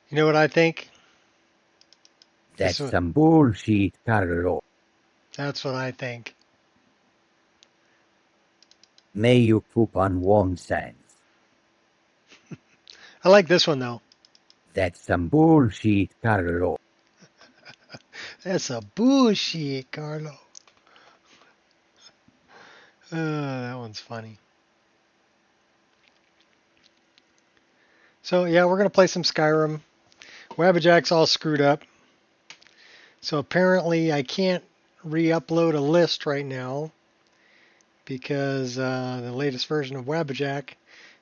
You know what I think? That's some bullshit, Carlo. That's what I think. May you poop on warm sands. I like this one though. That's some bullshit, Carlo. That's a bullshit, Carlo. That one's funny. So yeah, we're gonna play some Skyrim. Wabbajack's all screwed up. So apparently I can't re-upload a list right now because the latest version of Wabbajack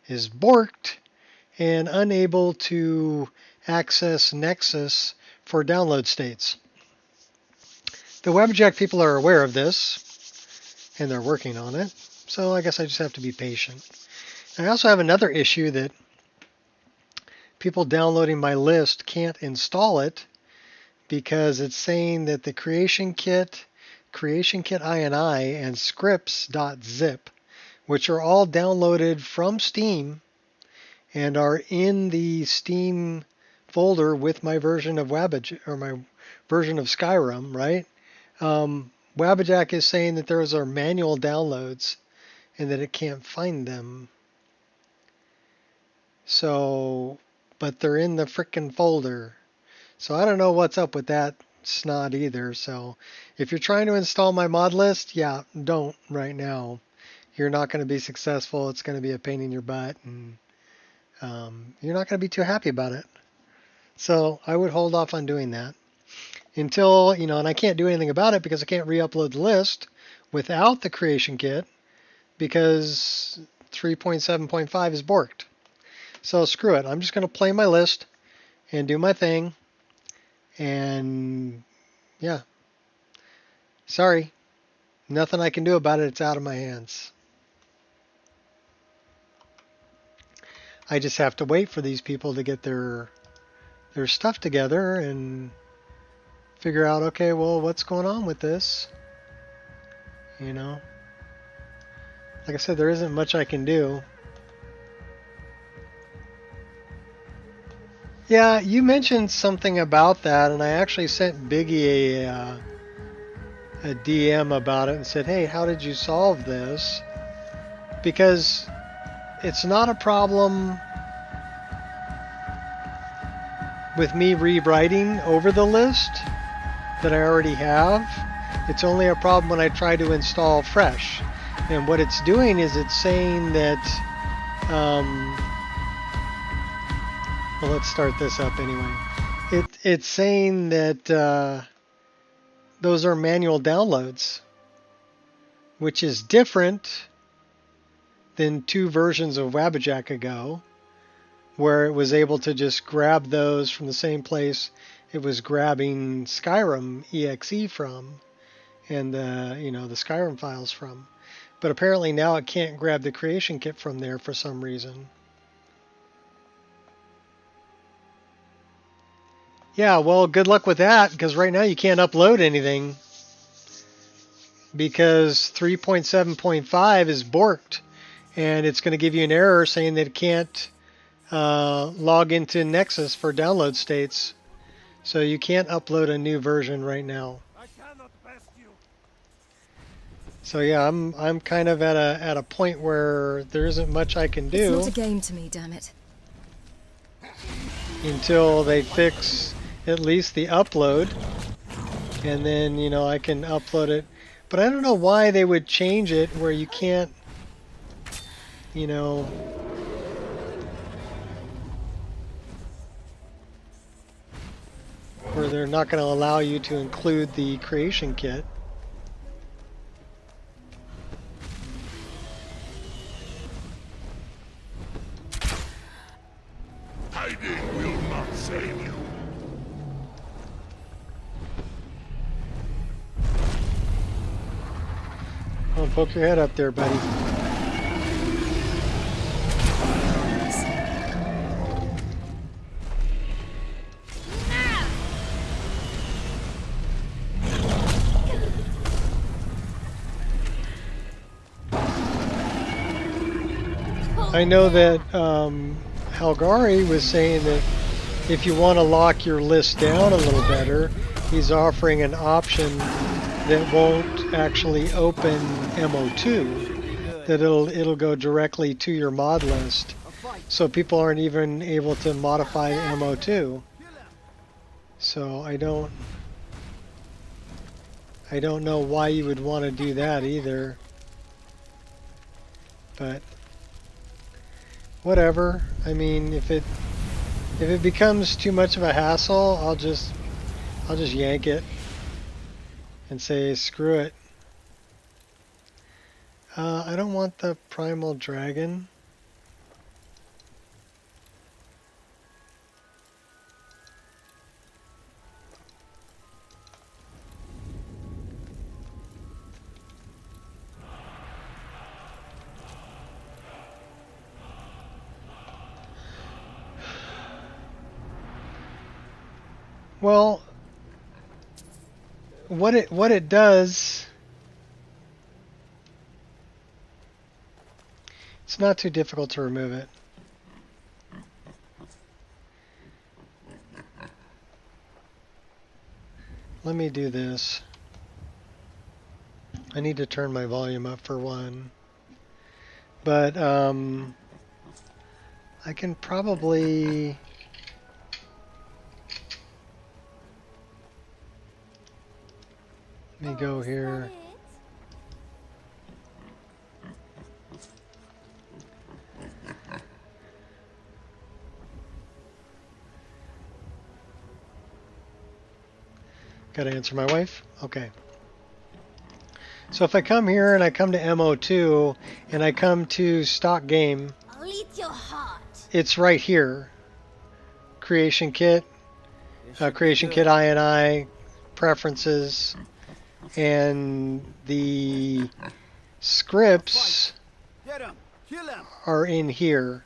is borked and unable to access Nexus for download states. The Wabbajack people are aware of this and they're working on it. So I guess I just have to be patient. I also have another issue that people downloading my list can't install it because it's saying that the creation kit ini, and scripts.zip, which are all downloaded from Steam and are in the Steam folder with my version of Wabbajack or my version of Skyrim, right? Wabbajack is saying that those are manual downloads and that it can't find them. So, but they're in the frickin' folder. So I don't know what's up with that snot either. So if you're trying to install my mod list, yeah, don't right now. You're not going to be successful. It's going to be a pain in your butt, and you're not going to be too happy about it. So I would hold off on doing that until, and I can't do anything about it because I can't re-upload the list without the creation kit because 3.7.5 is borked. So screw it. I'm just going to play my list and do my thing. And yeah, sorry, nothing I can do about it. It's out of my hands. I just have to wait for these people to get their stuff together and figure out, okay, well, what's going on with this? Like I said, there isn't much I can do. Yeah, you mentioned something about that, and I actually sent Biggie a DM about it and said, hey, how did you solve this? Because it's not a problem with me rewriting over the list that I already have. It's only a problem when I try to install fresh. And what it's doing is it's saying that, well, let's start this up anyway. It's saying that those are manual downloads, which is different than 2 versions of Wabbajack ago, where it was able to just grab those from the same place it was grabbing Skyrim exe from and the Skyrim files from. But apparently now it can't grab the creation kit from there for some reason. Yeah, well, good luck with that, because right now you can't upload anything because 3.7.5 is borked, and it's going to give you an error saying that it can't log into Nexus for download states. So you can't upload a new version right now. So yeah, I'm kind of at a point where there isn't much I can do. It's not a game to me, damn it. Until they fix at least the upload, and then I can upload it. But I don't know why they would change it where you can't, where they're not going to allow you to include the creation kit. Hiding will not save you. Oh, poke your head up there, buddy. I know that Halgari was saying that if you want to lock your list down a little better, he's offering an option that won't actually open MO2, that it'll go directly to your mod list. So people aren't even able to modify MO2. So I don't know why you would want to do that either. But whatever. I mean, if it becomes too much of a hassle, I'll just yank it and say screw it. I don't want the primal dragon. Well, what it does, it's not too difficult to remove it. Let me do this. I need to turn my volume up for one. But I can probably let me go here. Gotta answer my wife? Okay. So if I come here and I come to MO2 and I come to stock game, I'll eat your heart. It's right here. Creation kit, creation kit INI, preferences, and the scripts are in here.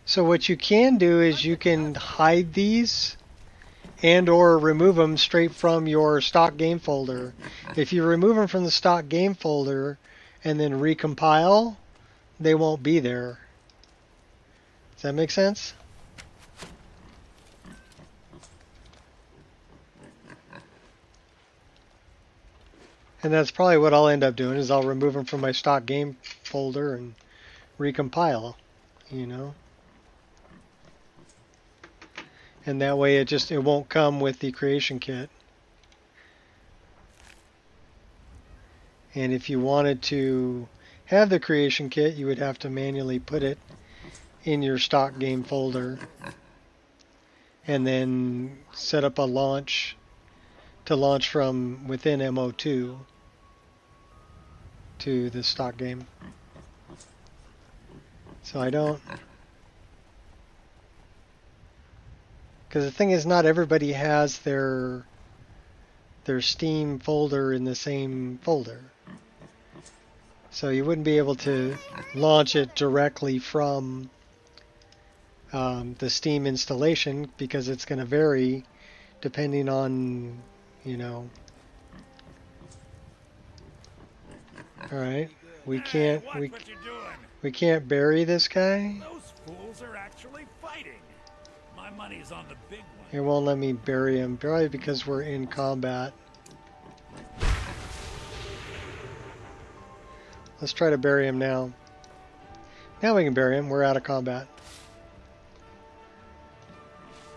So what you can do is you can hide these and or remove them straight from your stock game folder. If you remove them from the stock game folder and then recompile, they won't be there. Does that make sense? And that's probably what I'll end up doing, is I'll remove them from my stock game folder and recompile, you know. And that way it won't come with the creation kit. And if you wanted to have the creation kit, you would have to manually put it in your stock game folder and then set up a launch to launch from within MO2 to the stock game. So I don't, because the thing is, not everybody has their Steam folder in the same folder. So you wouldn't be able to launch it directly from the Steam installation, because it's going to vary depending on, you know. All right, we can't bury this guy. Those fools are actually fighting. My money's on the big one. It won't let me bury him, probably because we're in combat. Let's try to bury him now. Now we can bury him. We're out of combat.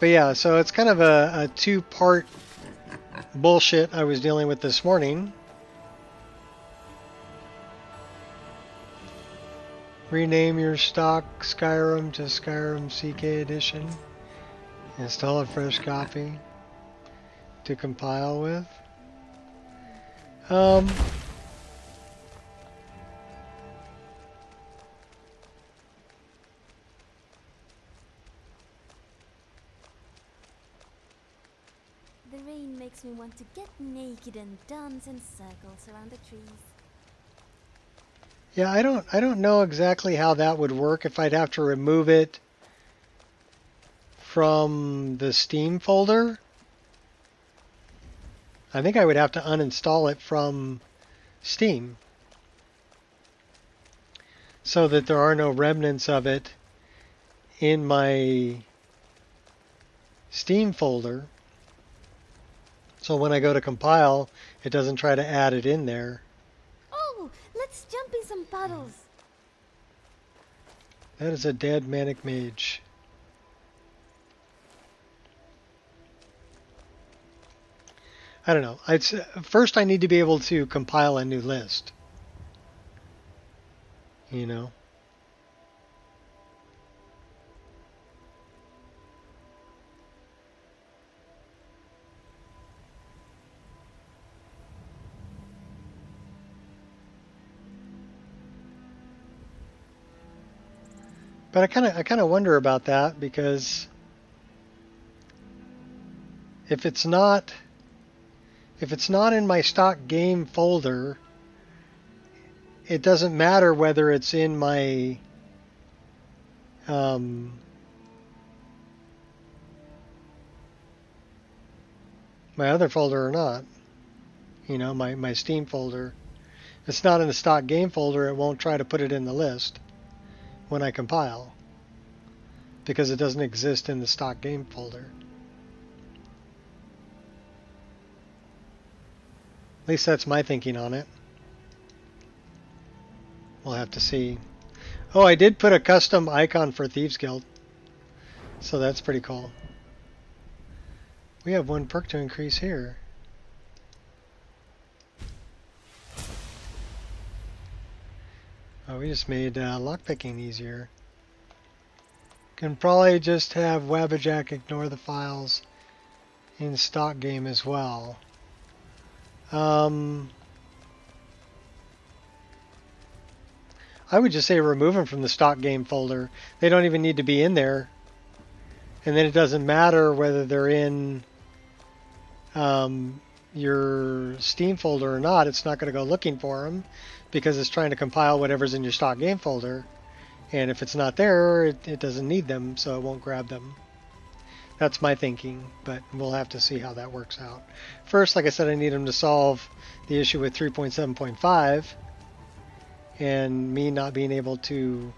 But yeah, so it's kind of a two-part bullshit I was dealing with this morning. Rename your stock Skyrim to Skyrim CK Edition. Install a fresh copy to compile with. The rain makes me want to get naked and dance in circles around the trees. Yeah, I don't know exactly how that would work, if I'd have to remove it from the Steam folder. I think I would have to uninstall it from Steam so that there are no remnants of it in my Steam folder. So when I go to compile, it doesn't try to add it in there. Oh, let's jump in some puddles. That is a dead manic mage. I don't know. First I need to be able to compile a new list. You know? But I kind of wonder about that, because if it's not in my stock game folder, it doesn't matter whether it's in my my other folder or not. You know, my Steam folder. If it's not in the stock game folder, it won't try to put it in the list when I compile, because it doesn't exist in the stock game folder. At least that's my thinking on it. We'll have to see. Oh, I did put a custom icon for Thieves Guild, so that's pretty cool. We have one perk to increase here. Oh, we just made lockpicking easier. Can probably just have Wabbajack ignore the files in stock game as well. I would just say remove them from the stock game folder. They don't even need to be in there. And then it doesn't matter whether they're in your Steam folder or not. It's not going to go looking for them, because it's trying to compile whatever's in your stock game folder. And if it's not there, it doesn't need them, so it won't grab them. That's my thinking, but we'll have to see how that works out. First, like I said, I need them to solve the issue with 3.7.5 and me not being able to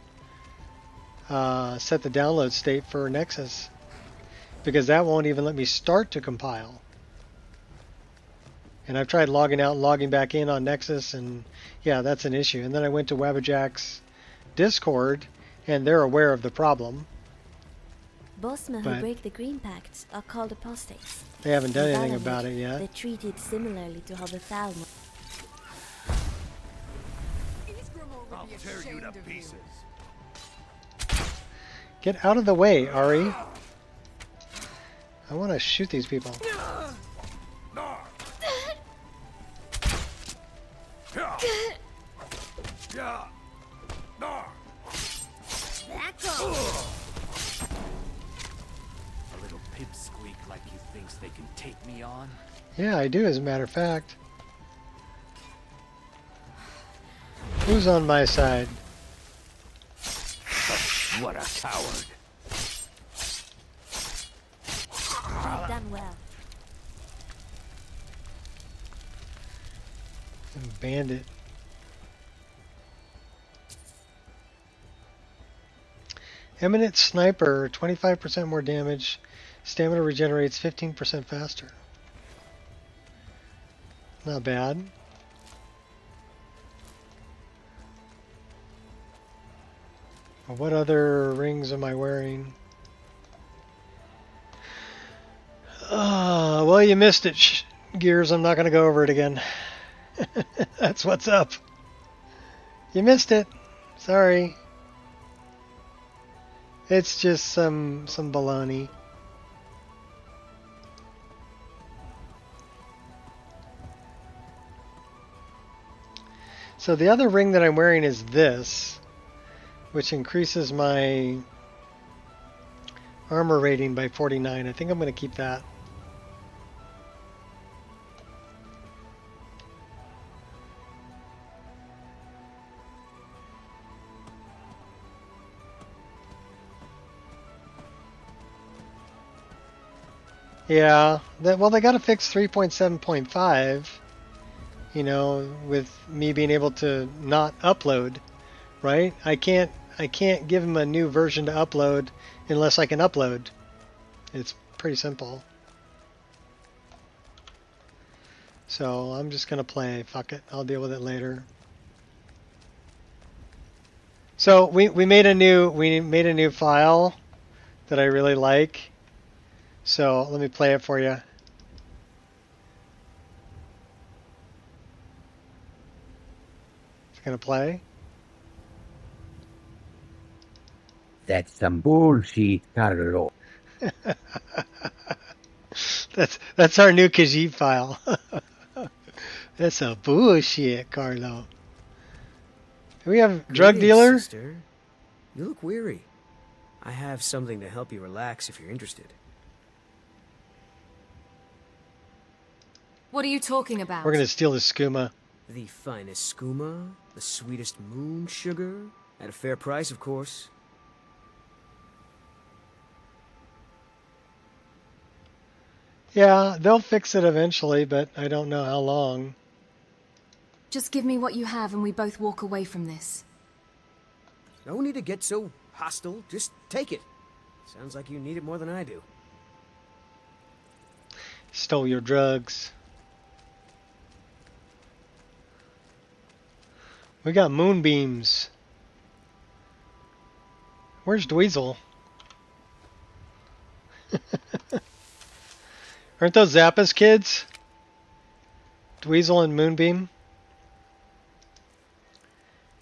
set the download state for Nexus, because that won't even let me start to compile. And I've tried logging out and logging back in on Nexus, and yeah, that's an issue. And then I went to Wabbajack's Discord, and they're aware of the problem. Bossmen who break the Green Pact are called apostates. They haven't done anything about it yet. They're treated similarly to how the Thalmor. I'll tear you to pieces. Get out of the way, Ari. I want to shoot these people. A little pipsqueak like he thinks they can take me on? Yeah, I do, as a matter of fact. Who's on my side? What a coward. You've done well. And bandit. Eminent Sniper, 25% more damage. Stamina regenerates 15% faster. Not bad. What other rings am I wearing? Well, you missed it, Gears. I'm not going to go over it again. That's what's up. You missed it. Sorry. It's just some baloney. So the other ring that I'm wearing is this, which increases my armor rating by 49. I think I'm going to keep that. Yeah, well, they got to fix 3.7.5, you know, with me being able to not upload, right? I can't give them a new version to upload unless I can upload. It's pretty simple. So I'm just gonna play. Fuck it. I'll deal with it later. So we made a new file that I really like. So let me play it for you. It's gonna play. That's some bullshit, Carlo. That's our new Khajiit file. That's a bullshit, Carlo. Do we have drug Greetings, dealer? Sister. You look weary. I have something to help you relax if you're interested. What are you talking about? We're gonna steal the skooma. The finest skooma, the sweetest moon sugar, at a fair price, of course. Yeah, they'll fix it eventually, but I don't know how long. Just give me what you have and we both walk away from this. No need to get so hostile. Just take it. Sounds like you need it more than I do. Stole your drugs. We got moonbeams. Where's Dweezil? Aren't those Zappa's kids? Dweezil and Moonbeam?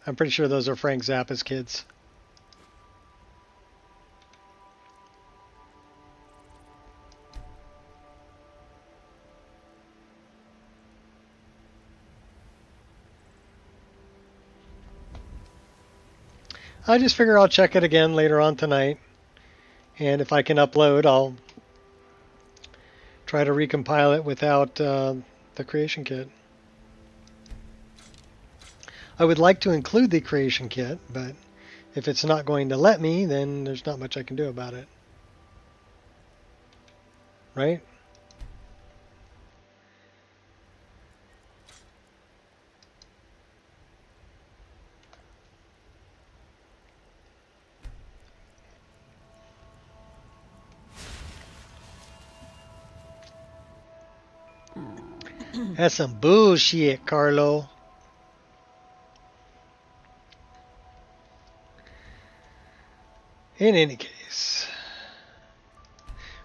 I'm pretty sure those are Frank Zappa's kids. I just figure I'll check it again later on tonight. And if I can upload, I'll try to recompile it without the creation kit. I would like to include the creation kit, but if it's not going to let me, then there's not much I can do about it. Right? That's some bullshit, Carlo. In any case,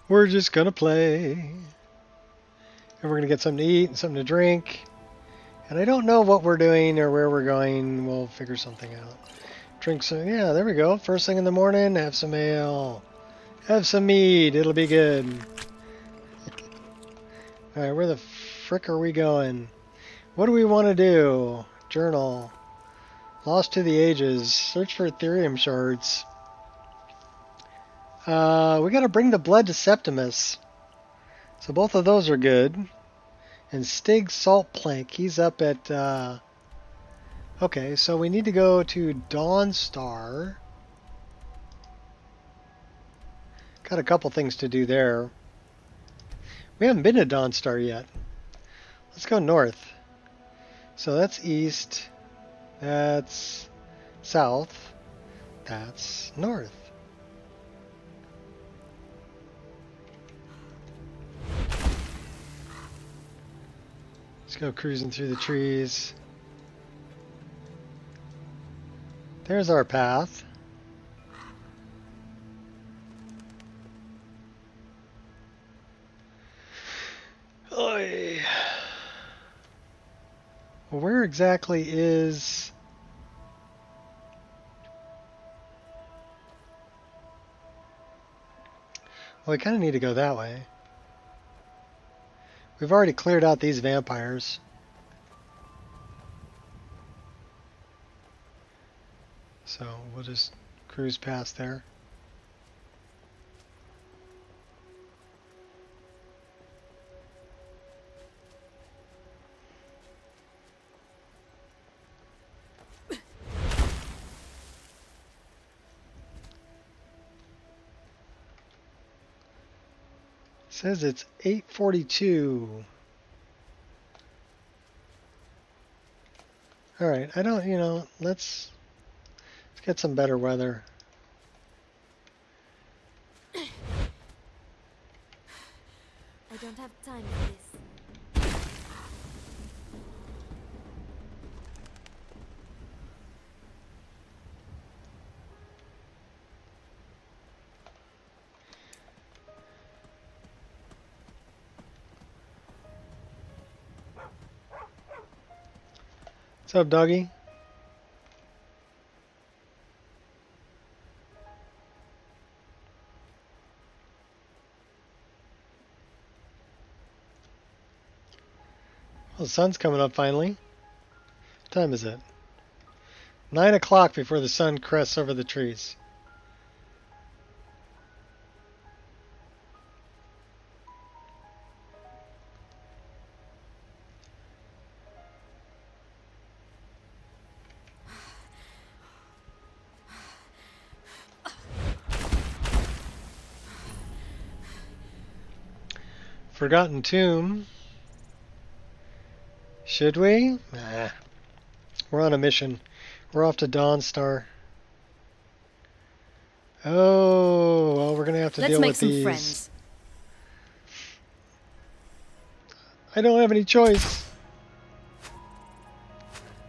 we're just gonna play. And we're gonna get something to eat and something to drink. And I don't know what we're doing or where we're going. We'll figure something out. Drink some, yeah, there we go. First thing in the morning, have some ale. Have some mead, it'll be good. Alright, where the frick are we going? What do we want to do? Journal. Lost to the Ages. Search for Ethereum shards. We gotta bring the blood to Septimus. So both of those are good. And Stig Saltplank, he's up at... Okay, so we need to go to Dawnstar. Got a couple things to do there. We haven't been to Dawnstar yet. Let's go north. So that's east. That's south. That's north. Let's go cruising through the trees. There's our path. Oy. Well, where exactly is... Well, we kind of need to go that way. We've already cleared out these vampires. So we'll just cruise past there. Says it's 8:42. All right, I don't, let's get some better weather. don't have time for this. What's up, doggy? Well, the sun's coming up finally. What time is it? 9 o'clock before the sun crests over the trees. Forgotten Tomb. Should we? Nah. We're on a mission. We're off to Dawnstar. Oh, well, we're going to have to Let's deal make with some these. friends. I don't have any choice.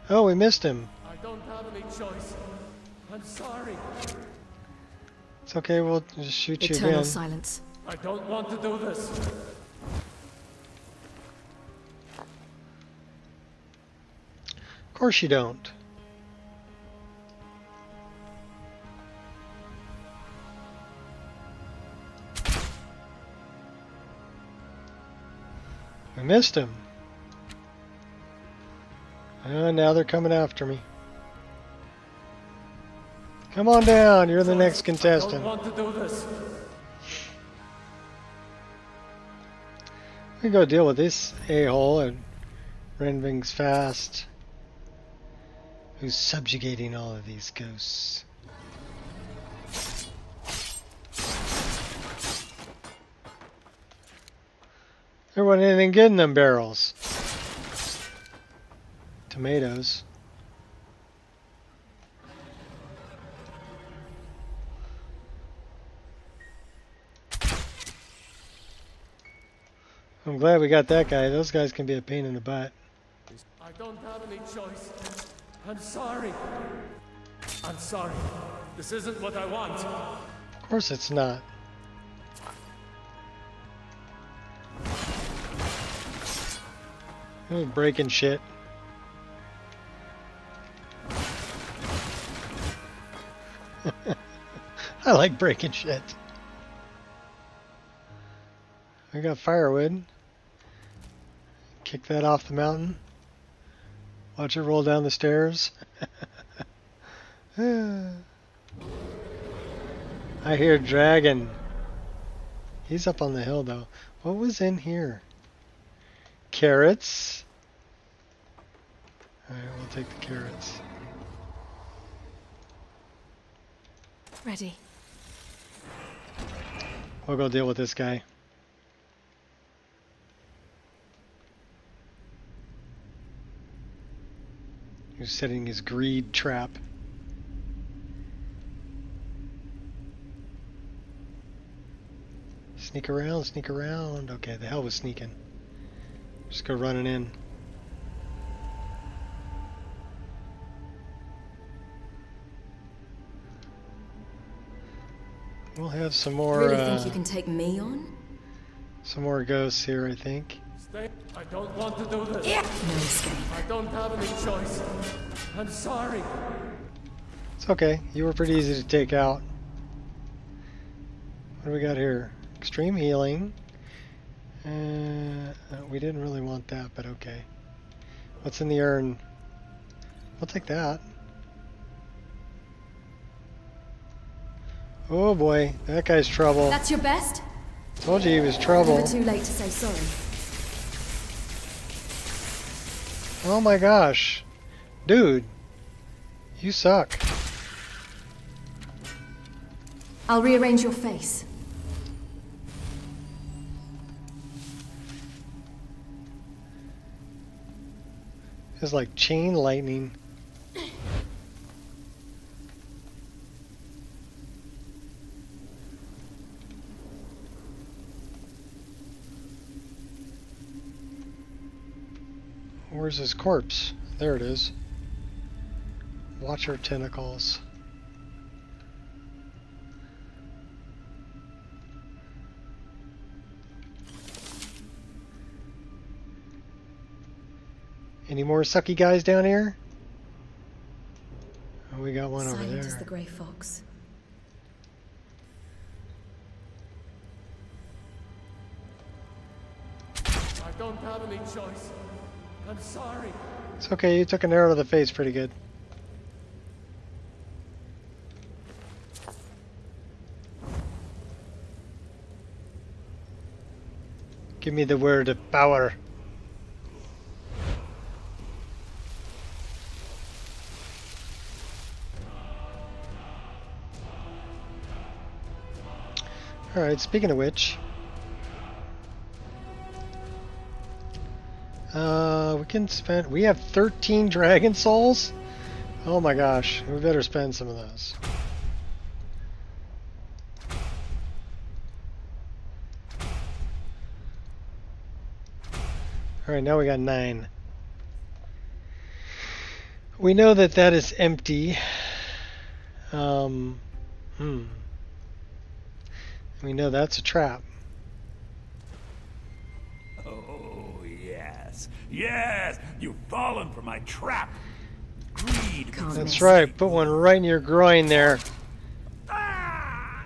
Oh, we missed him. I don't have any choice. I'm sorry. It's okay, we'll just shoot you Eternal again. silence. I don't want to do this. Of course you don't. We missed him. Now they're coming after me. Come on down, you're the next I contestant. don't want to do this. We can go deal with this a-hole at Renving's Fast, who's subjugating all of these ghosts. There wasn't anything good in them barrels. Tomatoes. I'm glad we got that guy. Those guys can be a pain in the butt. I don't have any choice. I'm sorry. I'm sorry. This isn't what I want. Of course it's not. Ooh, breaking shit. I like breaking shit. I got firewood. Kick that off the mountain. Watch it roll down the stairs. I hear dragon. He's up on the hill though. What was in here? Carrots. Alright, we'll take the carrots. Ready. We'll go deal with this guy. He's setting his greed trap. Sneak around, sneak around. Okay, the hell was sneaking. Just go running in. We'll have some more. Really think you can take me on? Some more ghosts here, I think. Stay. I don't want to do this. No escape. I don't have any choice. I'm sorry. It's okay. You were pretty easy to take out. What do we got here? Extreme healing. We didn't really want that, but okay. What's in the urn? I'll take that. Oh boy, that guy's trouble. That's your best? Told you he was trouble. Never too late to say sorry. Oh my gosh. Dude, you suck. I'll rearrange your face. It's like chain lightning. Where's his corpse? There it is. Watcher tentacles. Any more sucky guys down here? Oh, we got one over Silent there. as the grey fox. I don't have any choice. I'm sorry. It's okay, you took an arrow to the face pretty good. Give me the word of power. Alright, speaking of which, we have 13 dragon souls? Oh my gosh, we better spend some of those. Alright, now we got 9. We know that that is empty. We know that's a trap. Oh, yes. Yes! You've fallen for my trap. Greed. Can't That's miss. right, put one right in your groin there. Ah!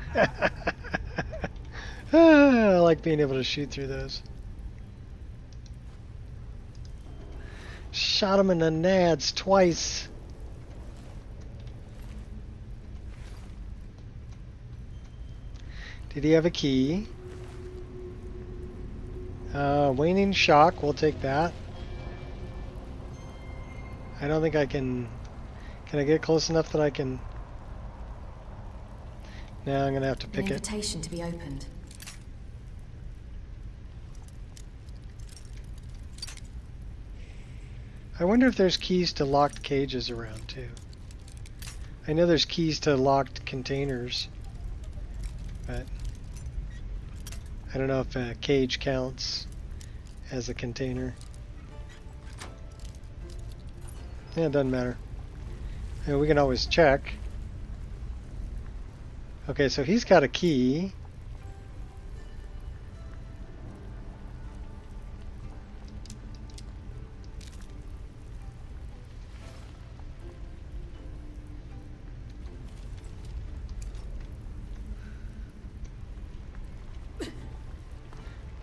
I like being able to shoot through those. Shot him in the nads twice. Did he have a key? Waning shock, we'll take that. I don't think I can... Can I get close enough that I can... No, I'm gonna have to An pick it. invitation to be opened. I wonder if there's keys to locked cages around too. I know there's keys to locked containers, but I don't know if a cage counts as a container. Yeah, it doesn't matter. Yeah, we can always check. Okay, so he's got a key.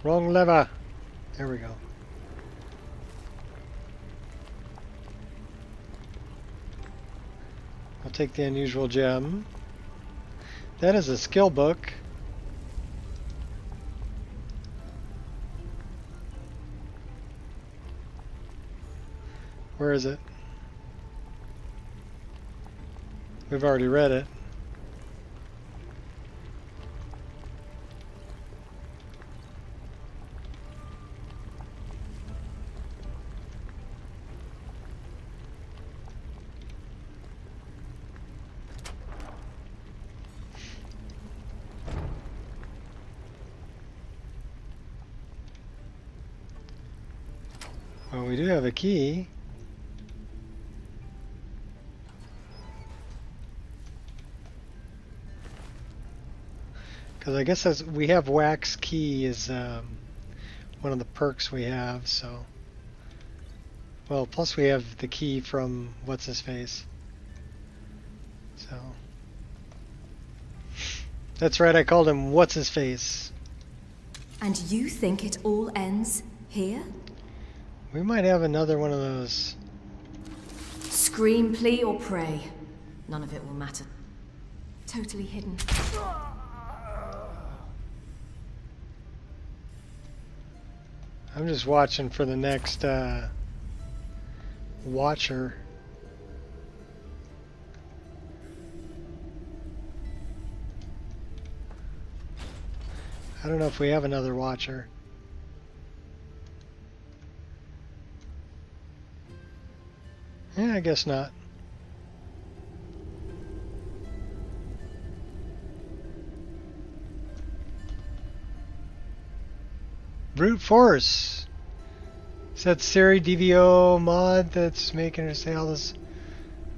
Wrong lever. There we go. I'll take the unusual gem. That is a skill book. Where is it? We've already read it. Well, we do have a key. Because I guess as we have wax key is one of the perks we have, so. Well, plus we have the key from what's his face. So. That's right, I called him what's his face. And you think it all ends here? We might have another one of those. Scream, plea, or pray. None of it will matter. Totally hidden. I'm just watching for the next watcher. I don't know if we have another watcher. Yeah, I guess not. Brute force. Is that Siri DVO mod that's making her say all this?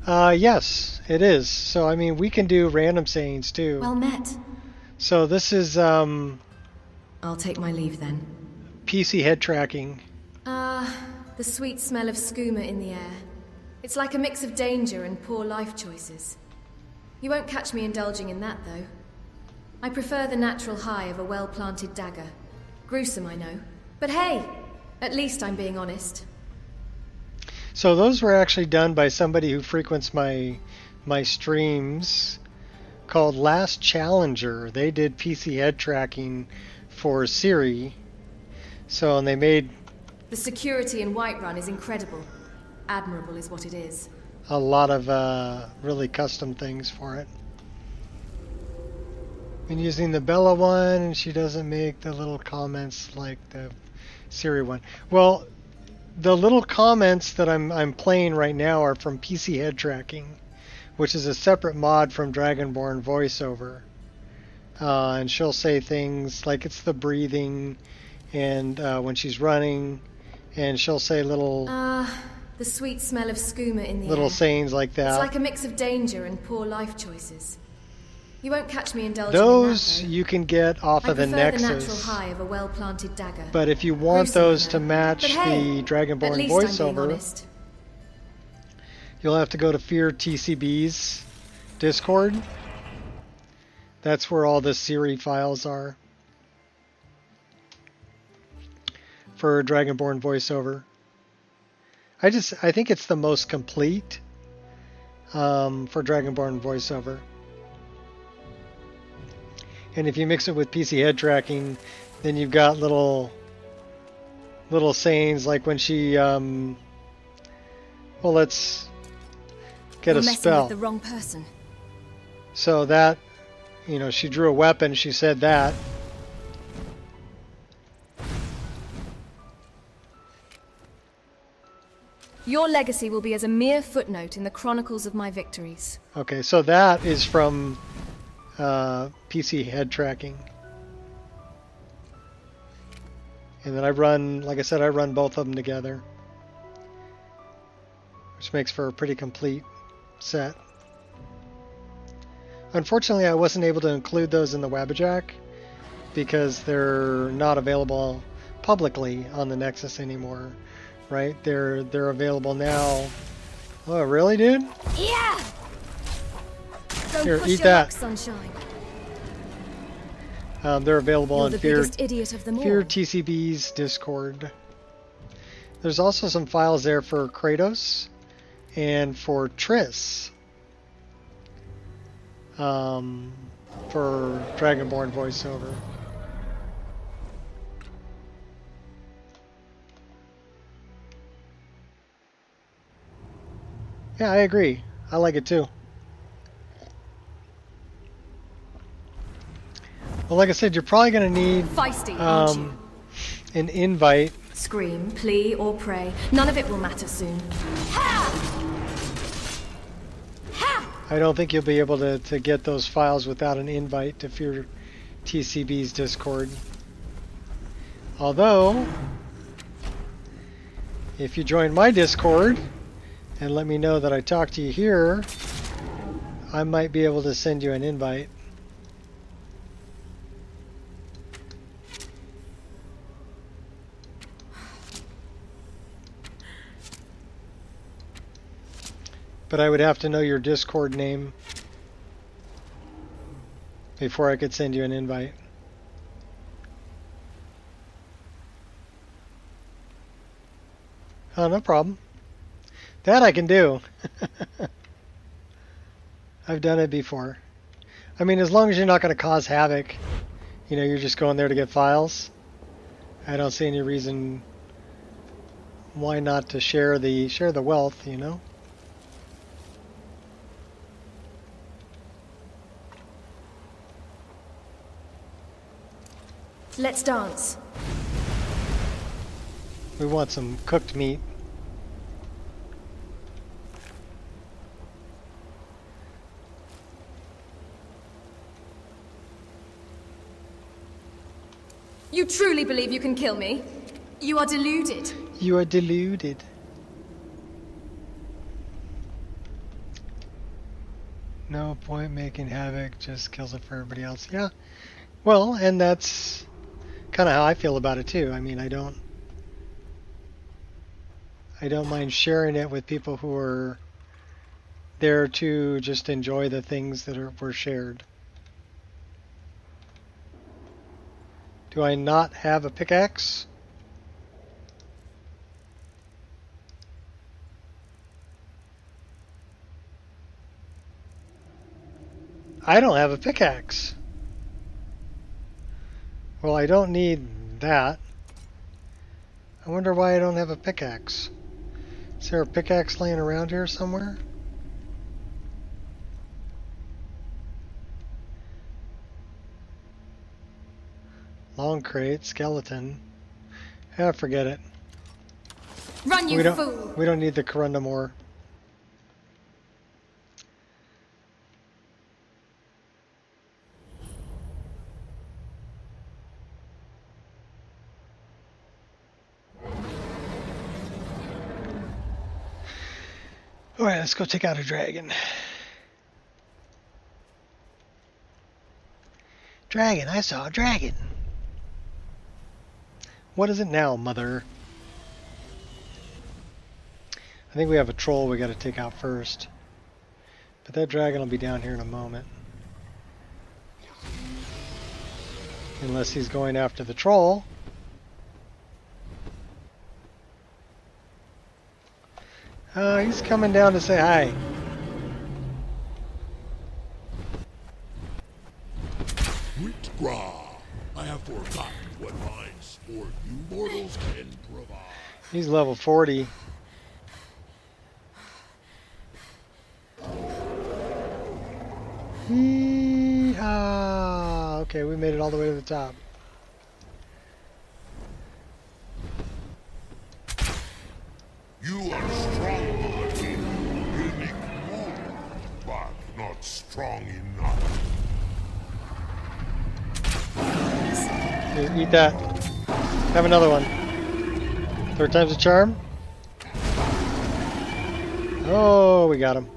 Yes, it is. So, I mean, we can do random sayings too. Well met. So this is I'll take my leave then. PC head tracking. The sweet smell of skooma in the air. It's like a mix of danger and poor life choices. You won't catch me indulging in that, though. I prefer the natural high of a well-planted dagger. Gruesome, I know. But hey, at least I'm being honest. So those were actually done by somebody who frequents my streams, called Last Challenger. They did PC head tracking for Siri. So, and they made The security in Whiterun is incredible. Admirable is what it is. a lot of really custom things for it. Been using the Bella one, and she doesn't make the little comments like the Siri one. Well, the little comments that I'm playing right now are from PC head tracking, which is a separate mod from Dragonborn voiceover. And she'll say things like it's the breathing, and when she's running, and she'll say little The sweet smell of skooma in the little air. sayings like that. It's like a mix of danger and poor life choices. You won't catch me indulging Those in that, though. you can get off I of the prefer the natural Nexus. high of a well-planted dagger. But if you want Gruesome, those I to know. match But hey, the at Dragonborn least I'm being voiceover, honest. you'll have to go to Fear TCB's Discord. That's where all the Siri files are for Dragonborn voiceover. I think it's the most complete for Dragonborn voiceover. And if you mix it with PC head tracking, then you've got little sayings like when she well, let's get You're a messing spell. with the wrong person. So that, you know, she drew a weapon, she said that. Your legacy will be as a mere footnote in the chronicles of my victories. Okay, so that is from PC head tracking. And then I run, like I said, I run both of them together, which makes for a pretty complete set. Unfortunately, I wasn't able to include those in the Wabbajack because they're not available publicly on the Nexus anymore, right? They're available now. Oh, really, dude? Yeah! Don't Here, push eat your that. luck, sunshine. They're available You're on the Fear biggest idiot of them all. TCB's Discord. There's also some files there for Kratos and for Triss for Dragonborn voiceover. Yeah, I agree. I like it too. Well, like I said, you're probably going to need Feisty, aren't you? an invite. Scream, plea, or pray. None of it will matter soon. I don't think you'll be able to get those files without an invite to Fear TCB's Discord. Although, if you join my Discord and let me know that I talked to you here, I might be able to send you an invite. But I would have to know your Discord name before I could send you an invite. Oh, no problem. That I can do. I've done it before. I mean, as long as you're not going to cause havoc, you know, you're just going there to get files. I don't see any reason why not to share the wealth, you know. Let's dance. We want some cooked meat. You truly believe you can kill me? You are deluded. You are deluded. No point making havoc, just kills it for everybody else. Yeah. Well, and that's kind of how I feel about it too. I mean, I don't mind sharing it with people who are there to just enjoy the things that were shared. Do I not have a pickaxe? I don't have a pickaxe. Well, I don't need that. I wonder why I don't have a pickaxe. Is there a pickaxe laying around here somewhere? Long crate, skeleton. Ah, forget it. Run, you fool! We don't need the corundum ore. Alright, let's go take out a dragon. Dragon, I saw a dragon. What is it now, mother? I think we have a troll we gotta take out first. But that dragon will be down here in a moment. Unless he's going after the troll. He's coming down to say hi. Witgra, I have forgotten what my sport you mortals can provide. He's level 40. Yee-haw! Okay, we made it all the way to the top. You are strong, Bulletin. You make more, but not strong enough. Here, eat that. Have another one. Third time's a charm. Oh, we got him.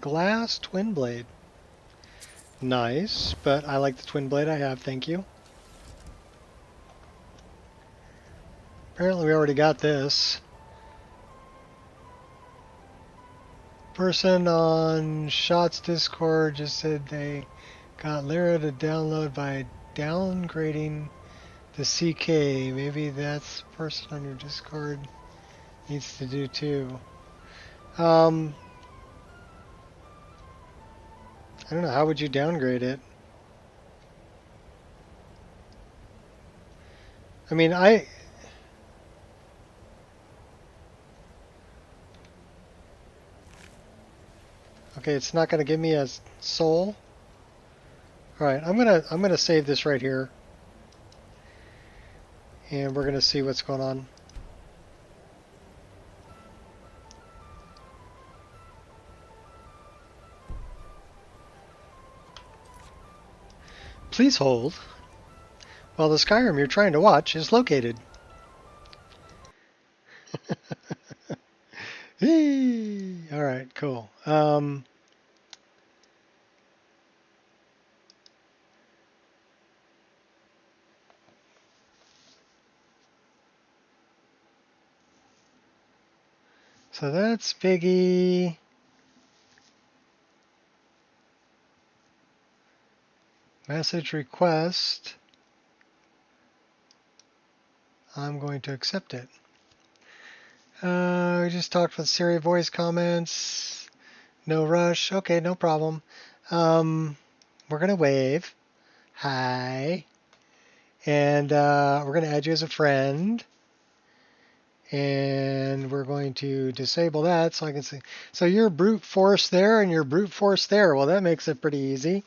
Glass twin blade. Nice, but I like the twin blade I have, thank you. Apparently we already got this. Person on Shots Discord just said they got Lyra to download by downgrading the CK. Maybe that's the person on your Discord needs to do too. I don't know, how would you downgrade it? I mean, okay, it's not going to give me a soul. All right, I'm gonna save this right here, and we're gonna see what's going on. Please hold while the Skyrim you're trying to watch is located. All right, cool. So that's Biggie. Message request. I'm going to accept it. We just talked with Siri voice comments. No rush. Okay, no problem. We're going to wave. Hi. And we're going to add you as a friend. And we're going to disable that so I can see. So you're brute force there and you're brute force there. Well, that makes it pretty easy.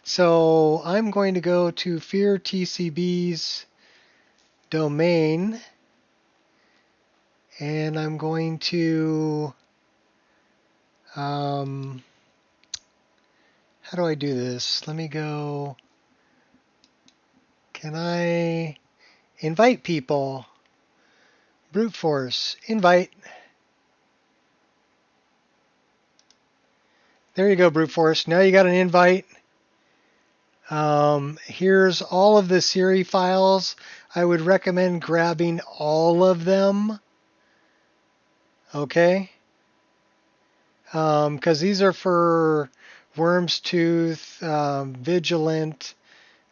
So I'm going to go to Fear TCB's domain. And I'm going to, how do I do this? Let me go Can I invite people? Brute force, invite. There you go, brute force. Now you got an invite. Here's all of the Siri files. I would recommend grabbing all of them. Okay. Because these are for Worm's Tooth, Vigilant,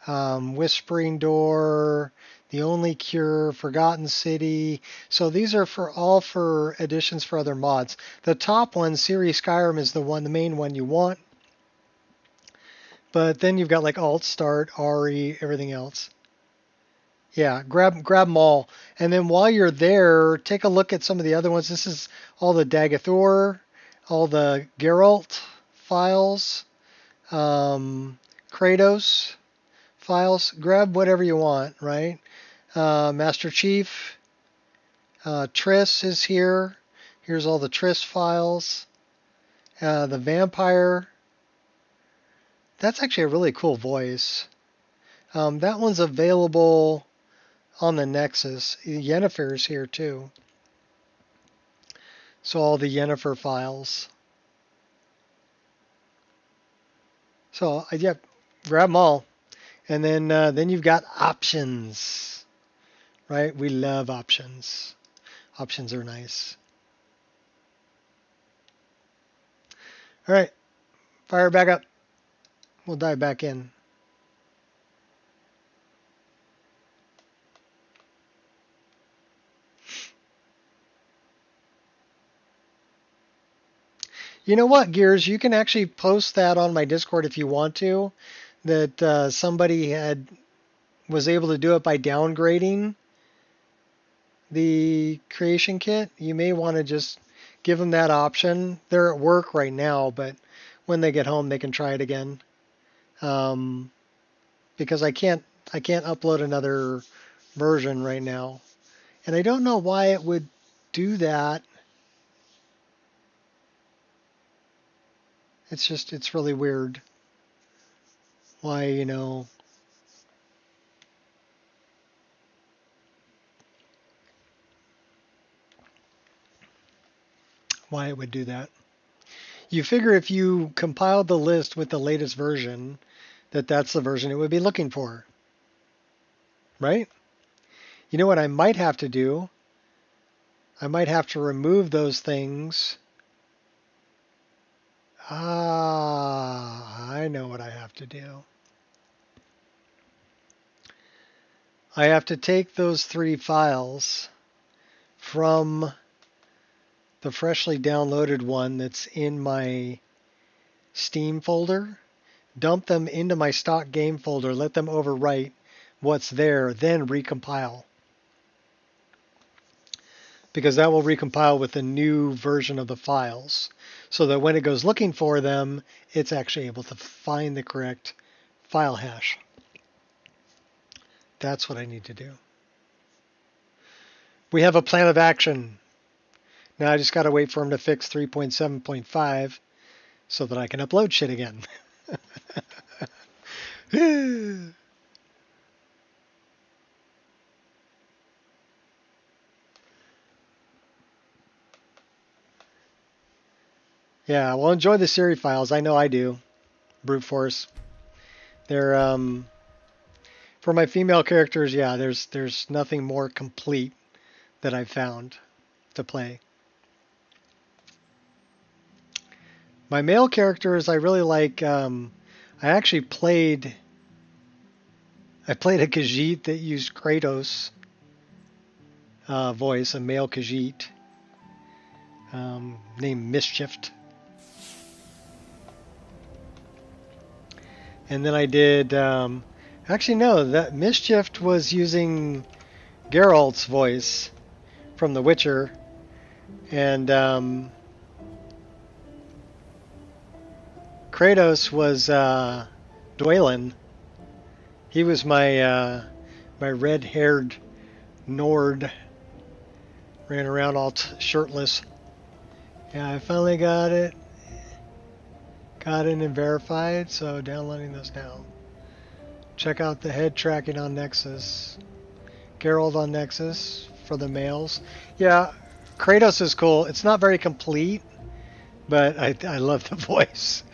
Whispering Door, The Only Cure, Forgotten City. So these are all for additions for other mods. The top one, Siri Skyrim, is the main one you want. But then you've got like Alt Start, RE, everything else. Yeah, grab them all. And then while you're there, take a look at some of the other ones. This is all the Dagathor, all the Geralt files, Kratos files. Grab whatever you want, right? Master Chief, Triss is here. Here's all the Triss files. The Vampire. That's actually a really cool voice. That one's available on the Nexus. Yennefer's here too. So all the Yennefer files. So yeah, grab them all, and then you've got options, right? We love options. Options are nice. All right, fire back up. We'll dive back in. You know what, Gears? You can actually post that on my Discord if you want to. That somebody was able to do it by downgrading the creation kit. You may want to just give them that option. They're at work right now, but when they get home, they can try it again. Because I can't upload another version right now, and I don't know why it would do that. It's really weird. Why, why it would do that. You figure if you compiled the list with the latest version, that's the version it would be looking for. Right? You know what I might have to do? I might have to remove those things. I know what I have to do. I have to take those 3 files from the freshly downloaded one that's in my Steam folder, dump them into my stock game folder, let them overwrite what's there, then recompile. Because that will recompile with a new version of the files, so that when it goes looking for them, it's actually able to find the correct file hash. That's what I need to do. We have a plan of action. Now I just got to wait for him to fix 3.7.5 so that I can upload shit again. Yeah, well, enjoy the Siri files. I know I do. Brute force. They're for my female characters. Yeah, there's nothing more complete that I've found to play. My male characters, I really like. I actually played. I played a Khajiit that used Kratos voice, a male Khajiit named Mischief. And then I did. Actually, no, that Mischief was using Geralt's voice from The Witcher, and Kratos was Dwaylen. He was my red-haired Nord. Ran around all shirtless. Yeah, I finally got it. Got in and verified, so downloading this now. Check out the head tracking on Nexus. Geralt on Nexus for the males. Yeah, Kratos is cool. It's not very complete, but I love the voice.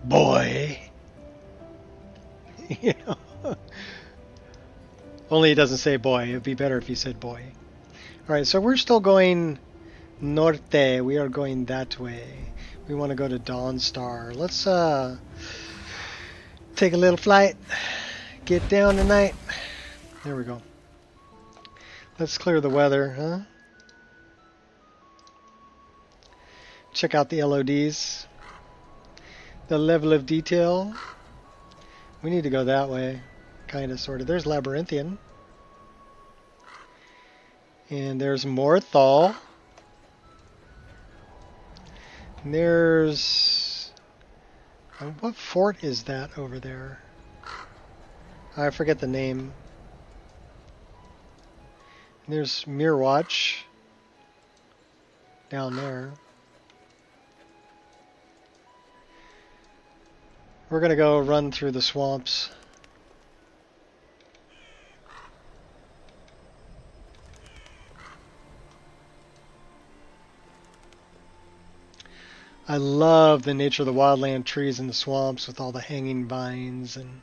Boy. You know? Only he doesn't say boy. It'd be better if he said boy. Alright, so we're still going norte. We are going that way. We want to go to Dawnstar. Let's take a little flight. Get down tonight. There we go. Let's clear the weather, huh? Check out the LODs. The level of detail. We need to go that way. Kind of, sort of. There's Labyrinthian. And there's Morthal. And there's... what fort is that over there? I forget the name. And there's Mirwatch. Down there. We're going to go run through the swamps. I love the nature of the wildland trees in the swamps with all the hanging vines and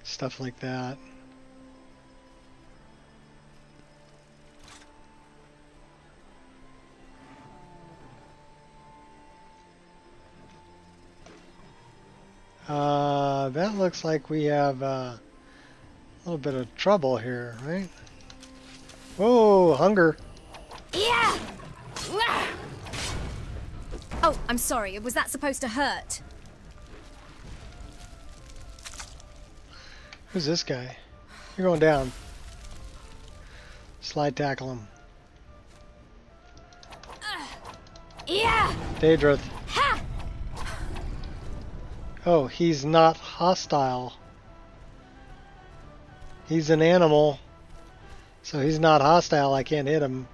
stuff like that. That looks like we have a little bit of trouble here, right? Whoa, hunger. Yeah! Oh, I'm sorry. Was that supposed to hurt? Who's this guy? You're going down. Slide tackle him. Yeah! Daedrith. Ha! Oh, he's not hostile. He's an animal. So he's not hostile. I can't hit him.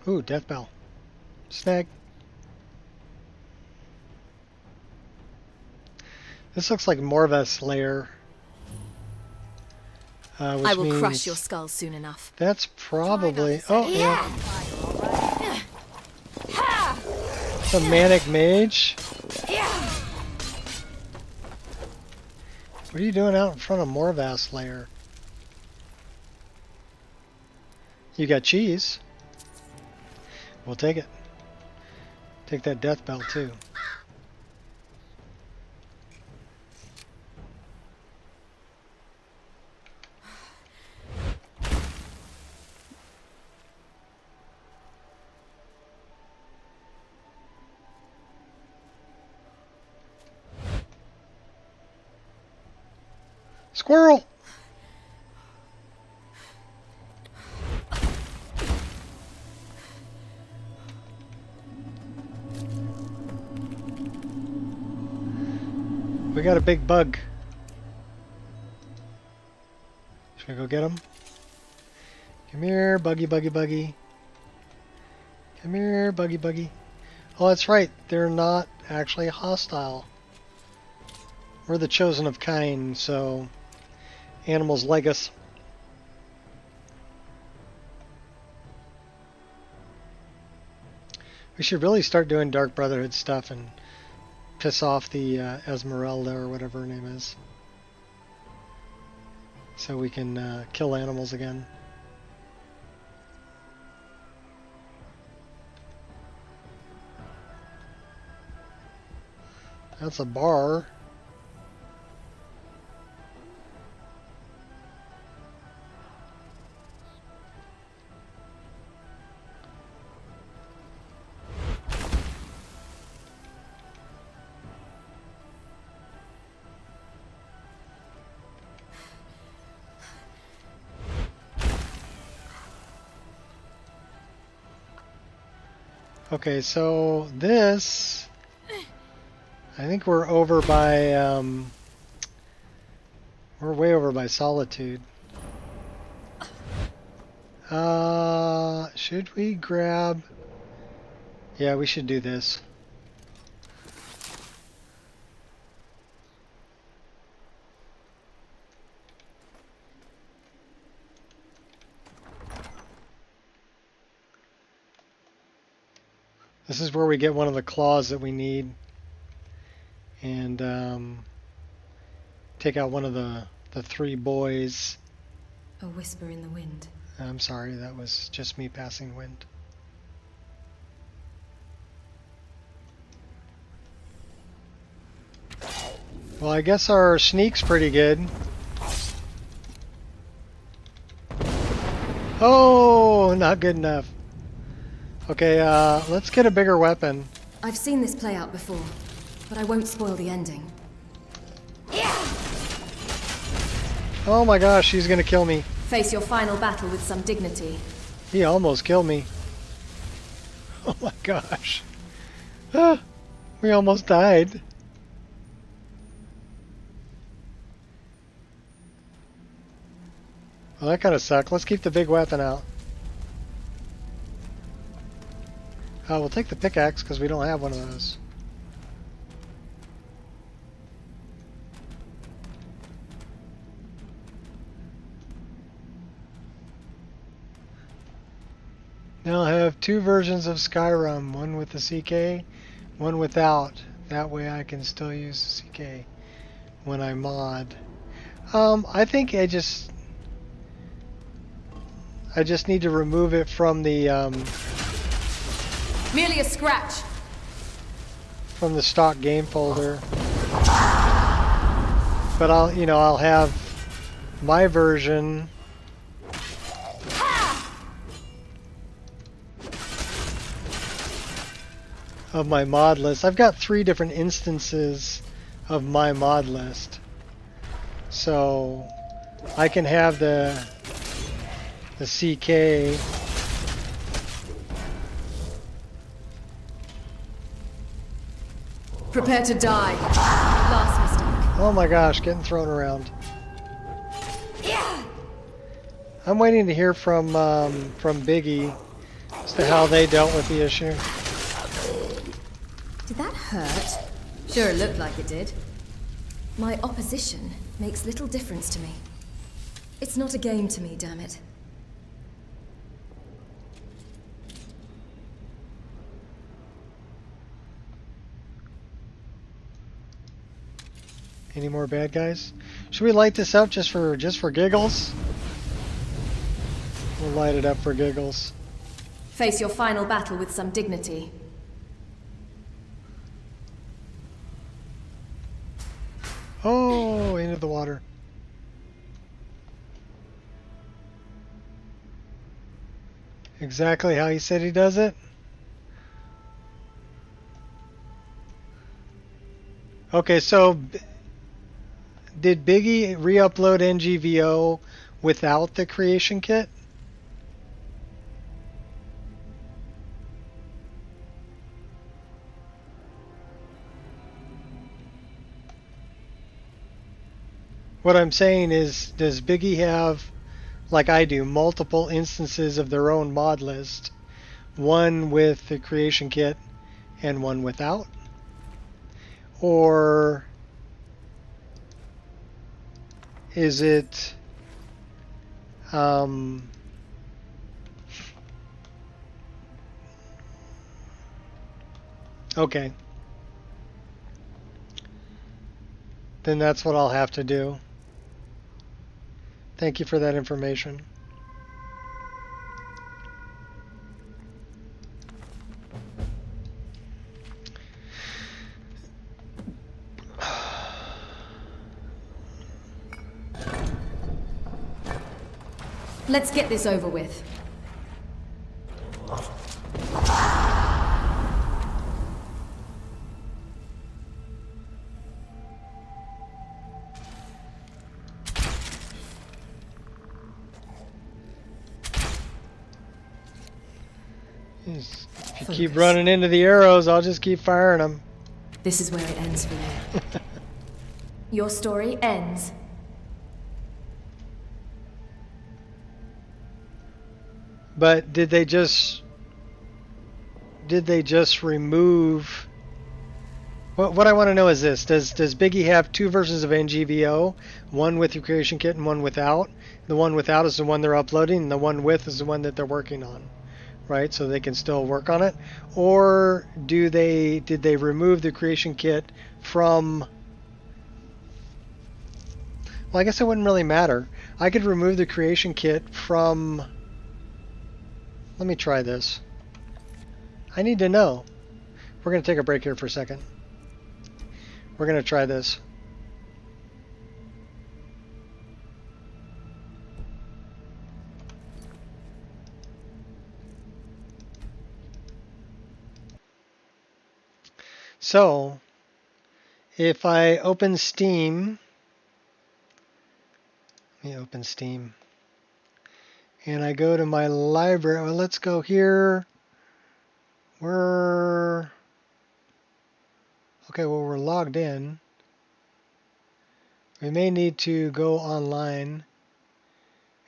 Ooh, death bell. Snag. This looks like Morveth's lair. Which I will means crush your skull soon enough. that's probably... Oh, yeah. It's a manic mage. What are you doing out in front of Morvath's lair? You got cheese. We'll take it. Take that death bell too. Squirrel! We got a big bug. Should I go get him? Come here, buggy, buggy, buggy. Come here, buggy, buggy. Oh, that's right. They're not actually hostile. We're the chosen of kind, so animals like us. We should really start doing Dark Brotherhood stuff and piss off the Esmeralda or whatever her name is. So we can kill animals again. That's a bar. Okay, so this, I think we're over by We're way over by Solitude. Should we grab... Yeah, we should do this. This is where we get one of the claws that we need. And take out one of the three boys. A whisper in the wind. I'm sorry, that was just me passing wind. Well, I guess our sneak's pretty good. Oh, not good enough. Okay, let's get a bigger weapon. I've seen this play out before, but I won't spoil the ending. Oh my gosh, he's gonna kill me. Face your final battle with some dignity. He almost killed me. Oh my gosh. Ah, we almost died. Well, that kind of sucked. Let's keep the big weapon out. We'll take the pickaxe because we don't have one of those. Now I have two versions of Skyrim, one with the CK, one without. That way I can still use the CK when I mod. I think I just need to remove it from the Merely a scratch. from the stock game folder. But I'll have my version of my mod list. I've got 3 different instances of my mod list. So I can have the CK Prepare to die. Last mistake. Oh my gosh, getting thrown around. I'm waiting to hear from Biggie as to how they dealt with the issue. Did that hurt? Sure, it looked like it did. My opposition makes little difference to me. It's not a game to me, damn it. Any more bad guys? Should we light this up just for giggles? We'll light it up for giggles. Face your final battle with some dignity. Oh, into the water. Exactly how he said he does it. Okay, so did Biggie re-upload NGVO without the creation kit? What I'm saying is, does Biggie have, like I do, multiple instances of their own mod list? One with the creation kit and one without? Or is it okay. Then that's what I'll have to do. Thank you for that information. Let's get this over with. If you keep running into the arrows, I'll just keep firing them. This is where it ends for you. Your story ends. But did they just remove? What I want to know is this: Does Biggie have two versions of NGVO? One with your creation kit and one without. The one without is the one they're uploading, and the one with is the one that they're working on, right? So they can still work on it. Or did they remove the creation kit from? Well, I guess it wouldn't really matter. I could remove the creation kit from. Let me try this. I need to know. We're going to take a break here for a second. We're going to try this. So, if I open Steam, let me open Steam, and I go to my library. Well, let's go here. We're logged in. We may need to go online,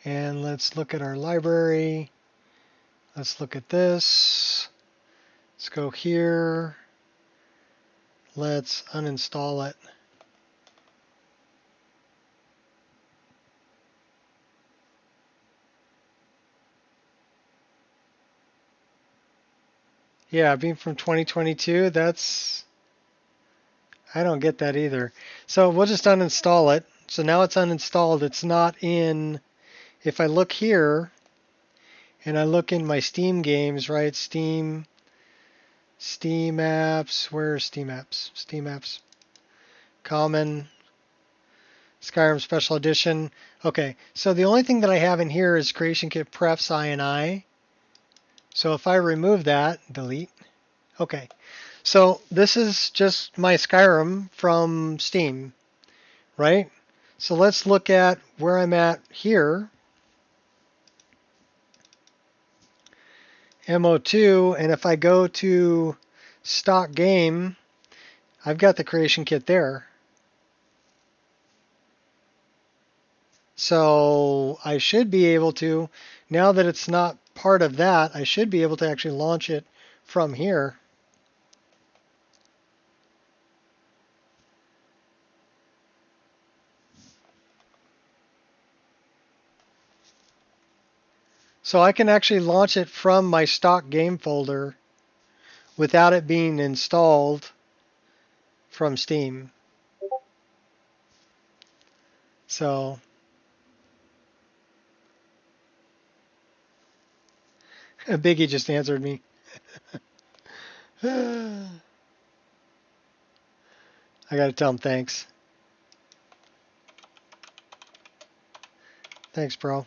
and let's look at our library. Let's look at this. Let's go here. Let's uninstall it. Yeah, being from 2022, I don't get that either. So we'll just uninstall it. So now it's uninstalled. It's not in, if I look here and I look in my Steam games, right? Steam apps, where are Steam apps? Steam apps, common, Skyrim Special Edition. Okay, so the only thing that I have in here is Creation Kit Prefs INI. So if I remove that, delete. Okay, so this is just my Skyrim from Steam, right? So let's look at where I'm at here. MO2, and if I go to stock game, I've got the creation kit there. So I should be able to, now that it's not part of that, I should be able to actually launch it from here. So I can actually launch it from my stock game folder without it being installed from Steam. So Biggie just answered me. I gotta tell him thanks. Thanks, bro.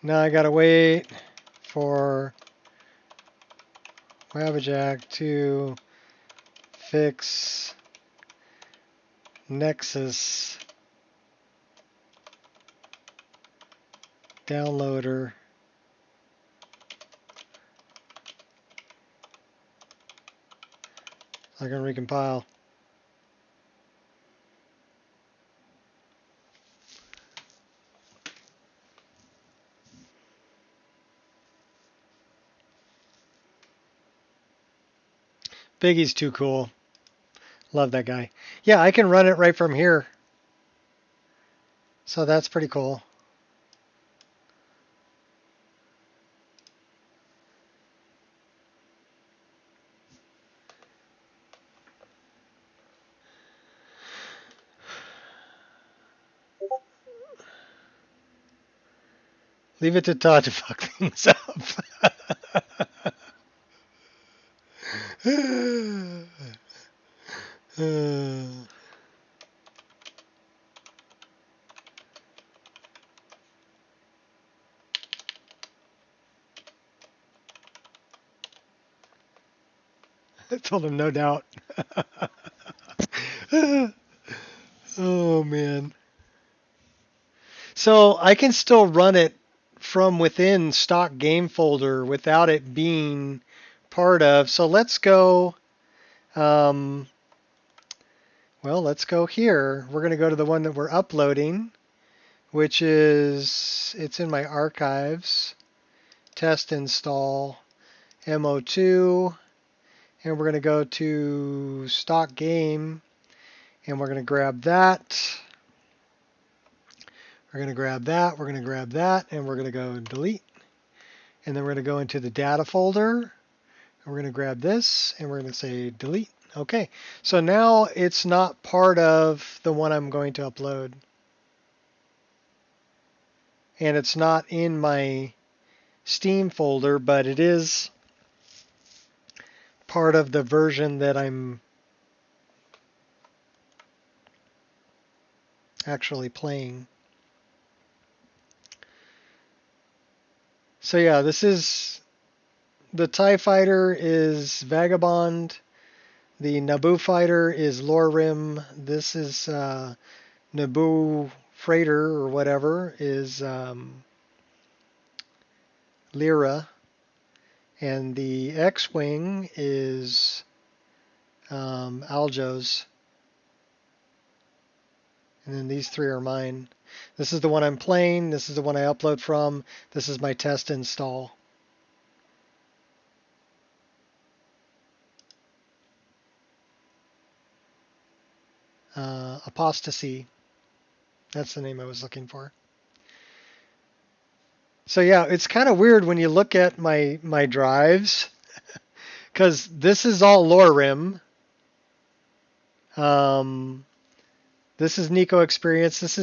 Now I gotta wait for Wabbajack to fix Nexus downloader. I can recompile. Biggie's too cool. Love that guy. Yeah, I can run it right from here. So that's pretty cool. Leave it to Todd to fuck things up. I told him no doubt. Oh, man. So I can still run it from within stock game folder without it being part of. So let's go. Well, let's go here. We're going to go to the one that we're uploading, which is, it's in my archives, test install, MO2, and we're going to go to stock game, and we're going to grab that. We're going to grab that, we're going to grab that, and we're going to go delete. And then we're going to go into the data folder, and we're going to grab this, and we're going to say delete. Okay, so now it's not part of the one I'm going to upload. And it's not in my Steam folder, but it is part of the version that I'm actually playing. So yeah, this is, the TIE fighter is Vagabond, the Naboo fighter is Lorim, this is Naboo freighter or whatever is Lyra, and the X-Wing is Aljo's. And then these three are mine. This is the one I'm playing. This is the one I upload from. This is my test install. Apostasy. That's the name I was looking for. So yeah, it's kind of weird when you look at my drives, because this is all Lorim. This is Nico Experience. This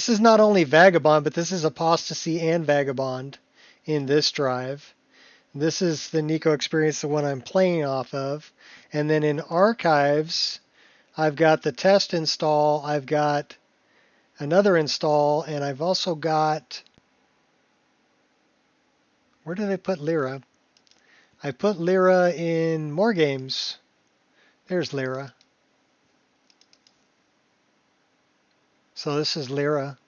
is not only Vagabond, but this is Apostasy and Vagabond in this drive. This is the Nico Experience, the one I'm playing off of. And then in Archives, I've got the test install, I've got another install, and I've also got, where did I put Lyra? I put Lyra in More Games. There's Lyra. So this is Lyra.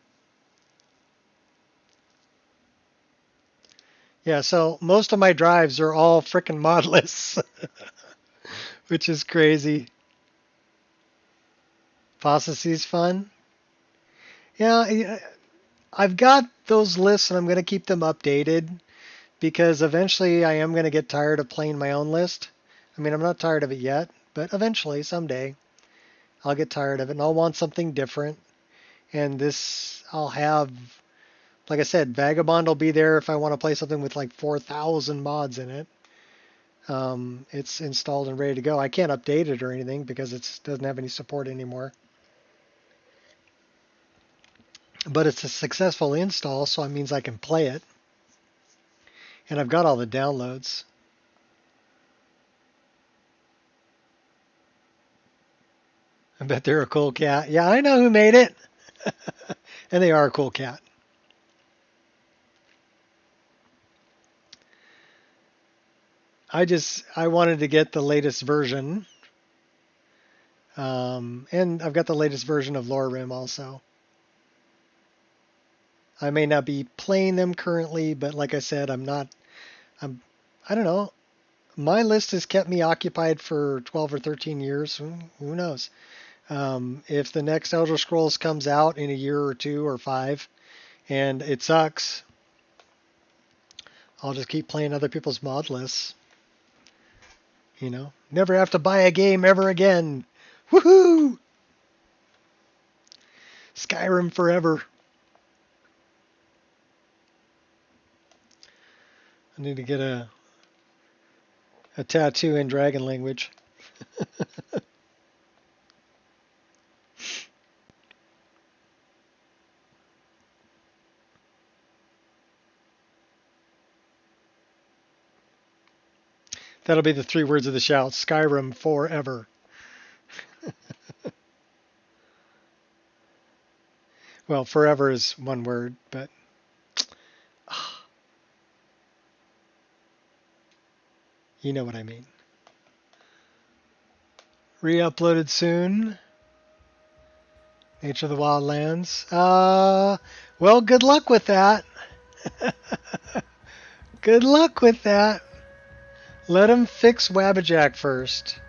Yeah, so most of my drives are all frickin' modless, which is crazy. Apostasy's fun. Yeah, I've got those lists and I'm going to keep them updated because eventually I am going to get tired of playing my own list. I mean, I'm not tired of it yet, but eventually, someday, I'll get tired of it and I'll want something different. And this, I'll have, like I said, Vagabond will be there if I want to play something with like 4,000 mods in it. It's installed and ready to go. I can't update it or anything because it doesn't have any support anymore. But it's a successful install, so it means I can play it. And I've got all the downloads. I bet they're a cool cat. Yeah, I know who made it. And they are a cool cat. I wanted to get the latest version. And I've got the latest version of Lorim also. I may not be playing them currently, but like I said, I don't know. My list has kept me occupied for 12 or 13 years. Who knows? If the next Elder Scrolls comes out in a year or 2 or 5 and it sucks, I'll just keep playing other people's mod lists. You know, never have to buy a game ever again. Woohoo! Skyrim forever. I need to get a tattoo in dragon language. That'll be the 3 words of the shout. Skyrim forever. Well, forever is 1 word, but you know what I mean. Re-uploaded soon. Nature of the Wildlands. Well, good luck with that. Good luck with that. Let him fix Wabbajack first.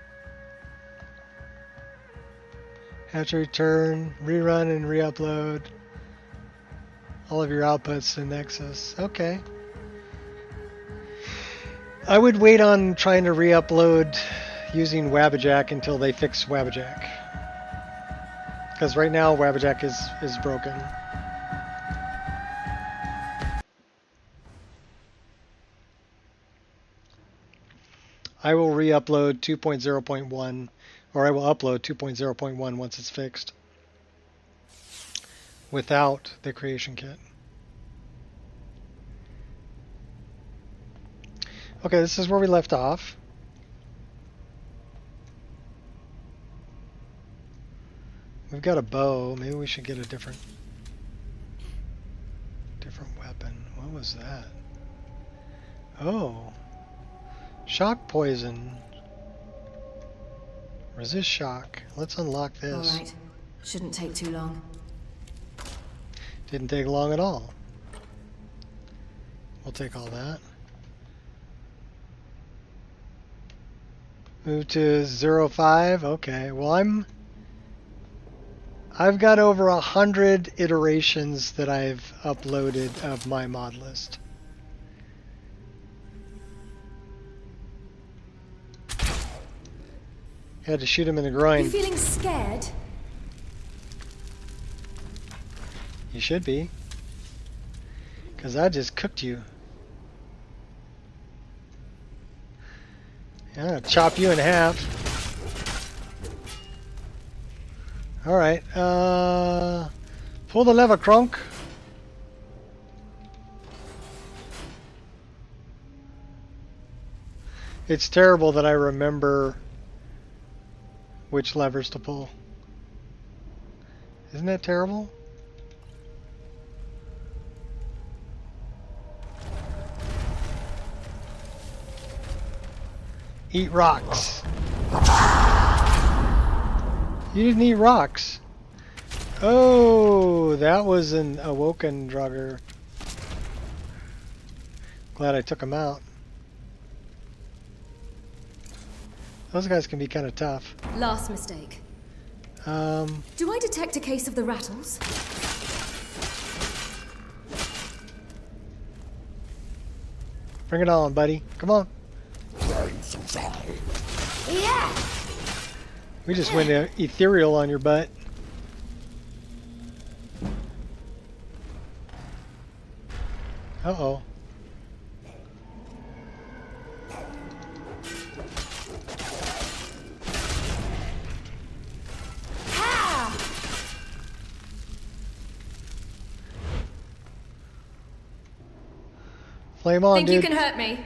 Have to return, rerun, and re-upload. All of your outputs to Nexus. Okay. I would wait on trying to re-upload using Wabbajack until they fix Wabbajack. Because right now Wabbajack is broken. I will re-upload 2.0.1, or I will upload 2.0.1 once it's fixed. Without the creation kit. Okay, this is where we left off. We've got a bow. Maybe we should get a different weapon. What was that? Oh. Shock poison. Resist shock. Let's unlock this. All right. Shouldn't take too long. Didn't take long at all. We'll take all that. Move to 0.5. Okay. Well, I've got over 100 iterations that I've uploaded of my mod list. Had to shoot him in the groin. You feeling scared? You should be. Because I just cooked you. Yeah, I'll chop you in half. Alright, pull the lever, Kronk. It's terrible that I remember which levers to pull. Isn't that terrible? Eat rocks. You didn't eat rocks. Oh, that was an awoken drugger. Glad I took him out. Those guys can be kind of tough. Last mistake. Do I detect a case of the rattles? Bring it on, buddy. Come on. Yeah! We just went ethereal on your butt. Uh-oh. Flame on, Think dude. you can hurt me?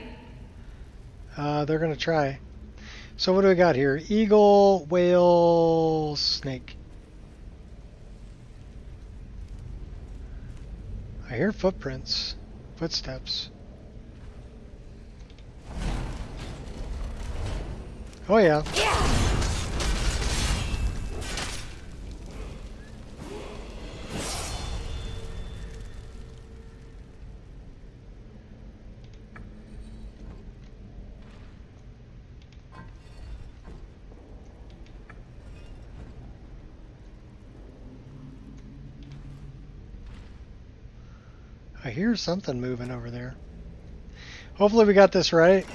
They're gonna try. So what do we got here? Eagle, whale, snake. I hear footprints. Footsteps. Oh yeah. I hear something moving over there. Hopefully we got this right.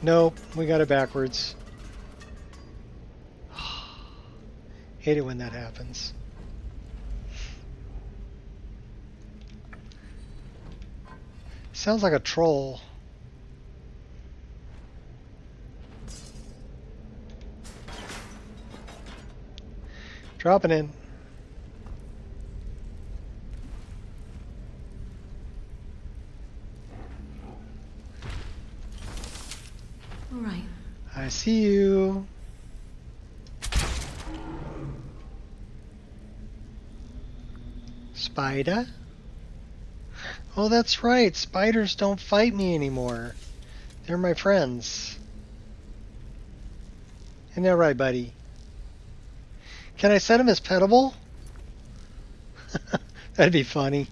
Nope, we got it backwards. Hate it when that happens. Sounds like a troll. Dropping in. All right. I see you. Spider? Oh, that's right. Spiders don't fight me anymore. They're my friends. Isn't that right, buddy? Can I set him as petable? That'd be funny.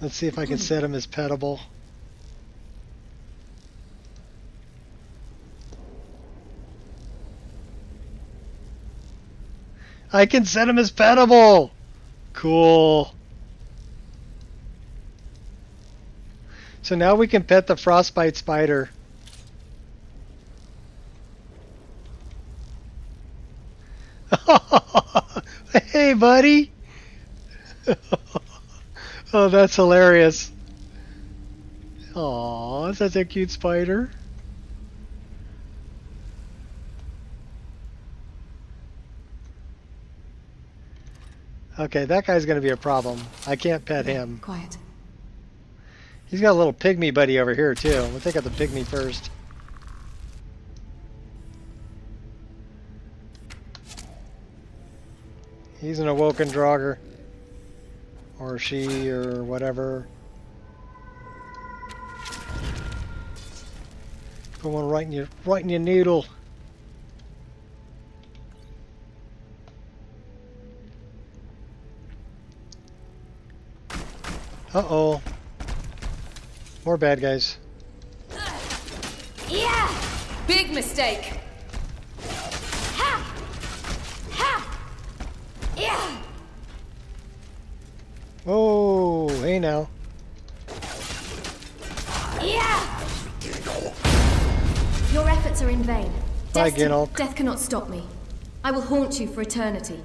Let's see if I can set him as petable. I can set him as petable! Cool. So now we can pet the frostbite spider. Hey, buddy. Oh, that's hilarious. Aw, such a cute spider. Okay, that guy's gonna be a problem. I can't pet him. Quiet. He's got a little pygmy buddy over here too. We'll take out the pygmy first. He's an awoken Draugr. Or she, or whatever. Put one right in your noodle. Uh-oh. More bad guys. Yeah! Big mistake! Ha! Ha! Yeah! Oh, hey now. Yeah! Your efforts are in vain. Bye, Ginolk. Death cannot stop me. I will haunt you for eternity.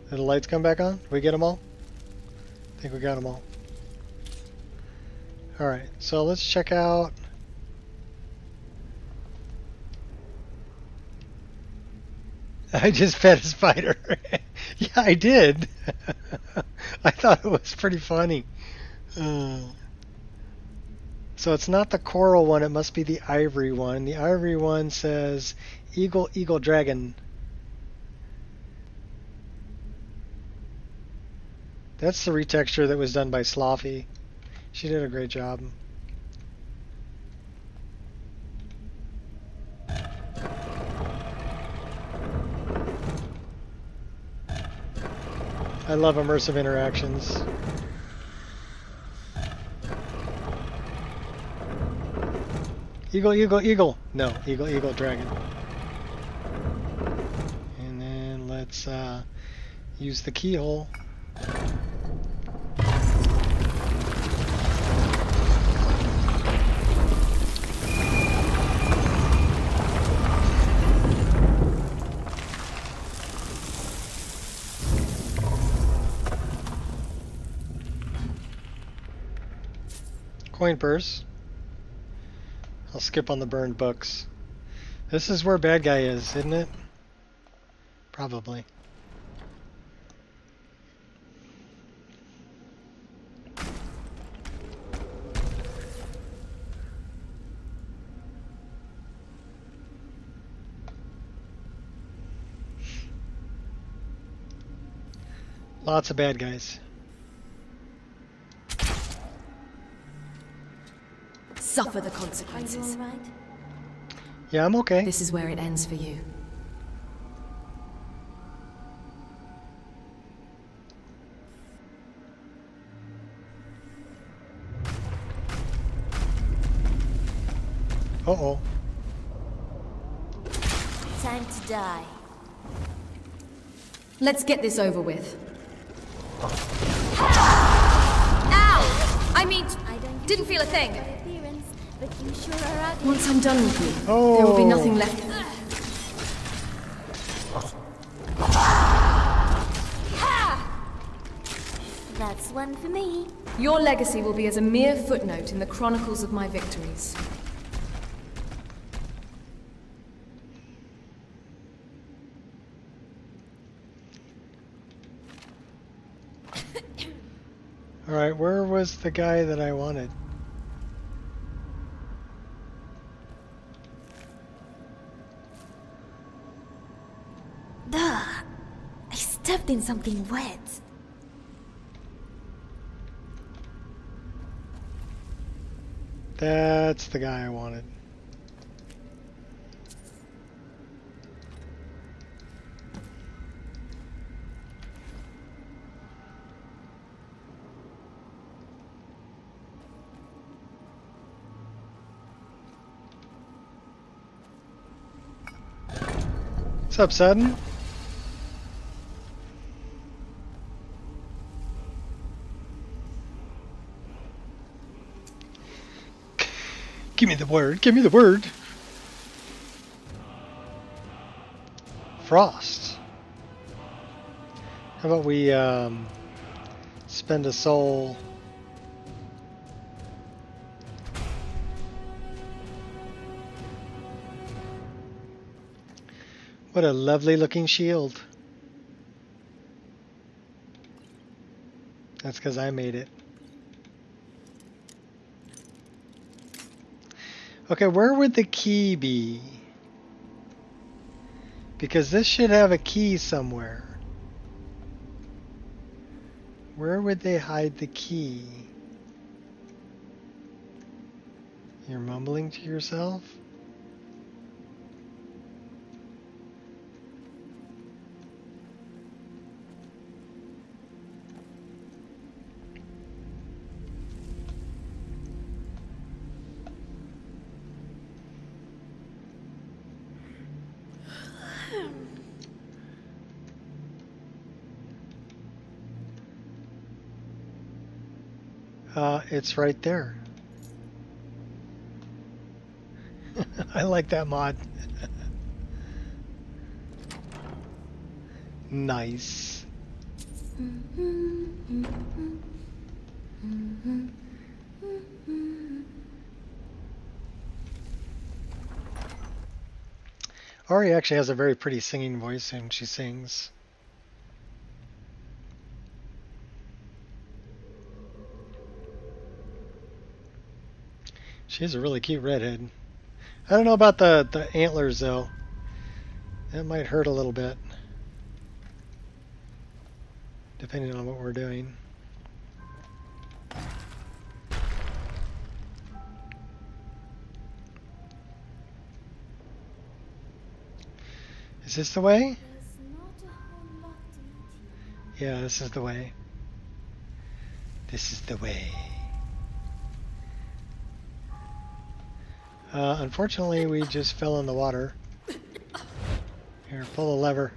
Did the lights come back on? Did we get them all? I think we got them all. Alright, so let's check out... I just pet a spider. Yeah, I did. I thought it was pretty funny. So it's not the coral one, it must be the ivory one. The ivory one says Eagle, Eagle, Dragon. That's the retexture that was done by Sloffy. She did a great job. I love immersive interactions. Eagle, eagle, eagle. No, eagle, eagle, dragon. And then let's use the keyhole. Coin purse. I'll skip on the burned books. This is where bad guy is, isn't it? Probably. Lots of bad guys. Suffer the Are you consequences. alright? Yeah, I'm okay. This is where it ends for you. Uh-oh. Time to die. Let's get this over with. Ow! I mean, I don't didn't feel a thing. appearance, but you sure are ugly. Once I'm done with you, Oh. there will be nothing left. That's one for me. Your legacy will be as a mere footnote in the chronicles of my victories. Alright, where was the guy that I wanted? Duh! I stepped in something wet. That's the guy I wanted. What's up, Sudden? Give me the word. Give me the word. Frost. How about we spend a soul? What a lovely looking shield. That's because I made it. Okay, where would the key be? Because this should have a key somewhere. Where would they hide the key? You're mumbling to yourself? It's right there. I like that mod. Nice. Ari actually has a very pretty singing voice and she sings. She has a really cute redhead. I don't know about the antlers though. That might hurt a little bit. Depending on what we're doing. Is this the way? There's not a whole lot to eat here. Yeah, this is the way. This is the way. Unfortunately, we just fell in the water. Here, pull the lever.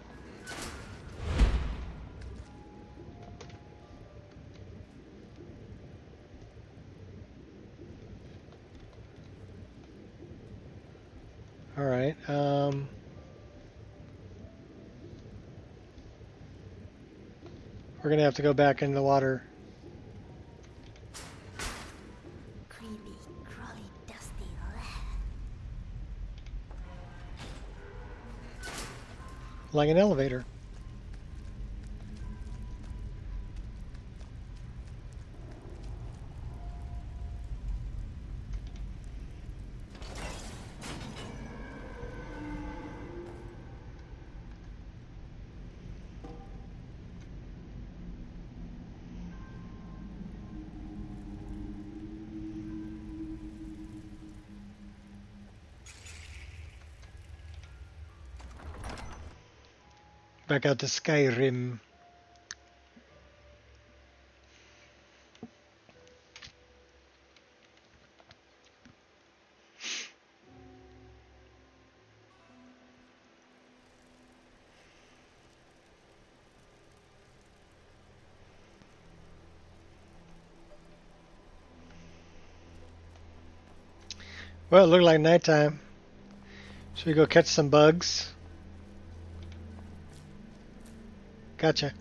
All right. We're gonna have to go back in the water. Creepy, crawly, dusty. Like an elevator. Back out to Skyrim. Well, it looked like nighttime. Should we go catch some bugs? Gotcha.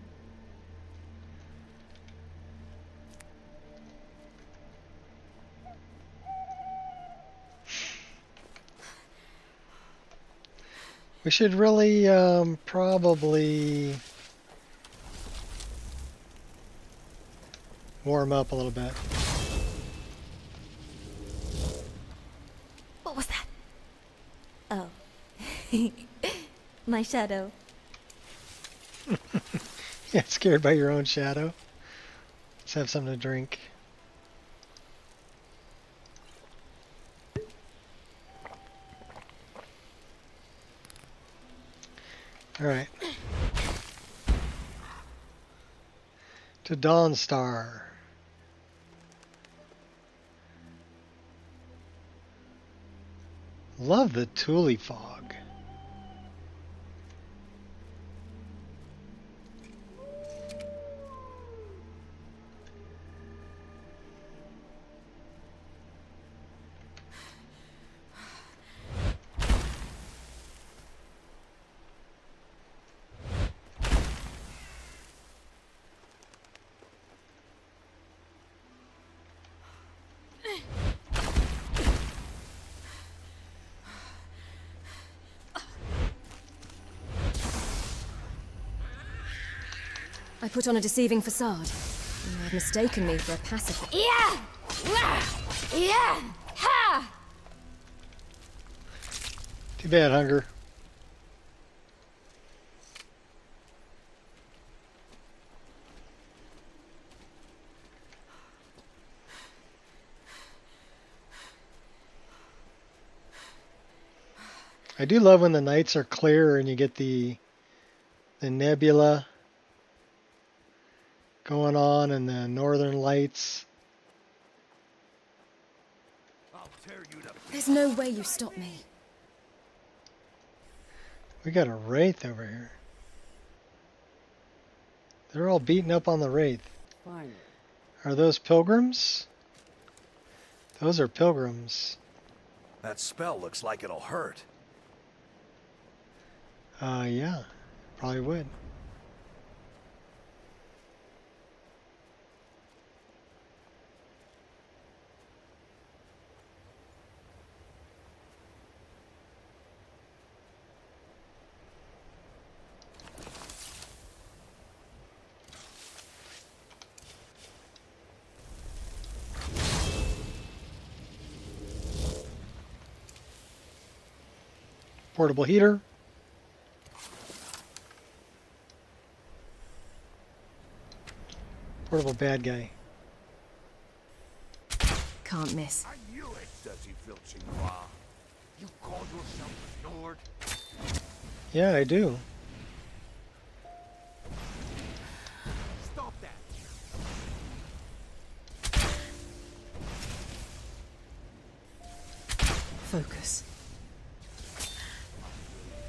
We should really probably warm up a little bit. What was that? Oh. My shadow. Yeah, scared by your own shadow. Let's have something to drink. All right. To Dawnstar. Love the Thule fog. I put on a deceiving facade. You have mistaken me for a pacifist. Yeah! Yeah! Ha! Too bad, Hunger. I do love when the nights are clear and you get the nebula going on and the northern lights. There's no way you stop me. We got a wraith over here. They're all beaten up on the wraith. Finally. Are those pilgrims? Those are pilgrims. That spell looks like it'll hurt. Yeah, probably would. Portable heater. Portable bad guy. Can't miss. I knew it, dirty filthy noir. You call yourself a lord? Yeah, I do. Stop that! Focus.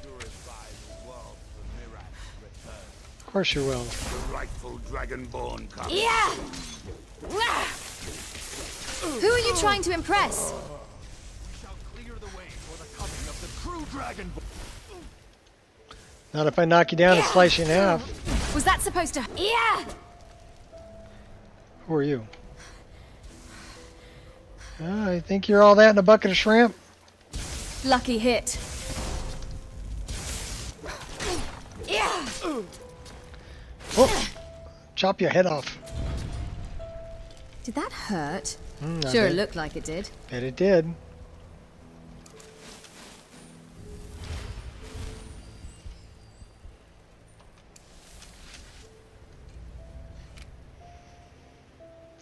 Purify the world for Mirac's return. Of course you will. The rightful dragonborn comes. Yeah! Who are you trying to impress? We shall clear the way for the coming of the true dragon. Not if I knock you down and slice you in half. Was that supposed to... Yeah! Who are you? I think you're all that in a bucket of shrimp. Lucky hit. Yeah! Oh, chop your head off. Did that hurt? I Sure, it bet- looked like it did. Bet it did.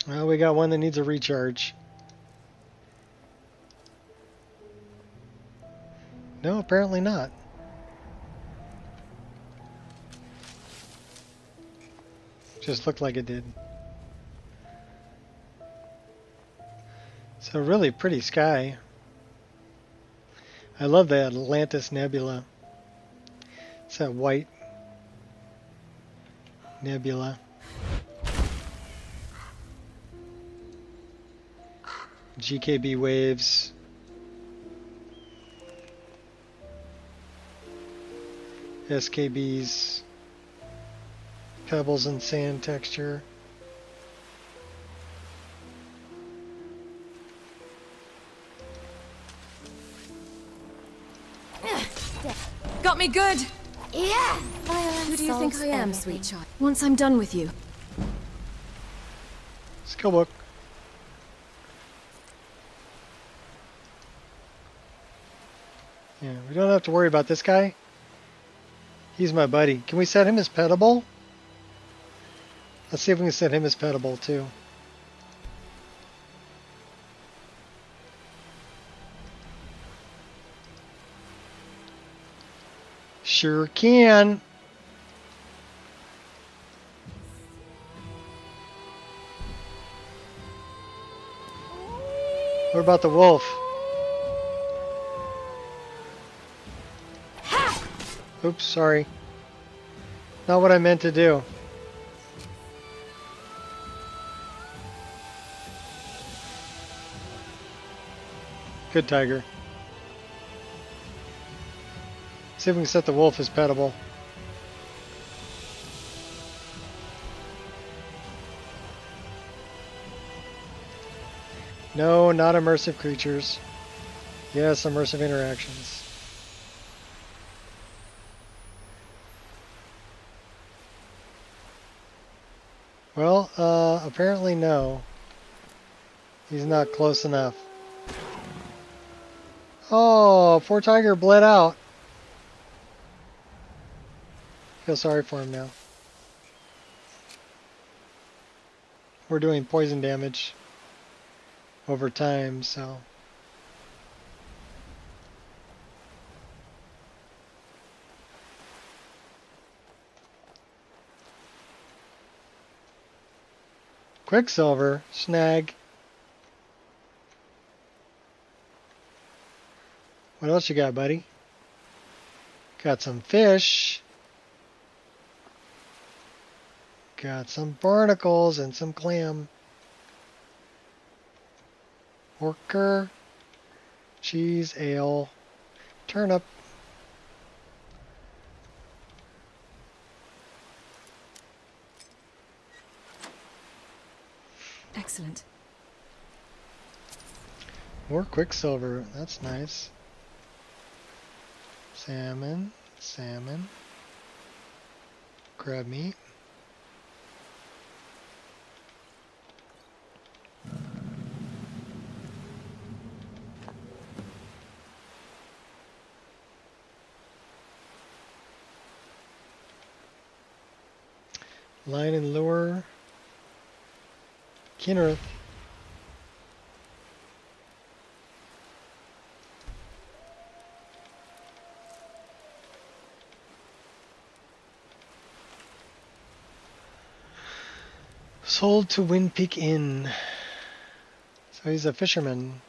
Well, we got one that needs a recharge. No, apparently not. Just looked like it did. It's a really pretty sky. I love that Atlantis Nebula. It's that white nebula. GKB waves. SKBs. Pebbles and sand texture. Got me good! Yeah! Who do you think I am, sweet child? Once I'm done with you. Skill book. Yeah, we don't have to worry about this guy. He's my buddy. Can we set him as petable? Let's see if we can set him as petable too. Sure can. What about the wolf? Oops, sorry. Not what I meant to do. Good tiger. See if we can set the wolf as petable. No, not immersive creatures. Yes, immersive interactions. Well, apparently no. He's not close enough. Oh, poor tiger bled out. Feel sorry for him now. We're doing poison damage over time, so. Quicksilver, snag. What else you got, buddy? Got some fish. Got some barnacles and some clam. Porker, cheese, ale, turnip. Excellent. More quicksilver. That's nice. Salmon, salmon. Crab meat. Line and lure. Kinnereth. Sold to Wind Peak Inn. So he's a fisherman.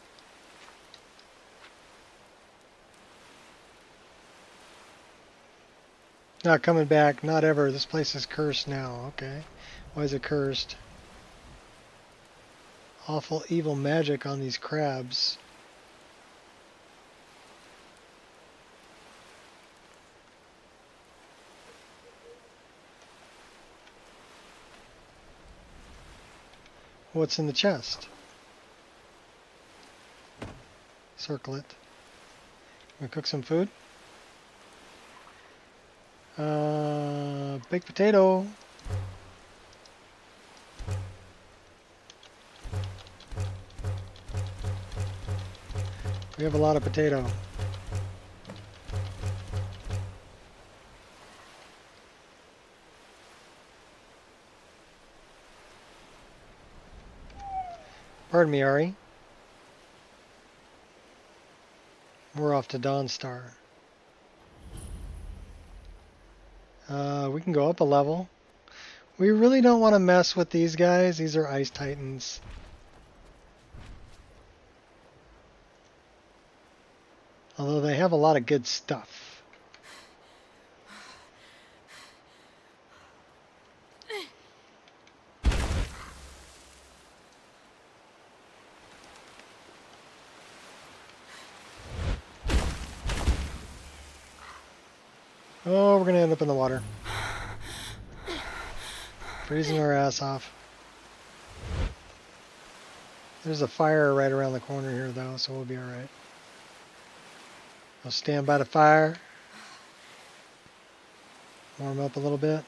Not coming back, not ever. This place is cursed now. Okay. Why is it cursed? Awful evil magic on these crabs. What's in the chest? Circle it. Gonna cook some food. Baked potato. We have a lot of potato. Pardon me, Ari. We're off to Dawnstar. We can go up a level. We really don't want to mess with these guys. These are Ice Titans. Although they have a lot of good stuff. Oh, we're going to end up in the water. Freezing our ass off. There's a fire right around the corner here, though, so we'll be alright. I'll stand by the fire. Warm up a little bit.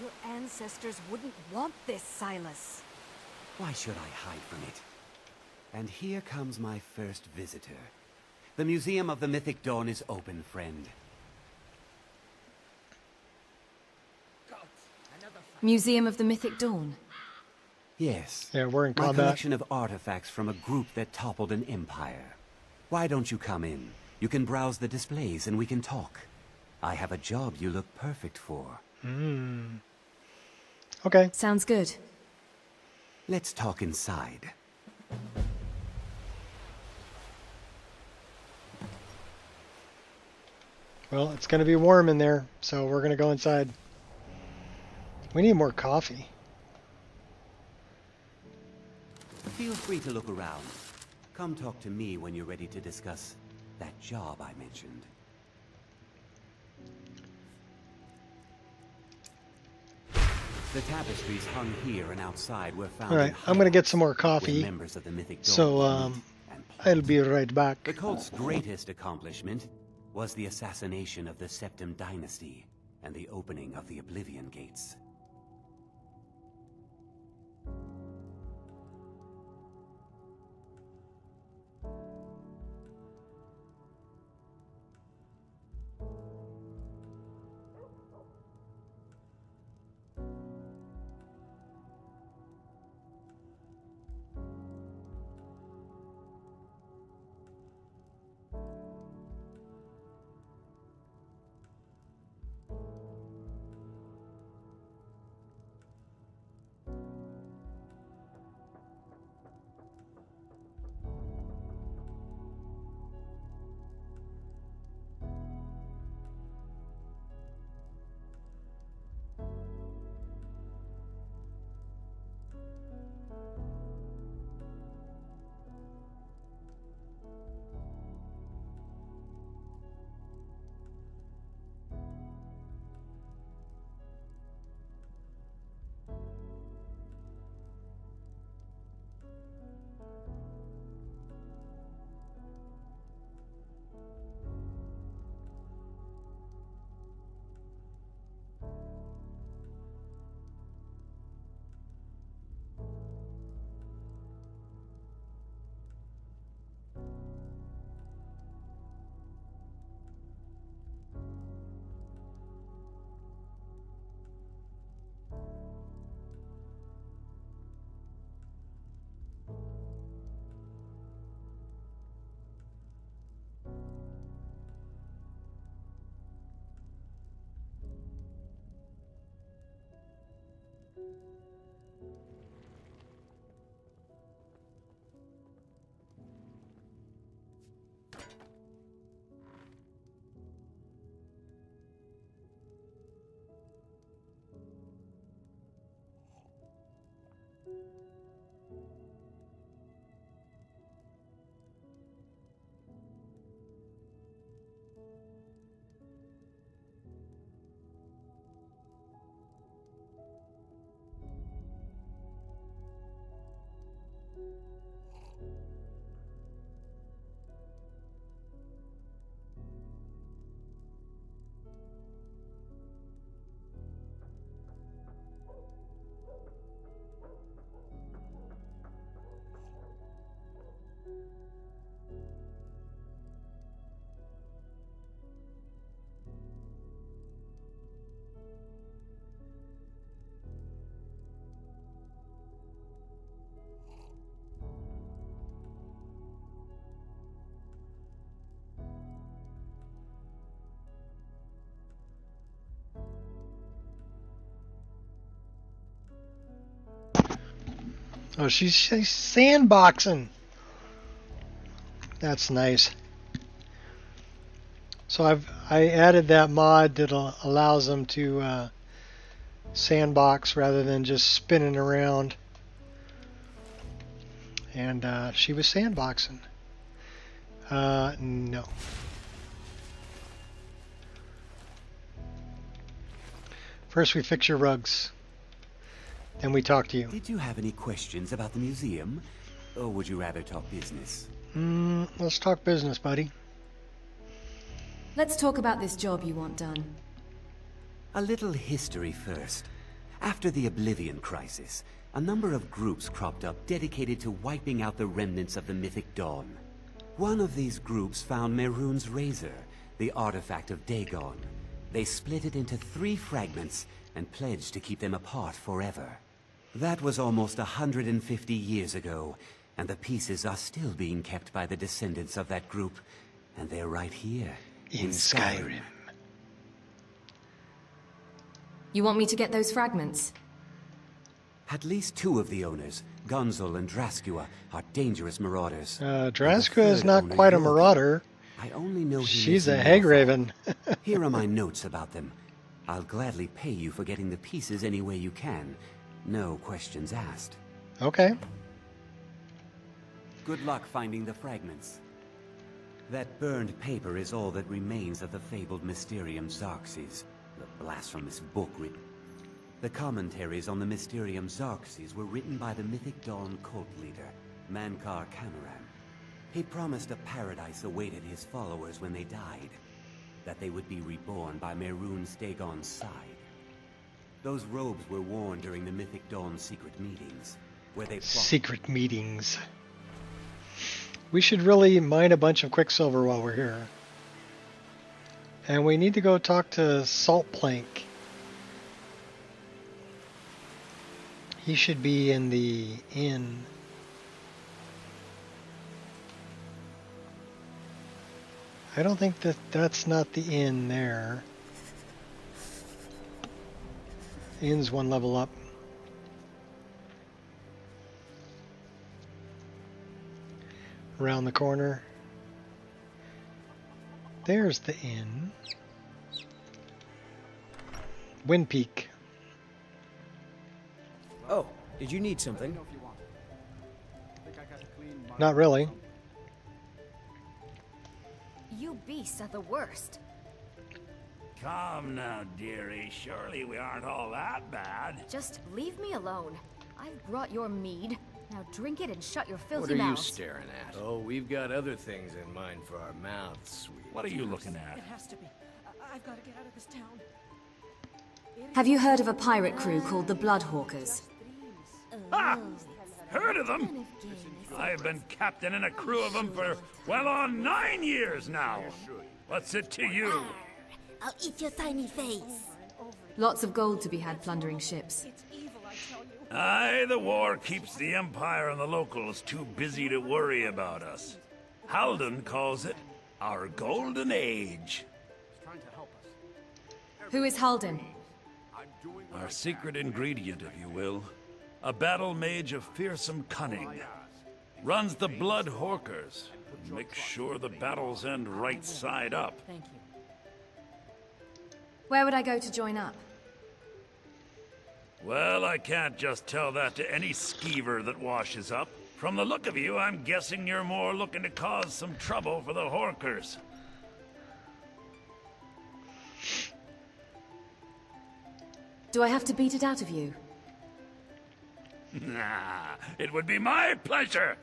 Your ancestors wouldn't want this, Silas. Why should I hide from it? And here comes my first visitor. The Museum of the Mythic Dawn is open, friend. Museum of the Mythic Dawn? Yes. Yeah, we're in My combat. collection of artifacts from a group that toppled an empire. Why don't you come in? You can browse the displays and we can talk. I have a job you look perfect for. Okay. Sounds good. Let's talk inside. Well, it's going to be warm in there, so we're going to go inside. We need more coffee. Feel free to look around. Come talk to me when you're ready to discuss that job I mentioned. The tapestries hung here and outside were found. All right, I'm going to get some more coffee. Members of the Mythic Dawn So I'll be right back. The cult's greatest accomplishment was the assassination of the Septim Dynasty and the opening of the Oblivion Gates. Oh, she's sandboxing. That's nice. So I added that mod that allows them to sandbox rather than just spinning around. And she was sandboxing. No. First we fix your rugs. Then we talk to you. Did you have any questions about the museum? Or would you rather talk business? Let's talk business, buddy. Let's talk about this job you want done. A little history first. After the Oblivion Crisis, a number of groups cropped up dedicated to wiping out the remnants of the Mythic Dawn. One of these groups found Mehrunes' razor, the artifact of Dagon. They split it into 3 fragments and pledged to keep them apart forever. That was almost 150 years ago, and the pieces are still being kept by the descendants of that group, and they're right here in Skyrim. You want me to get those fragments? At least 2 of the owners, Gunzel and Draskua, are dangerous marauders. Draskua is not quite a marauder. I only know she's a Hagraven. Here are my notes about them. I'll gladly pay you for getting the pieces any way you can. No questions asked. Okay. Good luck finding the fragments. That burned paper is all that remains of the fabled Mysterium Xarxes, the blasphemous book written. The commentaries on the Mysterium Xarxes were written by the Mythic Dawn cult leader, Mankar Cameran. He promised a paradise awaited his followers when they died. That they would be reborn by Mehrunes Dagon's side. Those robes were worn during the Mythic Dawn's secret meetings, where they Secret meetings. We should really mine a bunch of quicksilver while we're here. And we need to go talk to Salt Plank. He should be in the inn. I don't think that's not the inn there. The inn's one level up. Around the corner. There's the inn. Wind Peak. Oh, did you need something? Not really. You beasts are the worst. Come now, dearie. Surely we aren't all that bad. Just leave me alone. I've brought your mead. Now drink it and shut your filthy What are you mouths. staring at? Oh, we've got other things in mind for our mouths, sweet. What are you looking at? It has to be. I've got to get out of this town. Have you heard of a pirate crew called the Bloodhawkers? Ah! Heard of them? I've been captain in a crew of them for well on 9 years now. What's it to you? I'll eat your tiny face. Lots of gold to be had plundering ships. Aye, the war keeps the Empire and the locals too busy to worry about us. Halden calls it our golden age. Who is Halden? Our secret ingredient, if you will. A battle mage of fearsome cunning. Runs the Blood Hawkers. Makes sure the battles end right side up. Thank you. Where would I go to join up? Well, I can't just tell that to any skeever that washes up. From the look of you, I'm guessing you're more looking to cause some trouble for the Horkers. Do I have to beat it out of you? Nah, it would be my pleasure.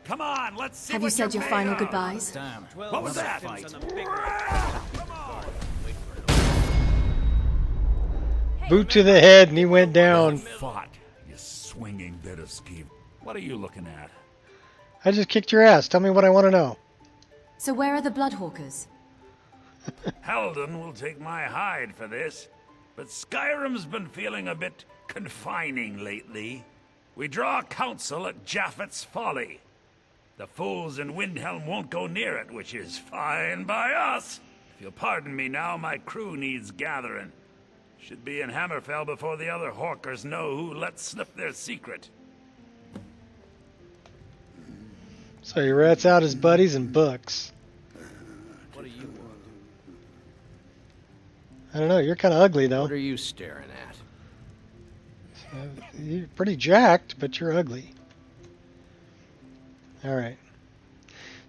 Come on, let's see. Have you said your final of. goodbyes? What was that? Boot to the head and he went down. Fought, you swinging bit of skeever. What are you looking at? I just kicked your ass. Tell me what I want to know. So where are the Bloodhawkers? Halden will take my hide for this, but Skyrim's been feeling a bit confining lately. We draw counsel at Japhet's Folly. The fools in Windhelm won't go near it, which is fine by us. If you'll pardon me now, my crew needs gathering. Should be in Hammerfell before the other Hawkers know who let slip their secret. So he rats out his buddies and books. What do you want? I don't know. You're kind of ugly, though. What are you staring at? You're pretty jacked, but you're ugly. Alright.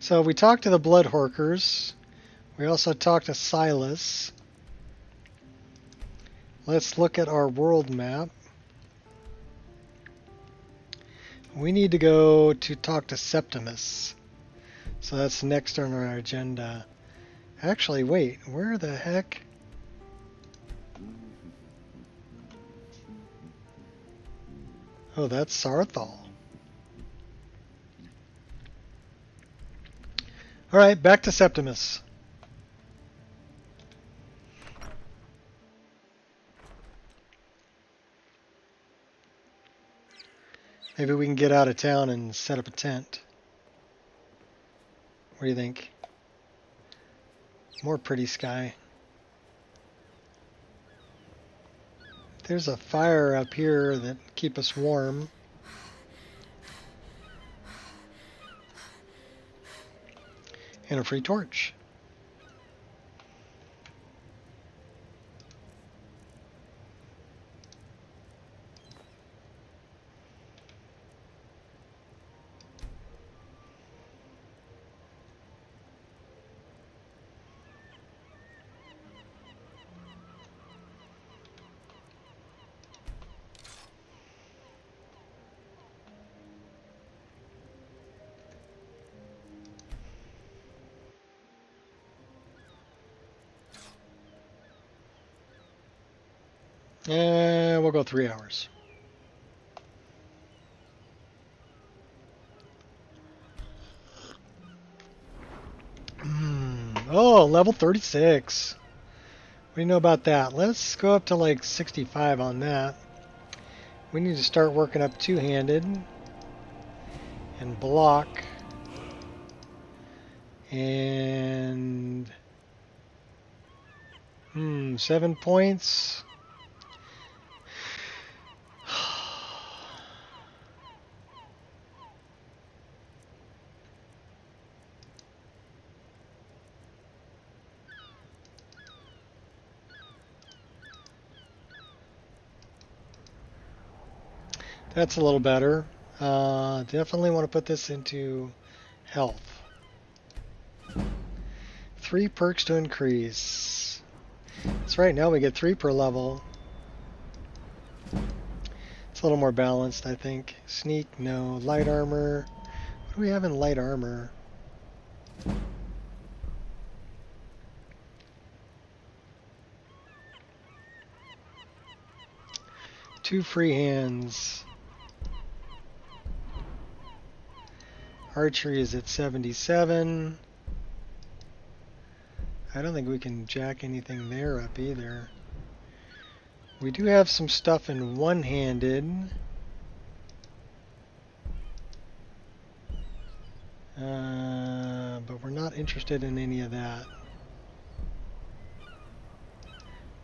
So we talked to the Bloodhawkers. We also talked to Silas. Let's look at our world map. We need to go to talk to Septimus. So that's next on our agenda. Actually, wait. Where the heck? Oh, that's Sarthal. Alright, back to Septimus. Maybe we can get out of town and set up a tent. What do you think? More pretty sky. There's a fire up here that keep us warm. And a free torch. We'll go 3 hours. Oh, level 36. What do you know about that? Let's go up to like 65 on that. We need to start working up two-handed and block and 7 points. That's a little better. Definitely want to put this into health. 3 perks to increase. That's right, now we get 3 per level. It's a little more balanced, I think. Sneak, no. Light armor. What do we have in light armor? Two free hands. Archery is at 77. I don't think we can jack anything there up either. We do have some stuff in one-handed. But we're not interested in any of that.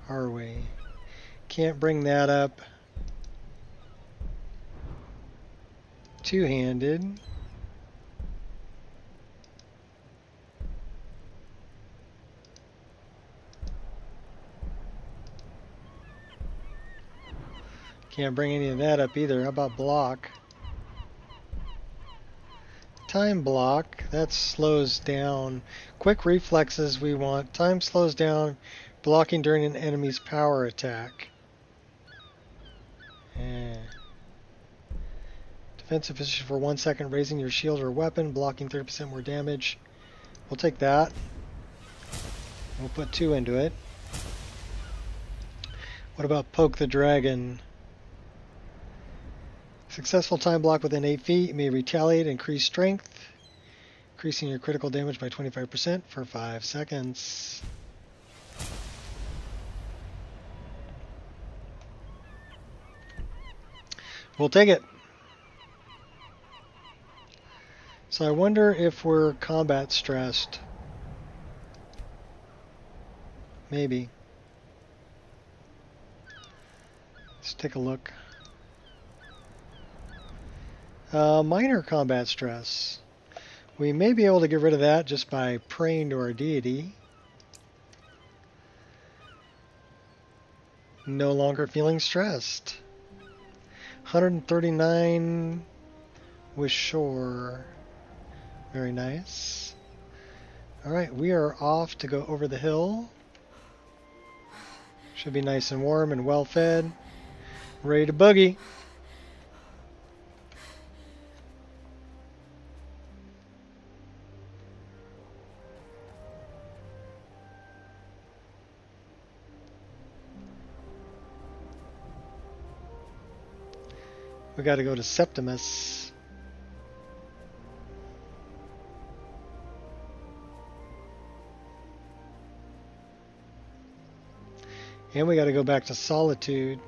Are we? Can't bring that up. Two-handed. Can't bring any of that up either. How about block? Time block. That slows down. Quick reflexes we want. Time slows down. Blocking during an enemy's power attack. Defensive position for 1 second. Raising your shield or weapon. Blocking 30% more damage. We'll take that. We'll put 2 into it. What about poke the dragon? Successful time block within 8 feet. You may retaliate, increase strength, increasing your critical damage by 25% for 5 seconds. We'll take it. So I wonder if we're combat stressed. Maybe. Let's take a look. Minor combat stress. We may be able to get rid of that just by praying to our deity. No longer feeling stressed. 139 with shore. Very nice. Alright, we are off to go over the hill. Should be nice and warm and well fed. Ready to boogie. We got to go to Septimus. And we got to go back to Solitude.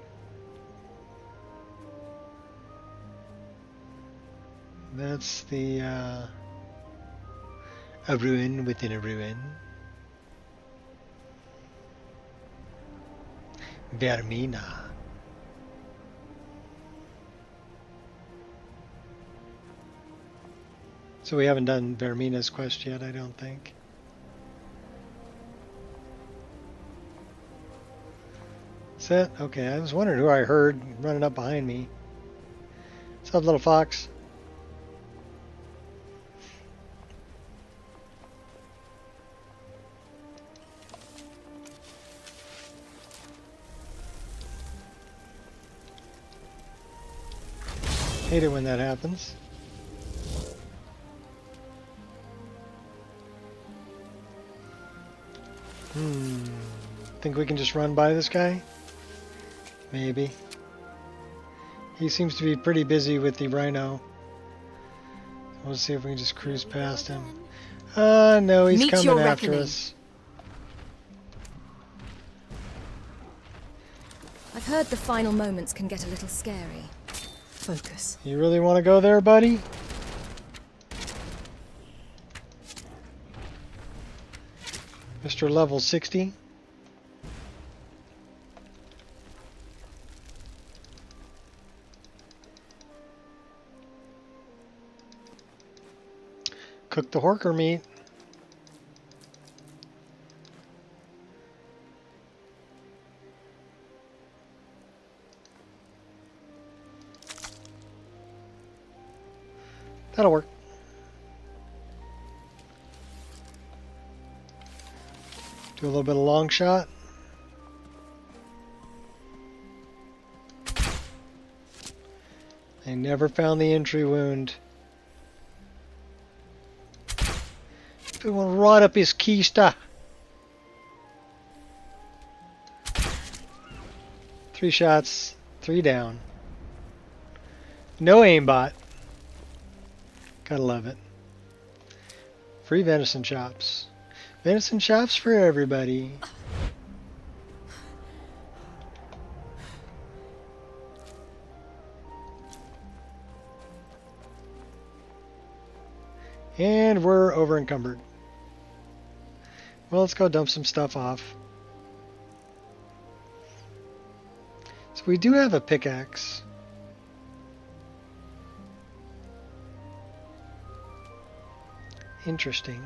That's the a ruin within a ruin. Vermina. So we haven't done Vermina's quest yet, I don't think. Is that? Okay, I was wondering who I heard running up behind me. What's up, little fox? Hate it when that happens. Think we can just run by this guy? Maybe. He seems to be pretty busy with the rhino. We'll see if we can just cruise past him. No, he's coming after us. I've heard the final moments can get a little scary. Focus. You really want to go there, buddy? Mr. Level 60. Cook the horker meat. That'll work. Do a little bit of long shot. I never found the entry wound. It went right up his keister. 3 shots, 3 down. No aimbot. Gotta love it. Free venison chops. Venison chops for everybody. And we're over encumbered. Well, let's go dump some stuff off. So we do have a pickaxe. Interesting.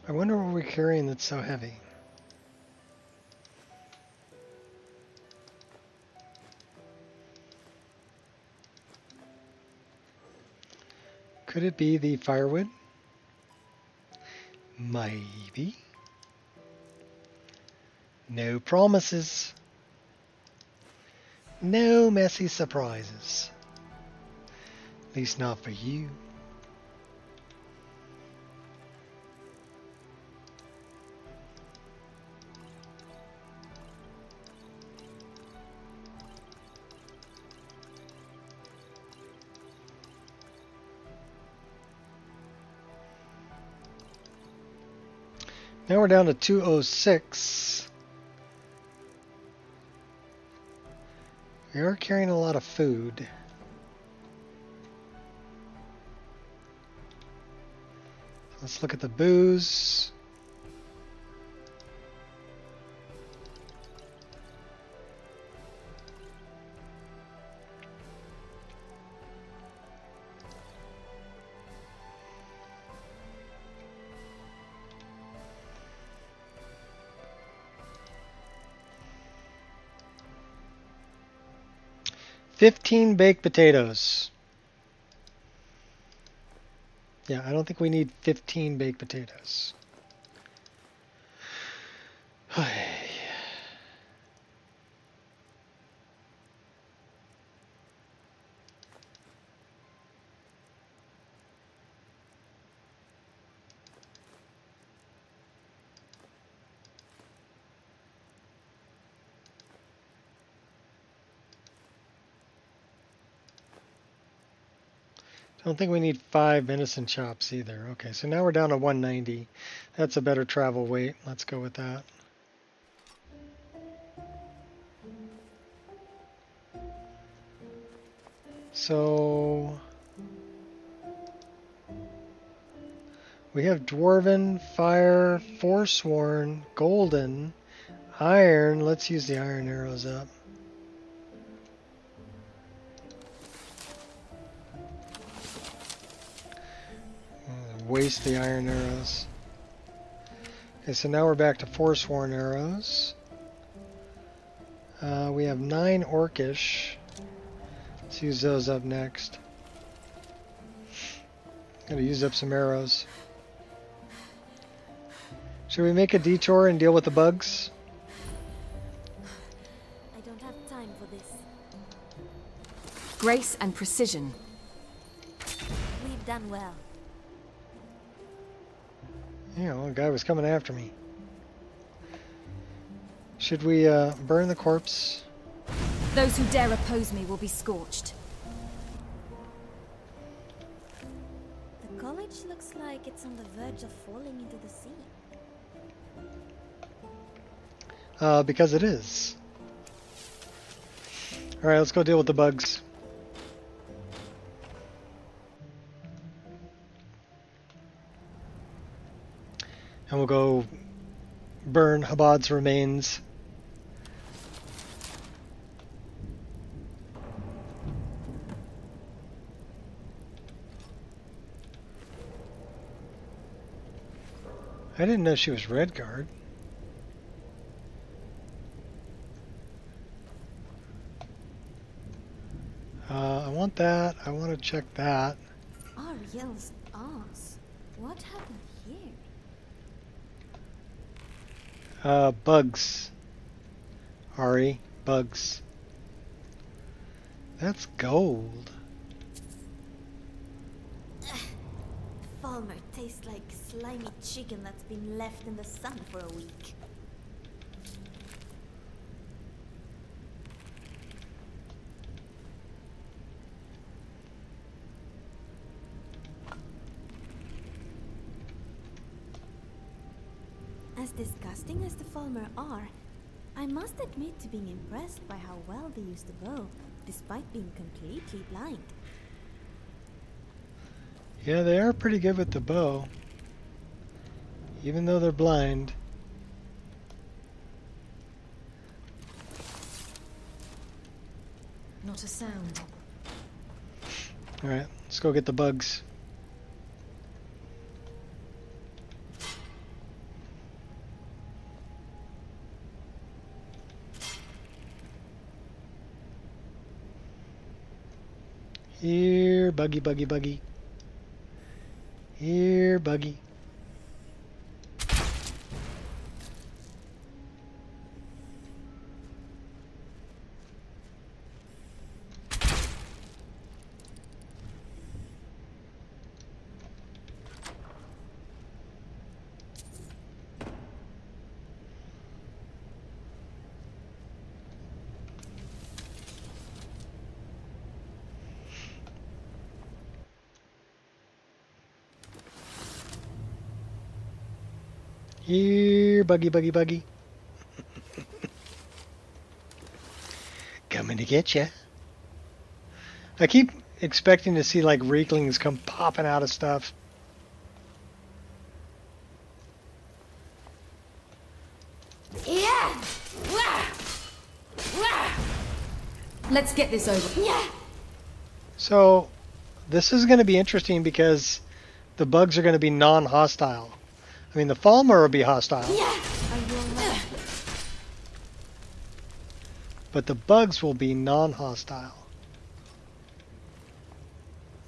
I wonder what we're carrying that's so heavy. Could it be the firewood? Maybe. No promises. No messy surprises. At least not for you. Now we're down to 206. We are carrying a lot of food. Let's look at the booze. $15 baked potatoes. Yeah, I don't think we need 15 baked potatoes. Don't think we need 5 venison chops either. Okay, so now we're down to 190. That's a better travel weight. Let's go with that. So we have Dwarven, Fire, Forsworn, Golden, Iron. Let's use the iron arrows up. Waste the iron arrows. Okay, so now we're back to Forsworn arrows. We have 9 Orcish. Let's use those up next. Gotta use up some arrows. Should we make a detour and deal with the bugs? I don't have time for this. Grace and precision. We've done well. You know, a guy was coming after me. Should we burn the corpse? Those who dare oppose me will be scorched. The college looks like it's on the verge of falling into the sea. Because it is. Alright, let's go deal with the bugs. And we'll go burn Habad's remains. I didn't know she was Redguard. I want that. I want to check that. Ariel's ass. What happened here? Bugs. Ari, bugs. That's gold. Falmer tastes like slimy chicken that's been left in the sun for a week. As disgusting as the Falmer are, I must admit to being impressed by how well they use the bow, despite being completely blind. Yeah, they are pretty good with the bow. Even though they're blind. Not a sound. Alright, let's go get the bugs. Here, buggy, buggy, buggy. Here, buggy. Here, buggy, buggy, buggy. Coming to get ya. I keep expecting to see like Reeklings come popping out of stuff. Let's get this over. Yeah. So this is going to be interesting because the bugs are going to be non-hostile. I mean, the Falmer will be hostile. Yeah. But the bugs will be non-hostile.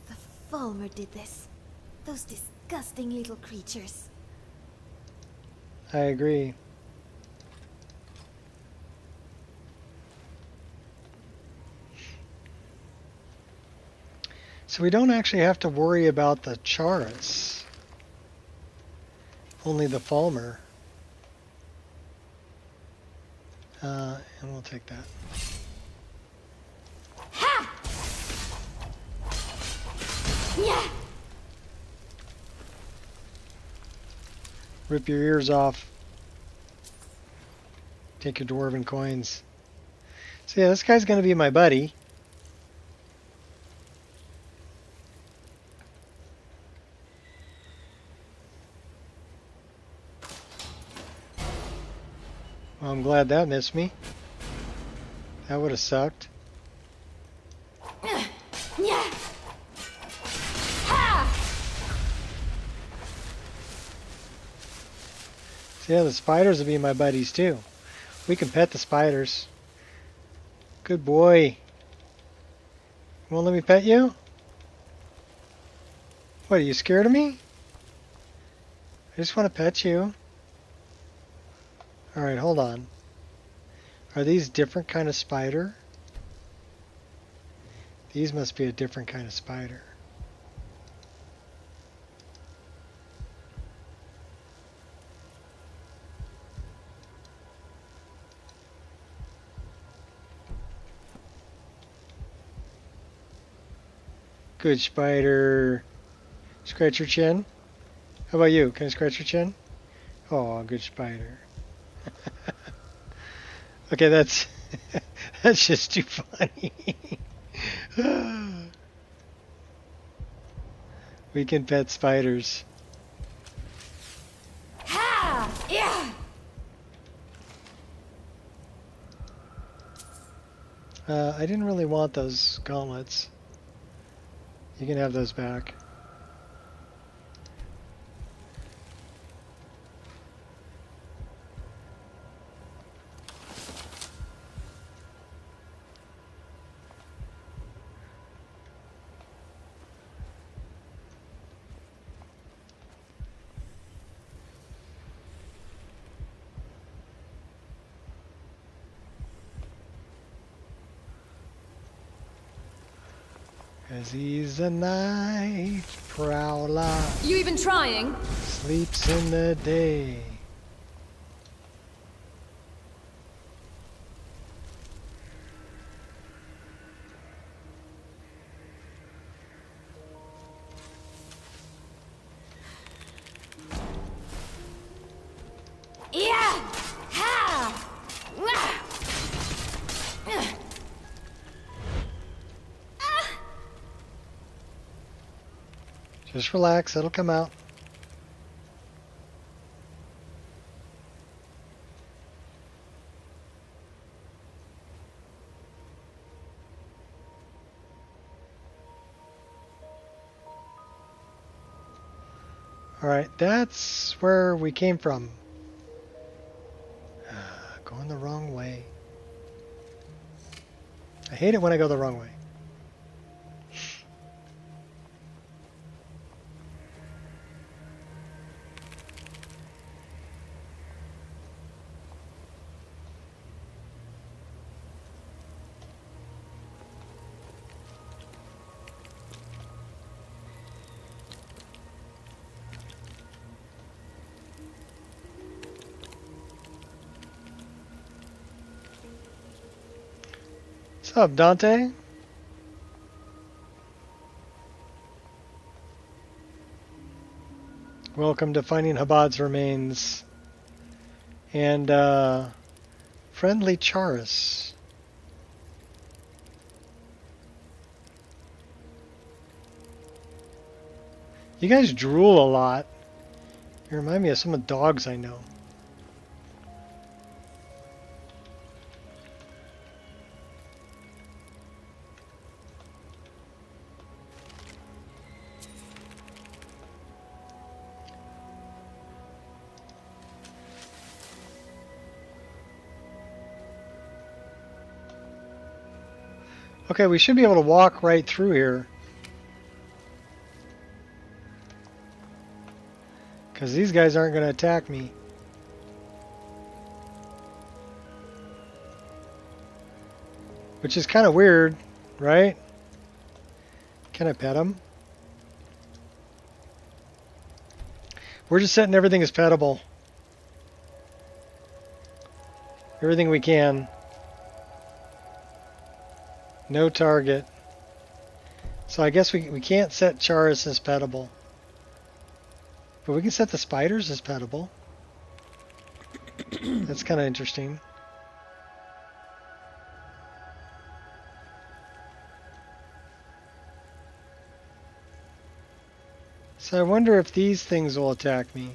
The Falmer did this. Those disgusting little creatures. I agree. So we don't actually have to worry about the Charis. Only the Falmer. And we'll take that. Ha! Yeah. Rip your ears off. Take your dwarven coins. So yeah, this guy's going to be my buddy. Well, I'm glad that missed me. That would have sucked. Yeah. Ha! So yeah, the spiders will be my buddies too. We can pet the spiders. Good boy. You won't let me pet you? What, are you scared of me? I just want to pet you. Alright, hold on. Are these different kind of spider? These must be a different kind of spider. Good spider. Scratch your chin. How about you? Can I scratch your chin? Oh, good spider. Okay, that's that's just too funny. We can pet spiders. Ha! Yeah. I didn't really want those gauntlets. You can have those back. Cause he's a night prowler, You even trying? sleeps in the day. Yeah. Ha! Wah! Just relax, it'll come out. Alright, that's where we came from. Going the wrong way. I hate it when I go the wrong way. What's up, Dante? Welcome to Finding Habad's Remains. And, Friendly Charis. You guys drool a lot. You remind me of some of the dogs I know. Okay, we should be able to walk right through here. Because these guys aren't going to attack me. Which is kind of weird, right? Can I pet them? We're just setting everything as petable. Everything we can. No target. So I guess we can't set Charis as petable. But we can set the spiders as petable. That's kind of interesting. So I wonder if these things will attack me.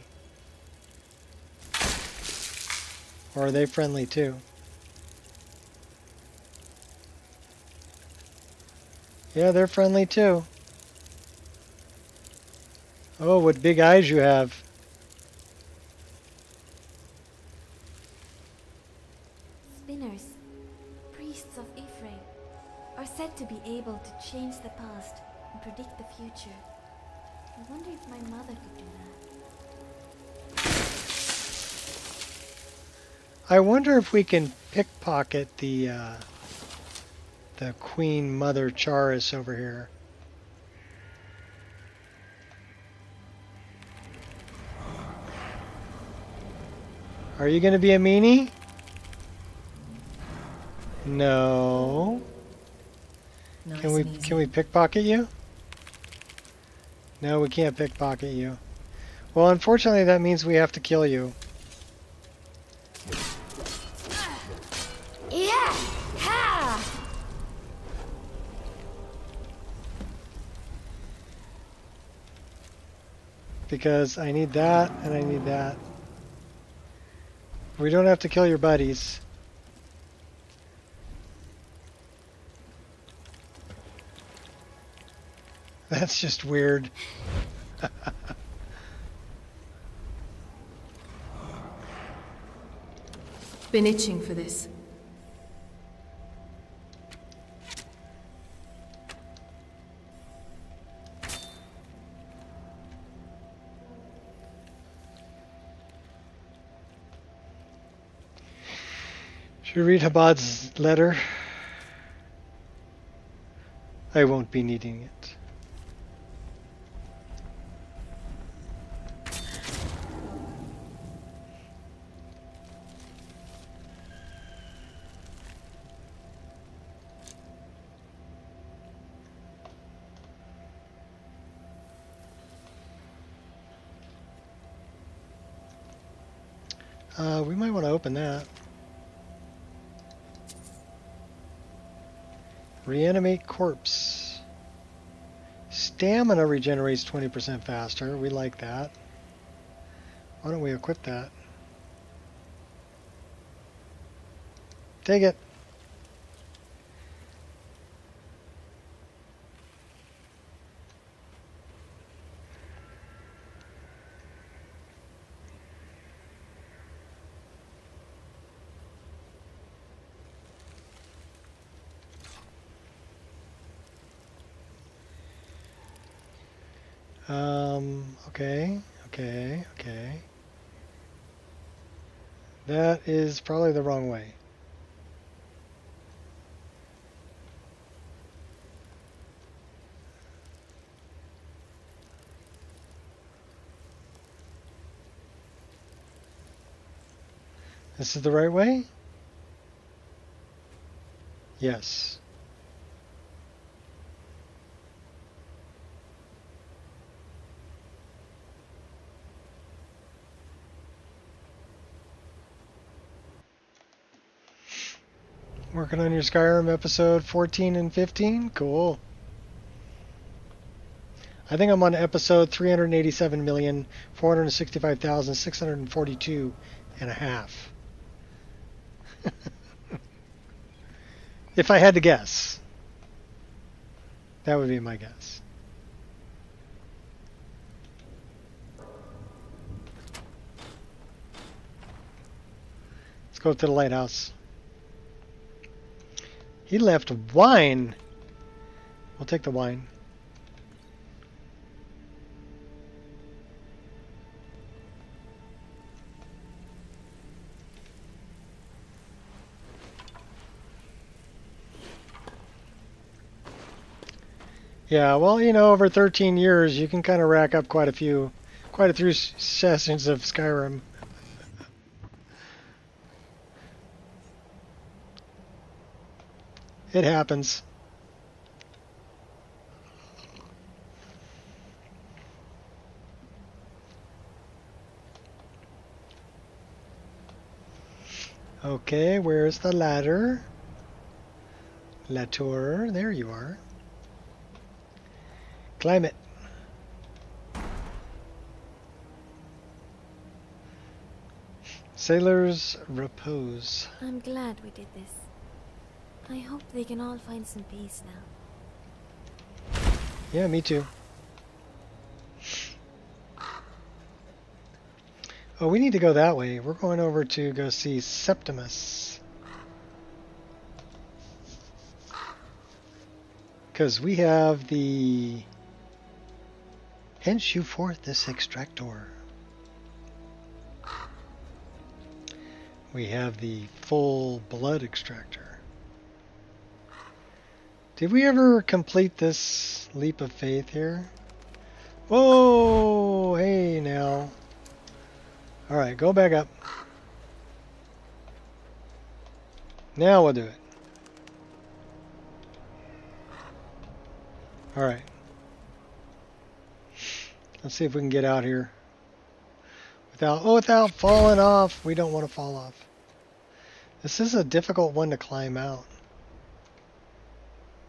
Or are they friendly too? Yeah, they're friendly too. Oh, what big eyes you have. Spinners, priests of Ephraim, are said to be able to change the past and predict the future. I wonder if my mother could do that. I wonder if we can pickpocket the Queen Mother Charis over here. Are you going to be a meanie? No. Nice Can we pickpocket you? No, we can't pickpocket you. Well, unfortunately, that means we have to kill you. Yeah! Ha! Because I need that, and I need that. We don't have to kill your buddies. That's just weird. Been itching for this. Should we read Habad's letter? I won't be needing it. We might want to open that. Reanimate corpse. Stamina regenerates 20% faster. We like that. Why don't we equip that? Take it. Okay. That is probably the wrong way. This is the right way? Yes. Working on your Skyrim episode 14 and 15? Cool. I think I'm on episode 387,465,642 and a half. If I had to guess. That would be my guess. Let's go to the lighthouse. He left wine We'll take the wine. Yeah, well, you know, over 13 years, you can kind of rack up quite a few sessions of Skyrim. It happens. Okay, where's the ladder? Latour, there you are. Climb it. Sailor's Repose. I'm glad we did this. I hope they can all find some peace now. Yeah, me too. Oh, we need to go that way. We're going over to go see Septimus. Because we have the... Hence you forth this extractor. We have the full blood extractor. Did we ever complete this leap of faith here? Whoa! Hey now. Alright, go back up. Now we'll do it. Alright. Let's see if we can get out here. Without falling off. We don't want to fall off. This is a difficult one to climb out.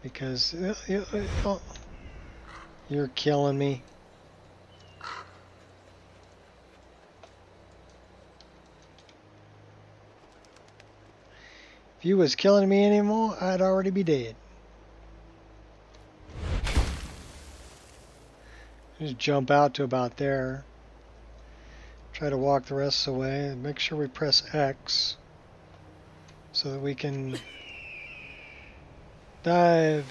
Because you're killing me. If you was killing me anymore, I'd already be dead. Just jump out to about there. Try to walk the rest of the way. Make sure we press X so that we can dive.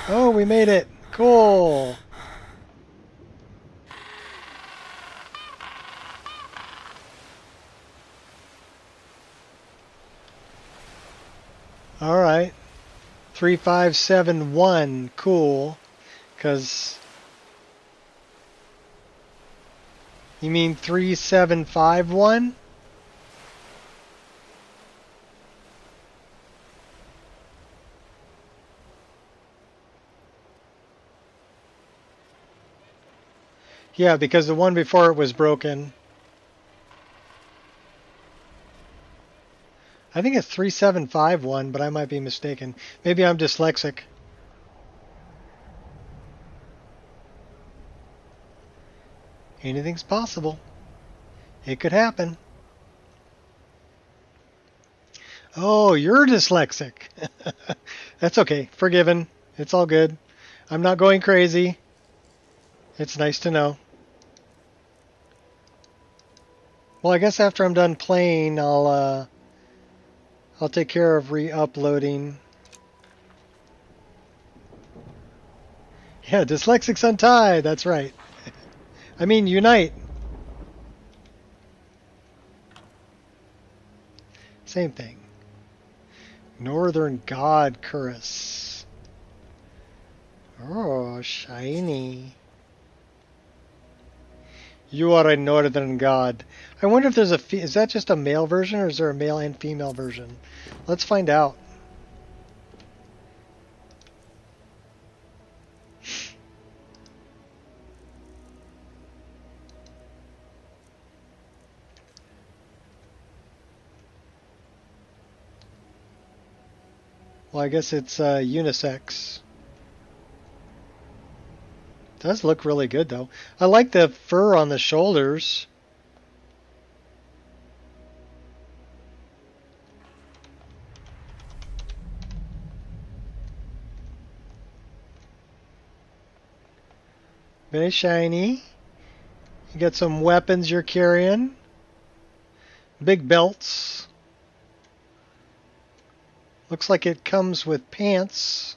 Oh, we made it. Cool. All right. 3571. Cool. Because you mean 3751? Yeah, because the one before it was broken. I think it's 3751, but I might be mistaken. Maybe I'm dyslexic. Anything's possible. It could happen. Oh, you're dyslexic. That's okay. Forgiven. It's all good. I'm not going crazy. It's nice to know. Well, I guess after I'm done playing, I'll take care of re-uploading. Yeah, dyslexics untie. That's right. I mean, unite. Same thing. Northern God Curse. Oh, shiny. You are a Northern God. I wonder if there's is that just a male version or is there a male and female version? Let's find out. Well, I guess it's unisex. Does look really good though. I like the fur on the shoulders. Very shiny. You got some weapons you're carrying. Big belts. Looks like it comes with pants.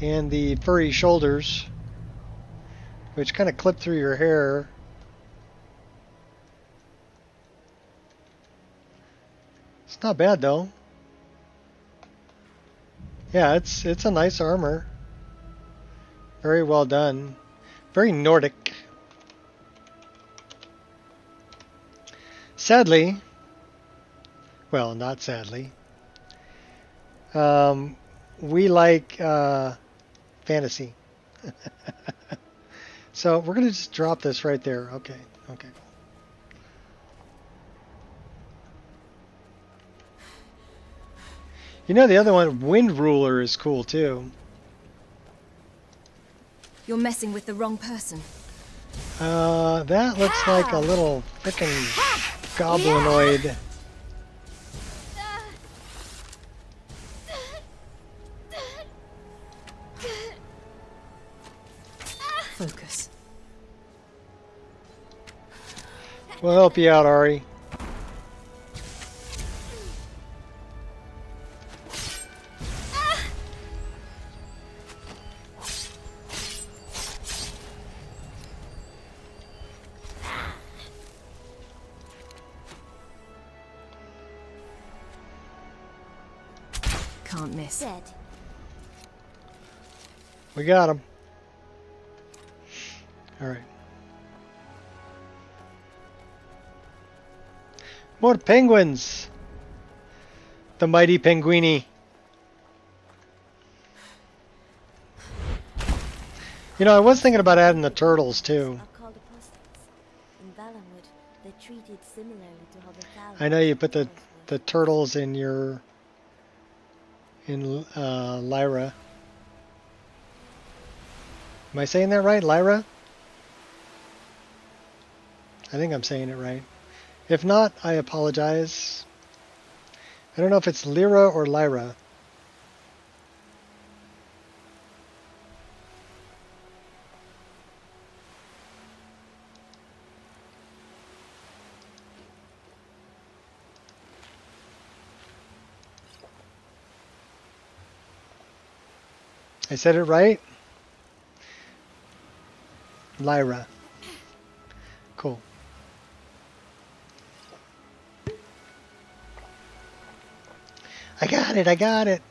and the furry shoulders, which kind of clip through your hair. It's not bad though. Yeah, it's a nice armor. Very well done. Very Nordic. Sadly, well, not sadly, we like fantasy. So we're going to just drop this right there. Okay, okay. You know, the other one, Wind Ruler, is cool too. You're messing with the wrong person. That looks like a little frickin' goblinoid. Focus. We'll help you out, Ari. Can't miss. Dead. We got him. All right. More penguins. The mighty penguini. You know, I was thinking about adding the turtles too. Are called apostates. In Valenwood, they're treated similarly to how the Thalans I know you put were. the turtles in your Lyra. Am I saying that right, Lyra? I think I'm saying it right. If not, I apologize. I don't know if it's Lyra or Lyra. I said it right? Lyra. Cool. I got it, I got it.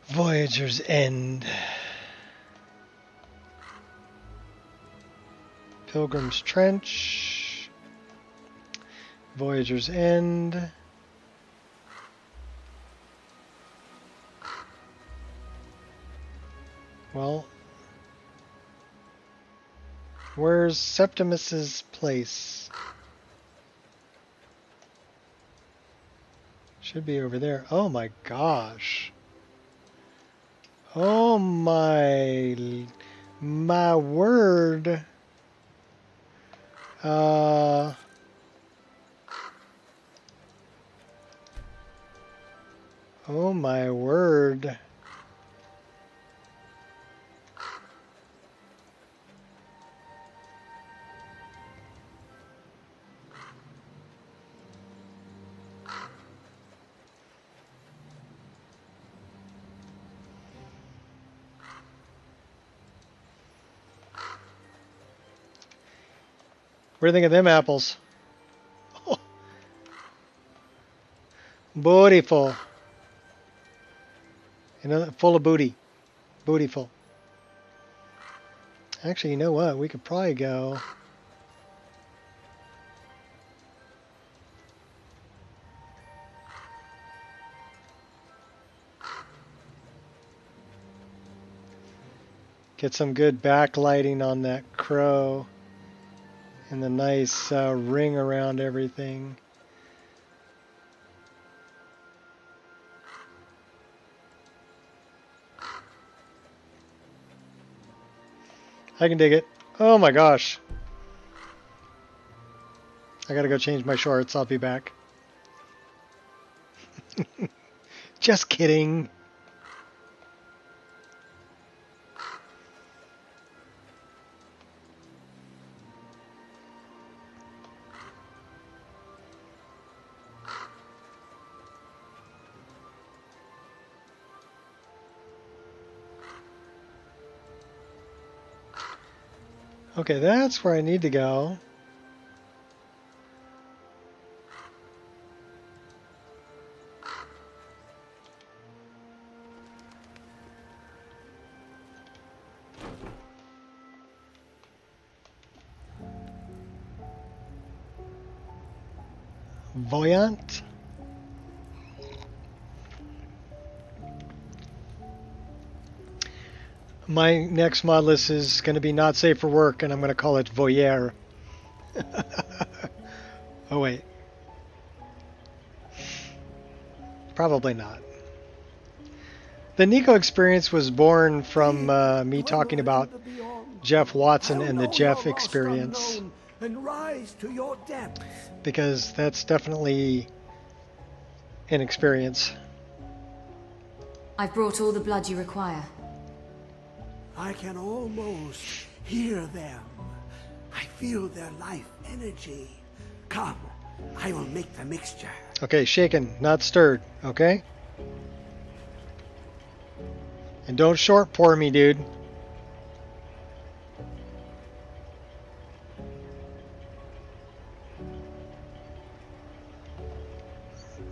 Voyager's End. Pilgrim's Trench. Voyager's End. Well, where's Septimus's place? Should be over there. Oh my gosh. Oh my word. Oh my word. What do you think of them apples? Oh. Beautiful. You know, full of booty. Bootyful. Actually, you know what? We could probably go. Get some good backlighting on that crow. And the nice ring around everything. I can dig it. Oh my gosh. I gotta go change my shorts. I'll be back. Just kidding. Okay, that's where I need to go. Voyant. My next mod list is going to be not safe for work, and I'm going to call it Voyeur. Oh, wait. Probably not. The Nico experience was born from me talking about Jeff Watson and the Jeff experience. And rise to your depths. Because that's definitely an experience. I've brought all the blood you require. I can almost hear them. I feel their life energy. Come, I will make the mixture. Okay, shaken, not stirred, okay? And don't short pour me, dude.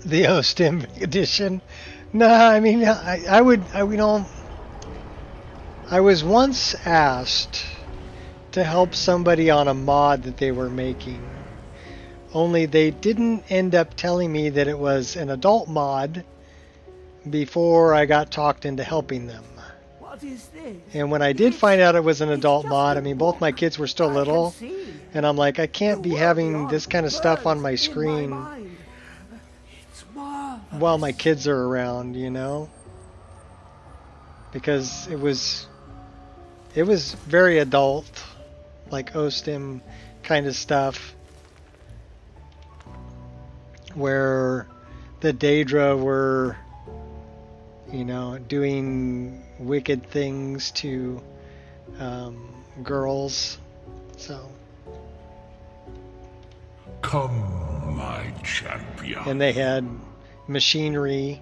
The OSTEM edition? Nah, I mean, I would, you know, I was once asked to help somebody on a mod that they were making. Only they didn't end up telling me that it was an adult mod before I got talked into helping them. What is this? And when I did find out it was an adult mod, I mean, both my kids were still little, and I'm like, I can't be having this kind of stuff on my screen while my kids are around, you know? Because it was very adult, like OSTEM kind of stuff, where the Daedra were, you know, doing wicked things to girls, so. Come, my champion. And they had machinery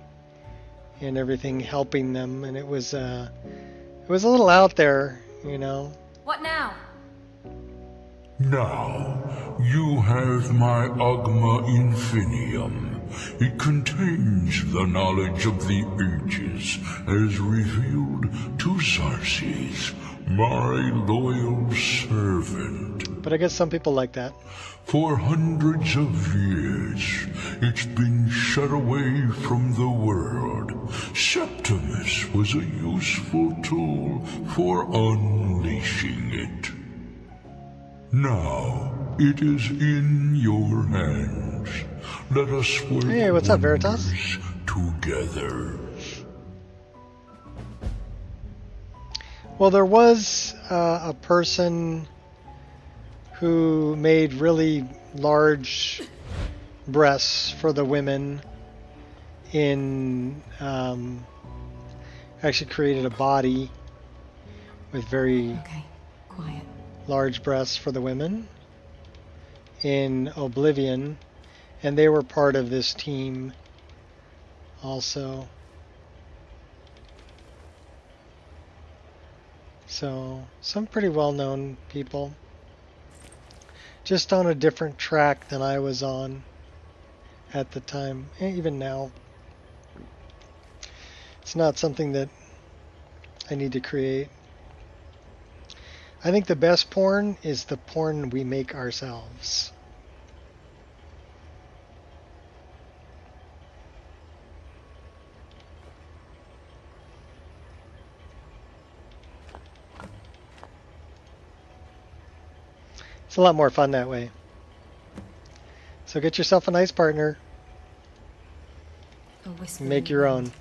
and everything helping them, and it was a little out there, you know. What now? Now, you have my Agma Infinium. It contains the knowledge of the ages as revealed to Xarxes, my loyal servant. But I guess some people like that. For hundreds of years, it's been shut away from the world. Septimus was a useful tool for unleashing it. Now, it is in your hands. Let us work Hey, what's up, Veritas? together. Well, there was a person who made really large breasts for the women in actually created a body with very large breasts for the women in Oblivion, and they were part of this team also. So some pretty well-known people, just on a different track than I was on at the time, and even now. It's not something that I need to create. I think the best porn is the porn we make ourselves. It's a lot more fun that way. So get yourself a nice partner. Make your own.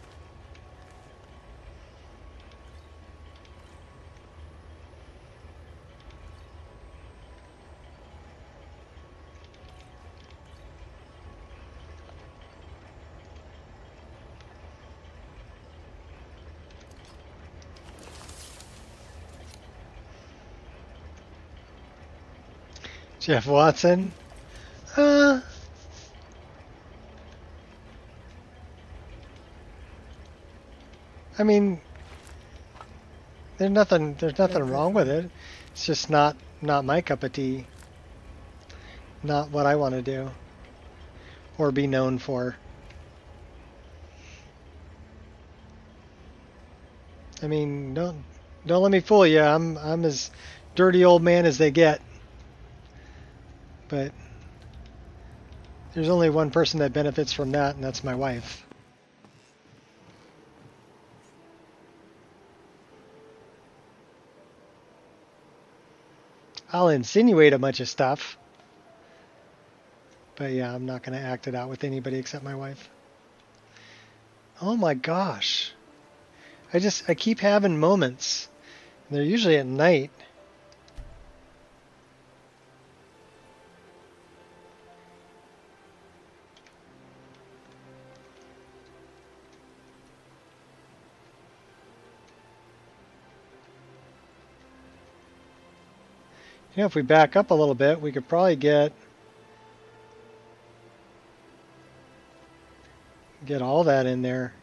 Jeff Watson? I mean, there's nothing wrong with it. It's just not my cup of tea. Not what I want to do or be known for. I mean, don't let me fool you. I'm as dirty old man as they get. But there's only one person that benefits from that, and that's my wife. I'll insinuate a bunch of stuff. But yeah, I'm not going to act it out with anybody except my wife. Oh my gosh. I keep having moments. They're usually at night. You know, if we back up a little bit, we could probably get all that in there.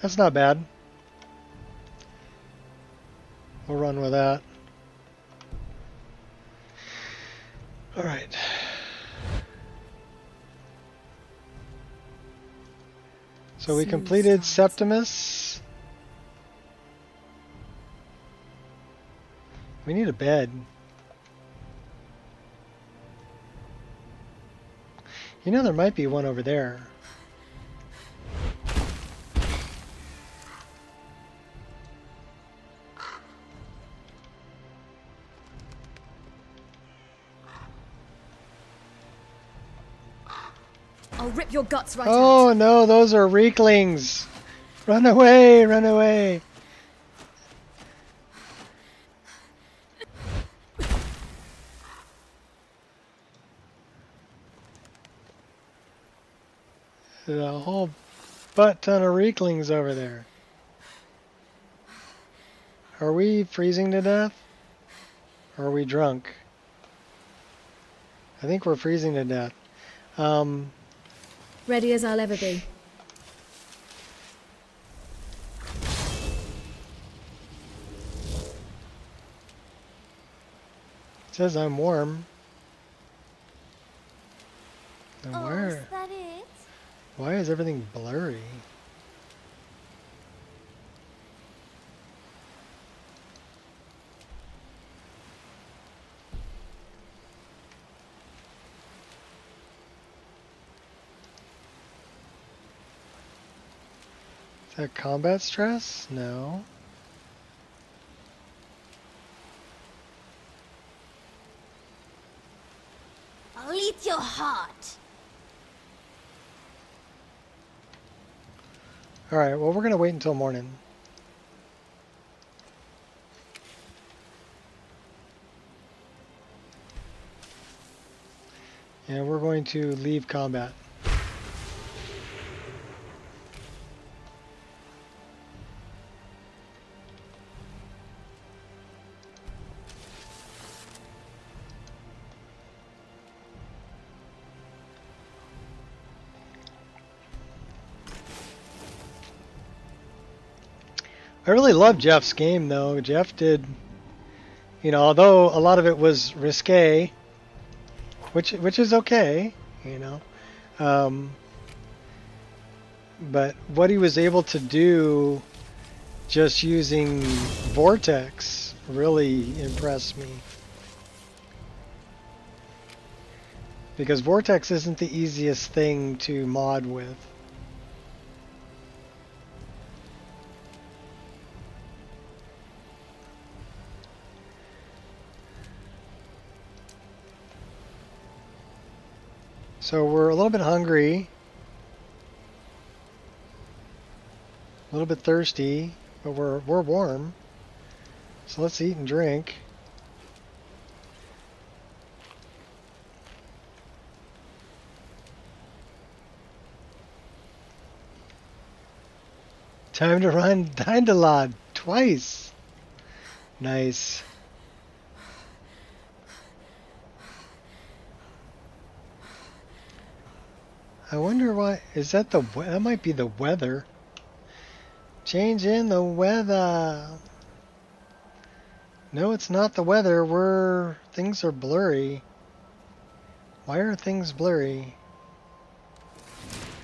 That's not bad. We'll run with that. All right. So we completed Septimus. We need a bed. You know, there might be one over there. I'll rip your guts right Oh out. no, those are Reeklings! Run away, run away! There's a whole butt ton of Reeklings over there. Are we freezing to death? Or are we drunk? I think we're freezing to death. Ready as I'll ever be. It says I'm warm. Then Oh, is that it? why is everything blurry? Is that combat stress? No. I'll eat your heart. Alright, well, we're going to wait until morning. And we're going to leave combat. I really love Jeff's game, though. Jeff did, you know, although a lot of it was risque, which is okay, you know. But what he was able to do just using Vortex really impressed me. Because Vortex isn't the easiest thing to mod with. So we're a little bit hungry, a little bit thirsty, but we're warm. So let's eat and drink. Time to run Dindalod twice. Nice. I wonder why. Is that that might be the weather. Change in the weather. No, it's not the weather. Things are blurry. Why are things blurry?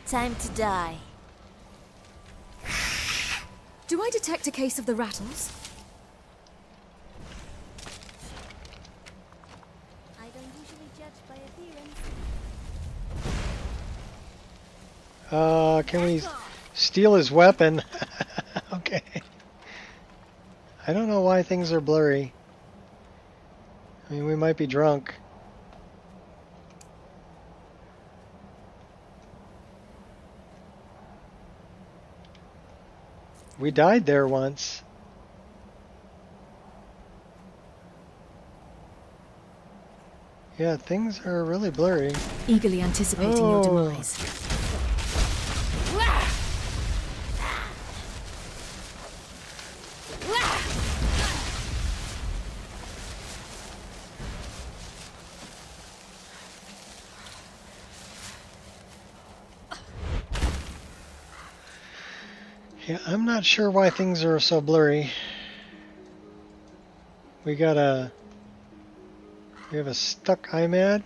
Time to die. Do I detect a case of the rattles? I don't usually judge by appearance. Can we steal his weapon? Okay. I don't know why things are blurry. I mean, we might be drunk. We died there once. Yeah, things are really blurry. Eagerly anticipating your demise. Yeah, I'm not sure why things are so blurry. We have a stuck IMAD?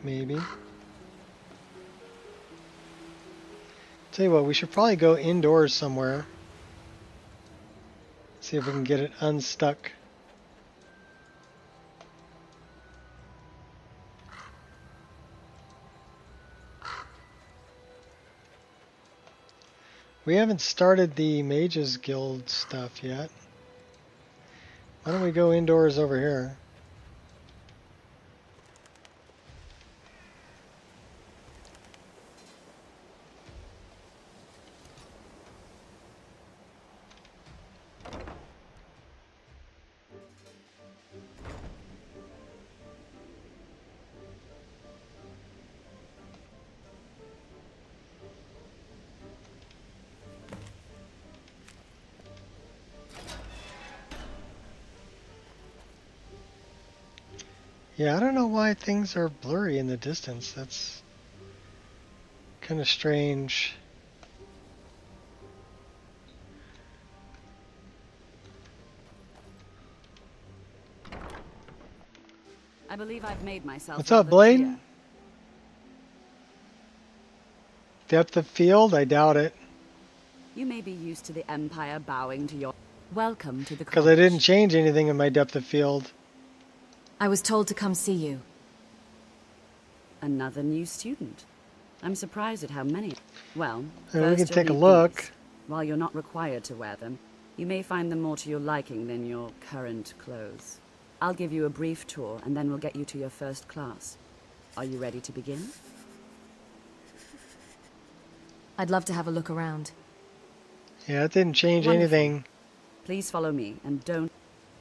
Maybe. Tell you what, we should probably go indoors somewhere. See if we can get it unstuck. We haven't started the Mages Guild stuff yet. Why don't we go indoors over here? Yeah, I don't know why things are blurry in the distance. That's kind of strange. I believe I've made myself. What's up, Blade? Clear. Depth of field? I doubt it. You may be used to the Empire bowing to your... Welcome to the college. Because I didn't change anything in my depth of field. I was told to come see you. Another new student. I'm surprised at how many. Well, we can take a look. These. While you're not required to wear them, you may find them more to your liking than your current clothes. I'll give you a brief tour, and then we'll get you to your first class. Are you ready to begin? I'd love to have a look around. Yeah, it didn't change Wonderful. anything. Please follow me, and don't...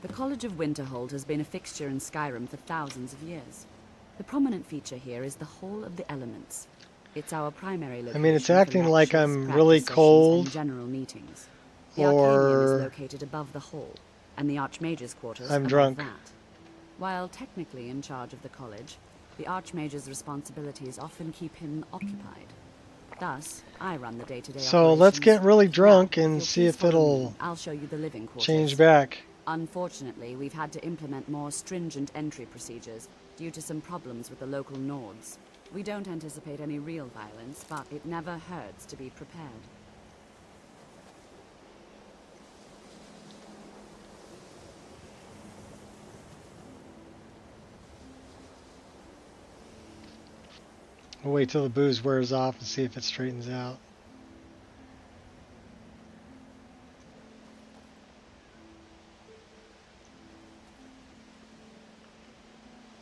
The College of Winterhold has been a fixture in Skyrim for thousands of years. The prominent feature here is the Hall of the Elements. It's our primary location. I mean, it's acting for like lectures, I'm really practice cold. sessions, and general meetings. The Arcadium is located above the hall, and the Archmage's quarters I'm above drunk. that. While technically in charge of the college, the Archmage's responsibilities often keep him occupied. Thus, I run the day-to-day So let's get really drunk now, and see if it'll I'll show you the living quarters. change back. Unfortunately, we've had to implement more stringent entry procedures due to some problems with the local Nords. We don't anticipate any real violence, but it never hurts to be prepared. We'll wait till the booze wears off and see if it straightens out.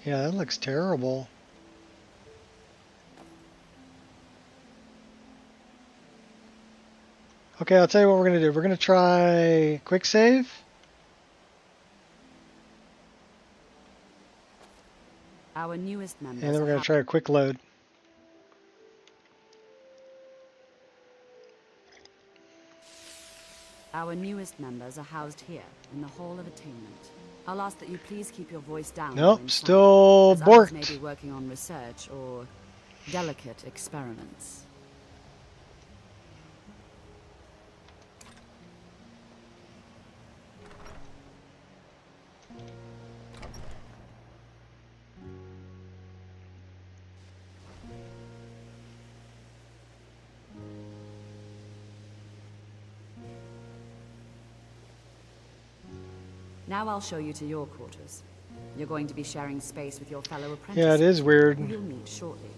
Yeah, that looks terrible. Okay, I'll tell you what we're going to do. We're going to try quick save. Our newest members. And then we're going to try a quick load. Our newest members are housed here, in the Hall of Attainment. I'll ask that you please keep your voice down. Nope, still as others may borked. be working on research or delicate experiments. Now I'll show you to your quarters. You're going to be sharing space with your fellow apprentices. Yeah, it is weird. Who you'll meet shortly.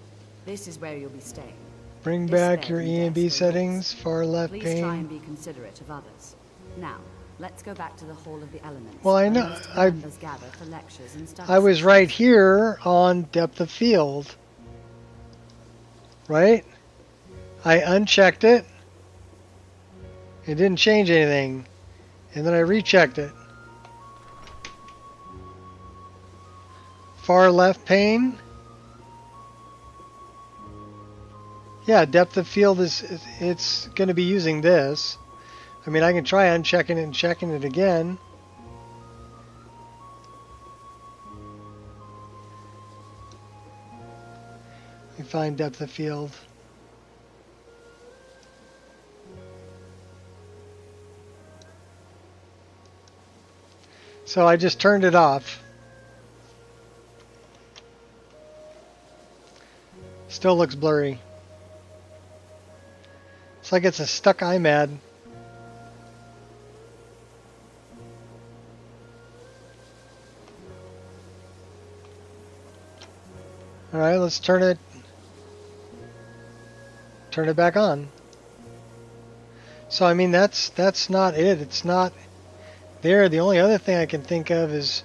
This is where you'll be staying. Bring This back bed your and E and B desk are yours. settings, far left Please try and pane. be considerate of others. Now, let's go back to the Hall of the Elements. Well, I where know, most of the members gather for lectures and study I was sessions. right here on depth of field. Right? I unchecked it. It didn't change anything. And then I rechecked it. Far left pane. Yeah, depth of field it's going to be using this. I mean, I can try unchecking it and checking it again. Let me find depth of field. So I just turned it off. Still looks blurry. It's like it's a stuck iMad. Alright, let's turn it back on. So I mean that's not it. It's not there. The only other thing I can think of is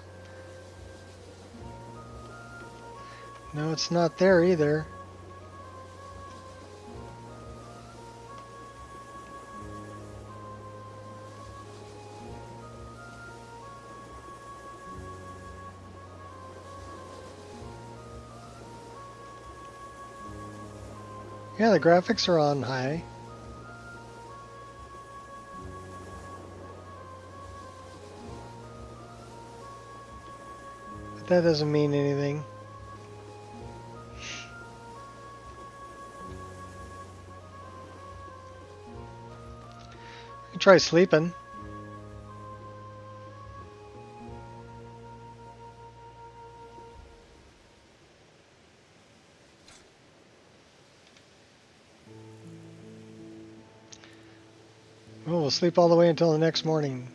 no, it's not there either. Yeah, the graphics are on high. But that doesn't mean anything. You can try sleeping. Oh, we'll sleep all the way until the next morning.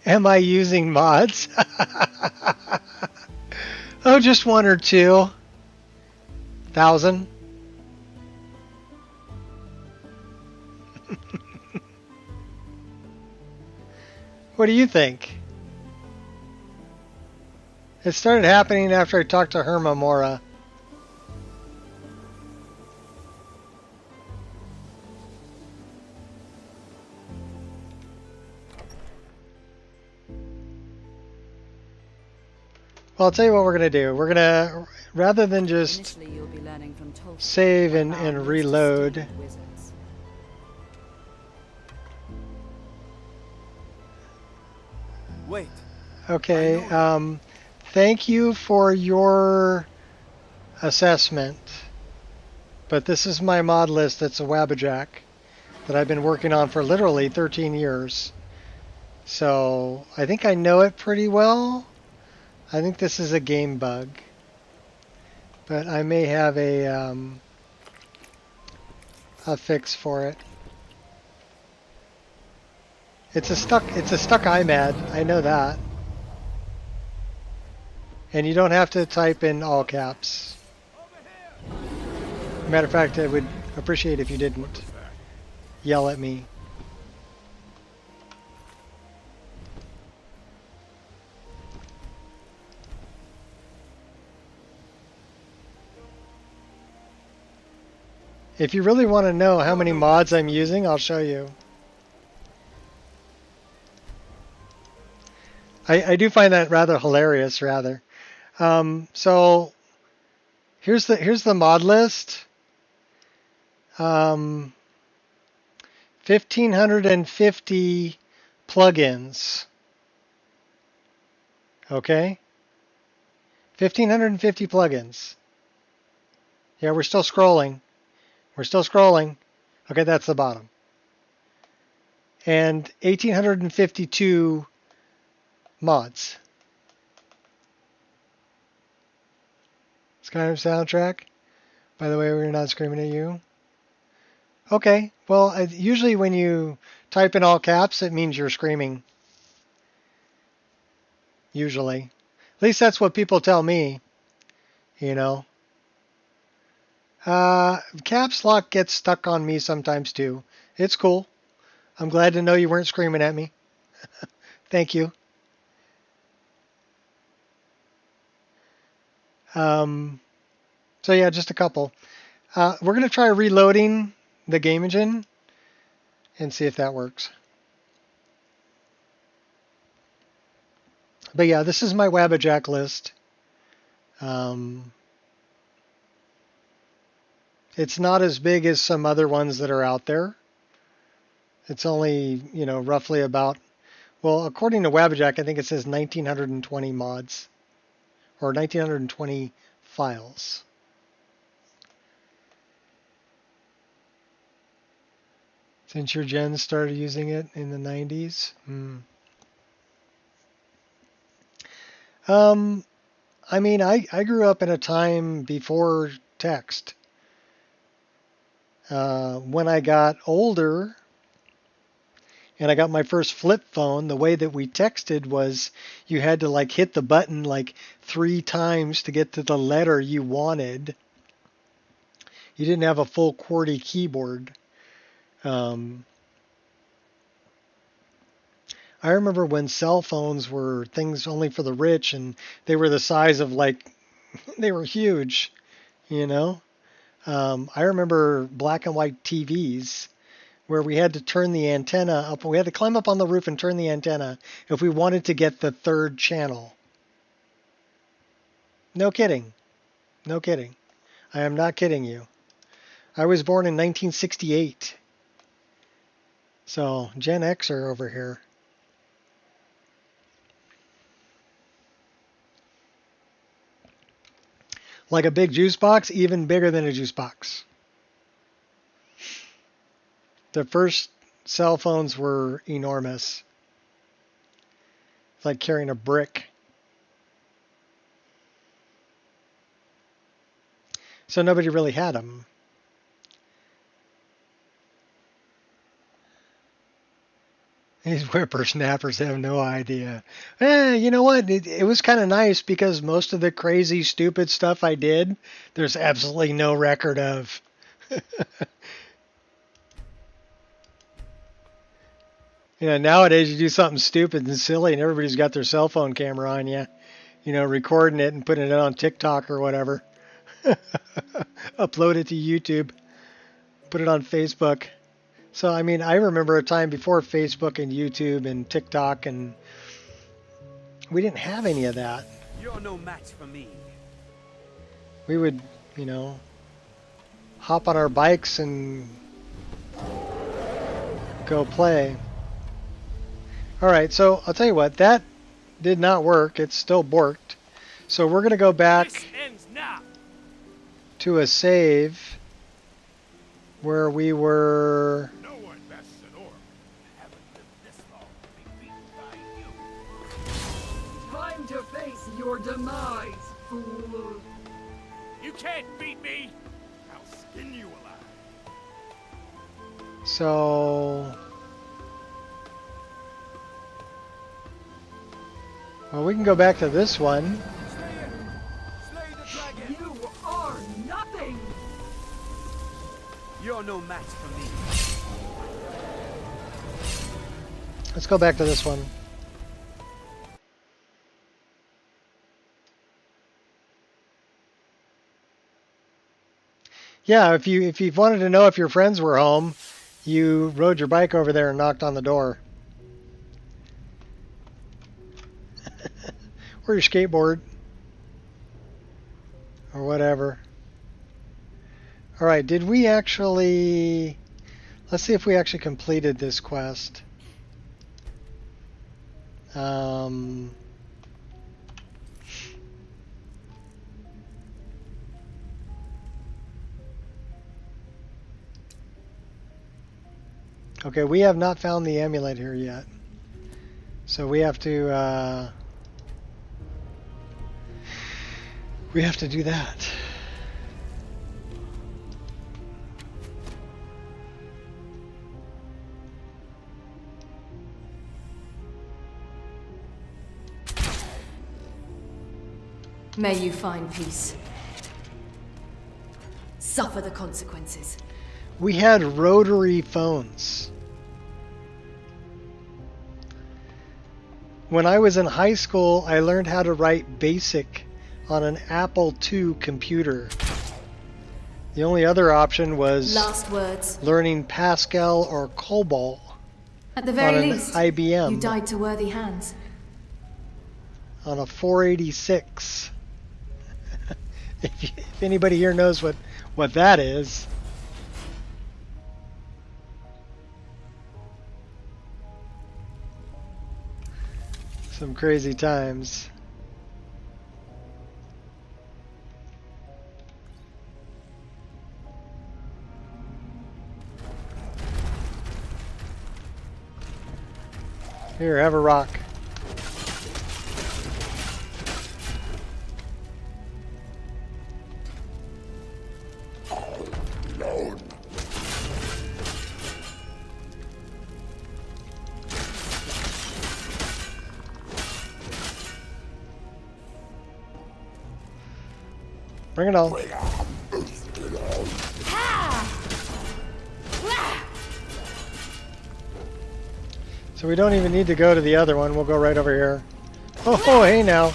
Am I using mods? Oh, just one or 2,000. What do you think? It started happening after I talked to Herma Mora. Well, I'll tell you what we're going to do. We're going to, rather than just Initially, you'll be learning from Tolkien save and about ways to reload. study wizards. Wait. Okay, thank you for your assessment. But this is my mod list that's a Wabbajack that I've been working on for literally 13 years. So I think I know it pretty well. I think this is a game bug. But I may have a fix for it. It's a stuck iMad, I know that. And you don't have to type in all caps. Matter of fact, I would appreciate if you didn't yell at me. If you really want to know how many mods I'm using, I'll show you. I do find that rather hilarious, rather. So here's the mod list. 1,550 plugins. Okay? 1,550 plugins. Yeah, we're still scrolling. We're still scrolling. Okay, that's the bottom. And 1,852 mods. Skyrim soundtrack. By the way, we're not screaming at you. Okay, well, usually when you type in all caps, it means you're screaming. Usually. At least that's what people tell me, you know. Caps lock gets stuck on me sometimes too. It's cool. I'm glad to know you weren't screaming at me. Thank you. So yeah, just a couple. We're going to try reloading the game engine and see if that works. But yeah, this is my Wabbajack list. It's not as big as some other ones that are out there. It's only, roughly about, well, according to Wabbajack, I think it says 1,920 mods or 1,920 files. Since your gen started using it in the 90s? I mean, I grew up in a time before text. When I got older and I got my first flip phone, the way that we texted was you had to like hit the button like 3 times to get to the letter you wanted. You didn't have a full QWERTY keyboard. I remember when cell phones were things only for the rich and they were the size of like, they were huge, I remember black and white TVs where we had to turn the antenna up. We had to climb up on the roof and turn the antenna if we wanted to get the 3rd channel. No kidding. No kidding. I am not kidding you. I was born in 1968. So, Gen Xer over here. Like a big juice box, even bigger than a juice box. The first cell phones were enormous. It's like carrying a brick. So nobody really had them. These whippersnappers have no idea. You know what? It was kind of nice because most of the crazy, stupid stuff I did, there's absolutely no record of. Nowadays you do something stupid and silly and everybody's got their cell phone camera on you, recording it and putting it on TikTok or whatever. Upload it to YouTube. Put it on Facebook. So, I mean, I remember a time before Facebook and YouTube and TikTok, and we didn't have any of that. You're no match for me. We would, hop on our bikes and go play. All right, so I'll tell you what, that did not work. It still borked. So we're going to go back to a save where we were... Time to face your demise, fool. You can't beat me. I'll skin you alive. So... Well, we can go back to this one. You are nothing. You're no match for me. Let's go back to this one. Yeah, if you wanted to know if your friends were home, you rode your bike over there and knocked on the door. Or your skateboard. Or whatever. Alright, did we actually... Let's see if we actually completed this quest. Okay, we have not found the amulet here yet. So we have to do that. May you find peace. Suffer the consequences. We had rotary phones. When I was in high school, I learned how to write BASIC on an Apple II computer. The only other option was Last words. learning Pascal or COBOL At the very on an least, IBM you died to worthy hands. on a 486. If anybody here knows what that is. Some crazy times. Here, have a rock. Bring it on. So we don't even need to go to the other one. We'll go right over here. Oh, hey now.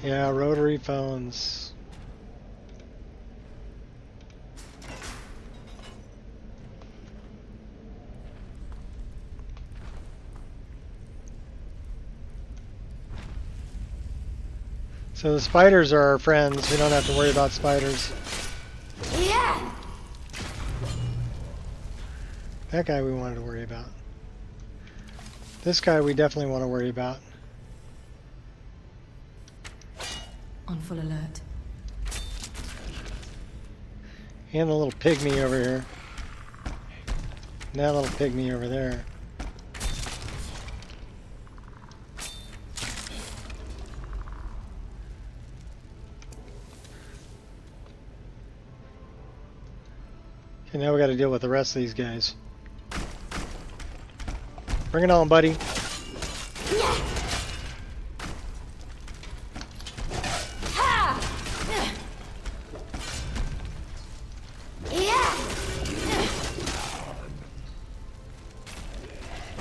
Yeah, rotary phones. So the spiders are our friends. We don't have to worry about spiders. Yeah. That guy we wanted to worry about. This guy we definitely want to worry about. On full alert. And the little pygmy over here. And that little pygmy over there. Okay, now we got to deal with the rest of these guys. Bring it on, buddy.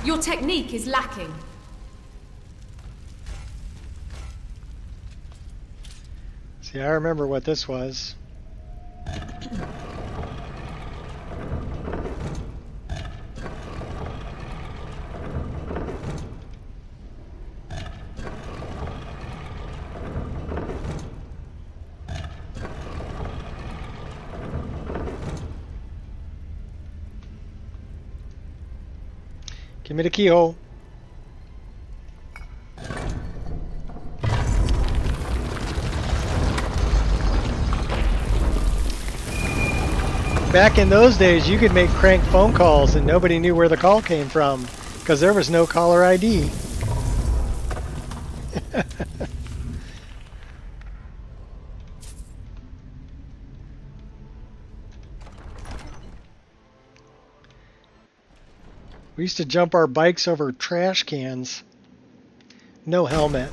Your technique is lacking. See, I remember what this was. Give me the keyhole. Back in those days, you could make crank phone calls and nobody knew where the call came from because there was no caller ID. We used to jump our bikes over trash cans. No helmet.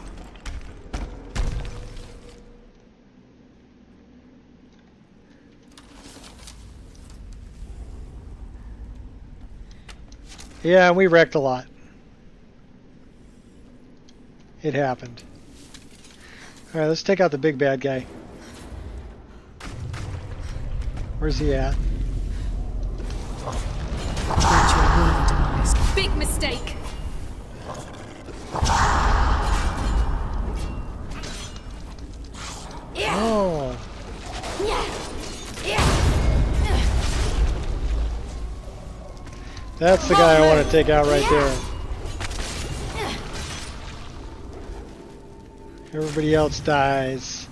Yeah, we wrecked a lot. It happened. Alright, let's take out the big bad guy. Where's he at? Big mistake. Oh. That's the guy I want to take out right there. Everybody else dies.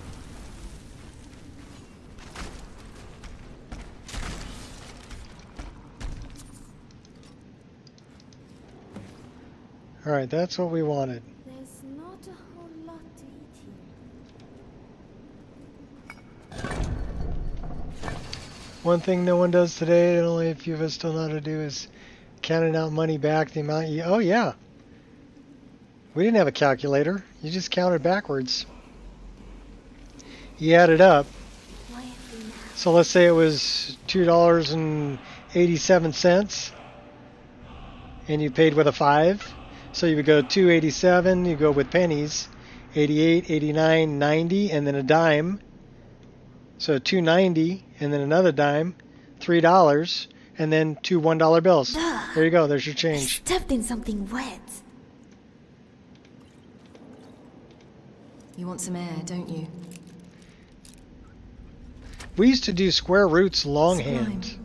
Alright, that's what we wanted. There's not a whole lot to eat here. One thing no one does today, and only a few of us still know how to do, is counting out money back, the amount you... Oh, yeah. We didn't have a calculator. You just counted backwards. You add it up. So let's say it was $2.87, and you paid with a 5. So you would go 287, you go with pennies, 88, 89, 90, and then a dime. So 290, and then another dime, $3, and then 2 $1 bills. Duh. There you go, there's your change. Stepped in something wet. You want some air, don't you? We used to do square roots longhand.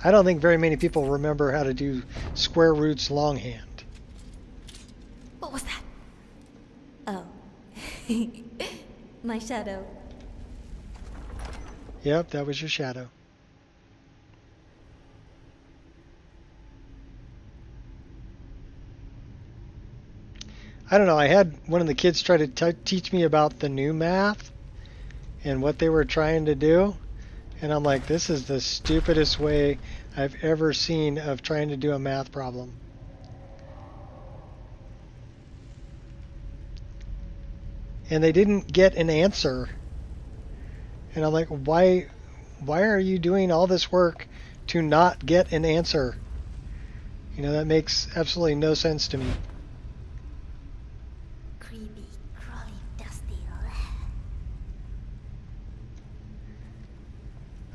I don't think very many people remember how to do square roots longhand. What was that? Oh. My shadow. Yep, that was your shadow. I don't know, I had one of the kids try to teach me about the new math and what they were trying to do. And I'm like, this is the stupidest way I've ever seen of trying to do a math problem. And they didn't get an answer. And I'm like, why are you doing all this work to not get an answer? You know, that makes absolutely no sense to me. Creepy, crawly, dusty.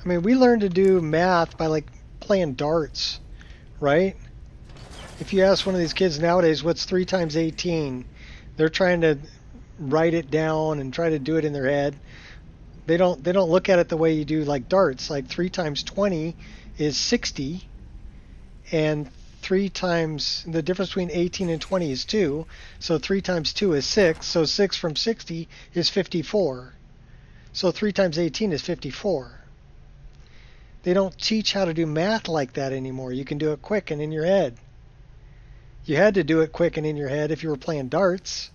I mean, we learned to do math by like playing darts, right? If you ask one of these kids nowadays, what's 3 times 18? They're trying to write it down and try to do it in their head. They don't look at it the way you do like darts. Like 3 times 20 is 60, and 3 times the difference between 18 and 20 is 2. So 3 times 2 is 6. So 6 from 60 is 54. So 3 times 18 is 54. They don't teach how to do math like that anymore. You can do it quick and in your head. You had to do it quick and in your head if you were playing darts.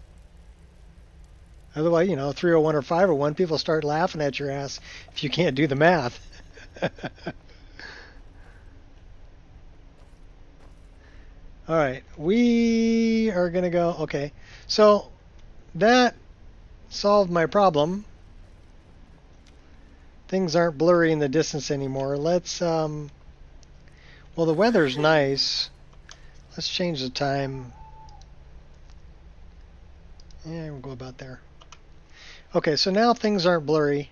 Otherwise, you know, 301 or 501, people start laughing at your ass if you can't do the math. All right, we are going to go, okay. So that solved my problem. Things aren't blurry in the distance anymore. Let's, well, the weather's nice. Let's change the time. Yeah, we'll go about there. Okay, so now things aren't blurry.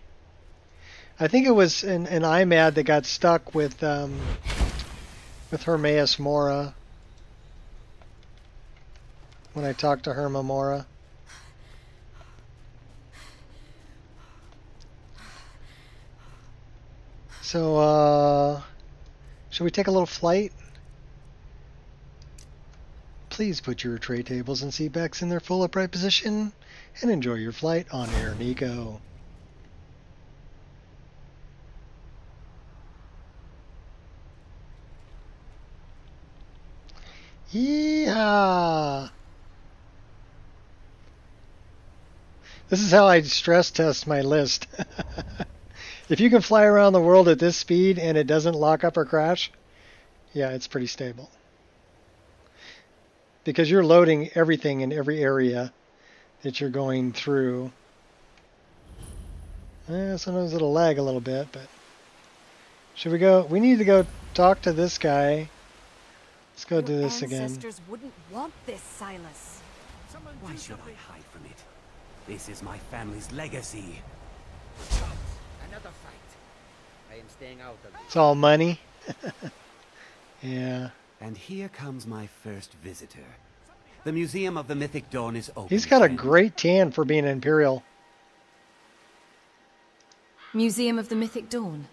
I think it was an iMad that got stuck with Hermaeus Mora when I talked to Herma Mora. So, should we take a little flight? Please put your tray tables and seat backs in their full upright position and enjoy your flight on Air Nico. Yeah. This is how I stress test my list. If you can fly around the world at this speed and it doesn't lock up or crash, yeah, it's pretty stable. because you're loading everything in every area that you're going through. Sometimes it'll lag a little bit, but should we go? We need to go talk to this guy. Let's go do this again. Ancestors wouldn't want this, Silas. Why should I hide from it? This is my family's legacy. Another fight. I am staying out of It's all money. Yeah. And here comes my first visitor. The Museum of the Mythic Dawn is open. He's got a great tan for being an Imperial. Museum of the Mythic Dawn?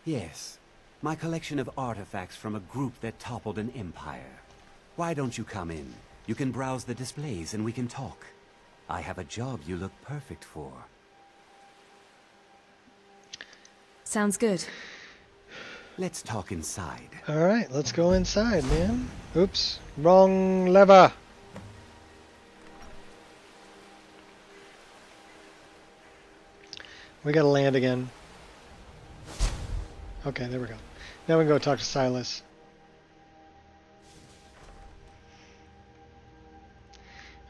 Yes. My collection of artifacts from a group that toppled an empire. Why don't you come in? You can browse the displays and we can talk. I have a job you look perfect for. Sounds good. Let's talk inside. All right, let's go inside, man. Oops, wrong lever. We gotta land again. Okay, there we go. Now we can go talk to Silas.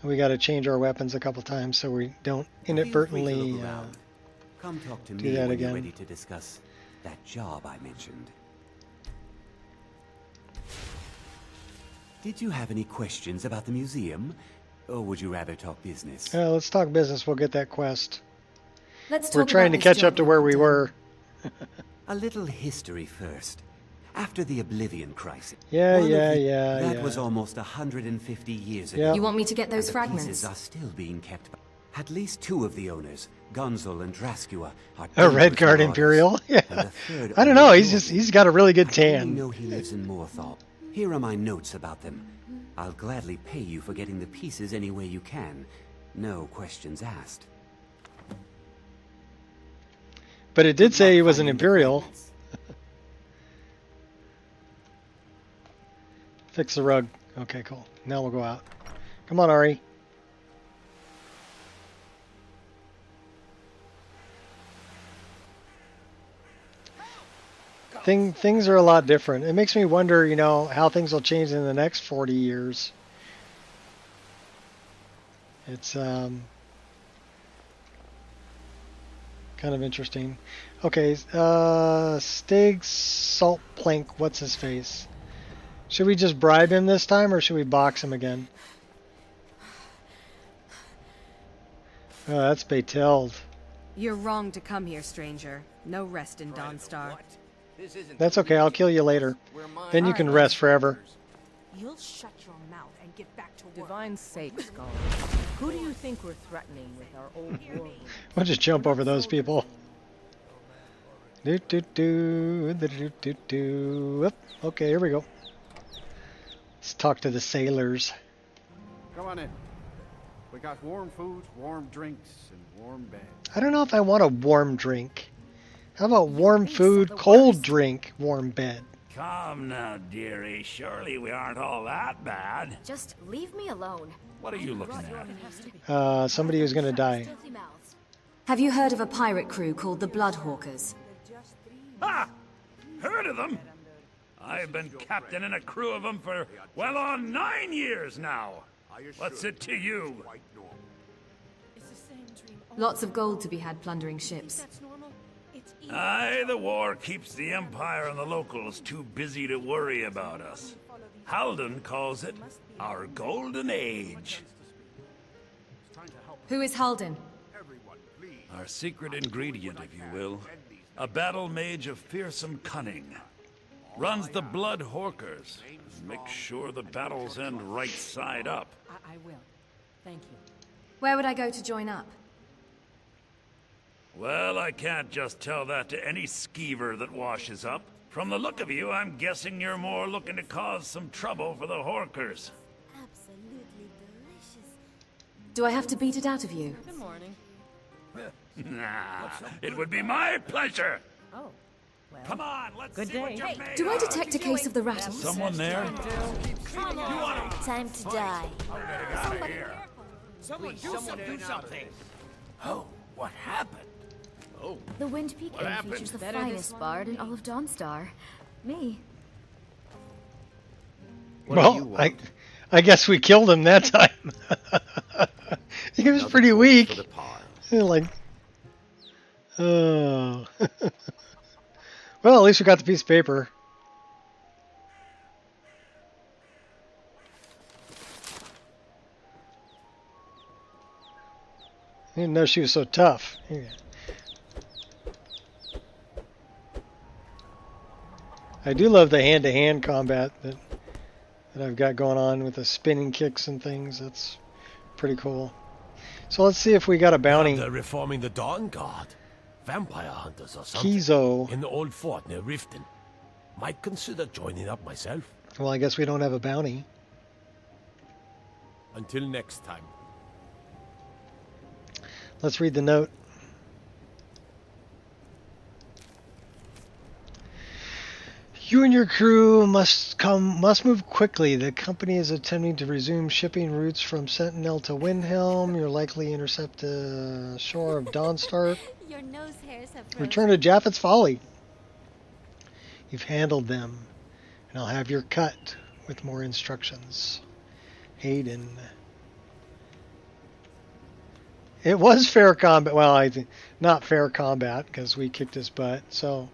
We gotta change our weapons a couple times so we don't inadvertently Come talk to do me that when again. you're ready to discuss that job I mentioned. Did you have any questions about the museum? Or would you rather talk business? Let's talk business. We'll get that quest. Let's talk We're trying to about this catch up job to where we done. were. A little history first. After the Oblivion Crisis. Yeah, one of yeah, the- yeah, That yeah. was almost 150 years Yeah. ago. You want me to get those And the fragments? pieces are still being kept. At least two of the owners, Gonzal and Draskua, are A Red dangerous Guard marauders. Imperial? Yeah. And the third I don't owner, know. He's got a really good I only tan. know he lives in Morthal. Here are my notes about them. I'll gladly pay you for getting the pieces any way you can. No questions asked. But it did say he was an Imperial. Fix the rug. Okay, cool. Now we'll go out. Come on, Ari. Things are a lot different. It makes me wonder, you know, how things will change in the next 40 years. It's kind of interesting. Okay, Stig Salt Plank, what's his face? Should we just bribe him this time, or should we box him again? Oh, that's Beeteld. You're wrong to come here, stranger. No rest in Dawnstar. That's okay, I'll kill you later. Then you can rest forever. You'll shut your mouth and get back to work. Divine sakes, Skull. Who do you think we're threatening with our old war? We'll just jump over those people. Do do do do do do do. Okay, here we go. Let's talk to the sailors. Come on in. We got warm food, warm drinks, and warm beds. I don't know if I want a warm drink. How about warm food, cold drink, warm bed? Come now, dearie. Surely we aren't all that bad. Just leave me alone. What are you looking at? Somebody who's gonna die. Have you heard of a pirate crew called the Bloodhawkers? Ha! Heard of them? I've been captain in a crew of them for well on 9 years now. What's it to you? Lots of gold to be had plundering ships. Aye, the war keeps the Empire and the locals too busy to worry about us. Halden calls it our golden age. Who is Halden? Our secret ingredient, if you will. A battle mage of fearsome cunning. Runs the Blood Hawkers. Makes sure the battles end right side up. I will. Thank you. Where would I go to join up? Well, I can't just tell that to any skeever that washes up. From the look of you, I'm guessing you're more looking to cause some trouble for the Hawkers. Absolutely delicious. Do I have to beat it out of you? Good morning. Nah, it would be my pleasure. Oh. Well, come on, let's good see day. what you're made Do I of. detect a case of the rattles? Someone there? Time to die. Someone do something. Oh, what happened? Oh, The Wind Peak What Inn happened? features the Better finest this bard in all of Dawnstar. Me. Well, I guess we killed him that time. He was pretty weak. Like, oh. Well, at least we got the piece of paper. I didn't know she was so tough. Here. I do love the hand-to-hand combat that I've got going on with the spinning kicks and things. That's pretty cool. So let's see if we got a bounty. They're reforming the Dawn Guard. Vampire hunters or something. Kizo. In the old fort near Riften. Might consider joining up myself. Well, I guess we don't have a bounty. Until next time. Let's read the note. You and your crew must move quickly. The company is attempting to resume shipping routes from Sentinel to Windhelm. You'll likely intercept the shore of Dawnstar. Your nose hairs have Return to Japhet's Folly. You've handled them, and I'll have your cut with more instructions. Hayden. It was fair combat. Well, I think not fair combat because we kicked his butt. So,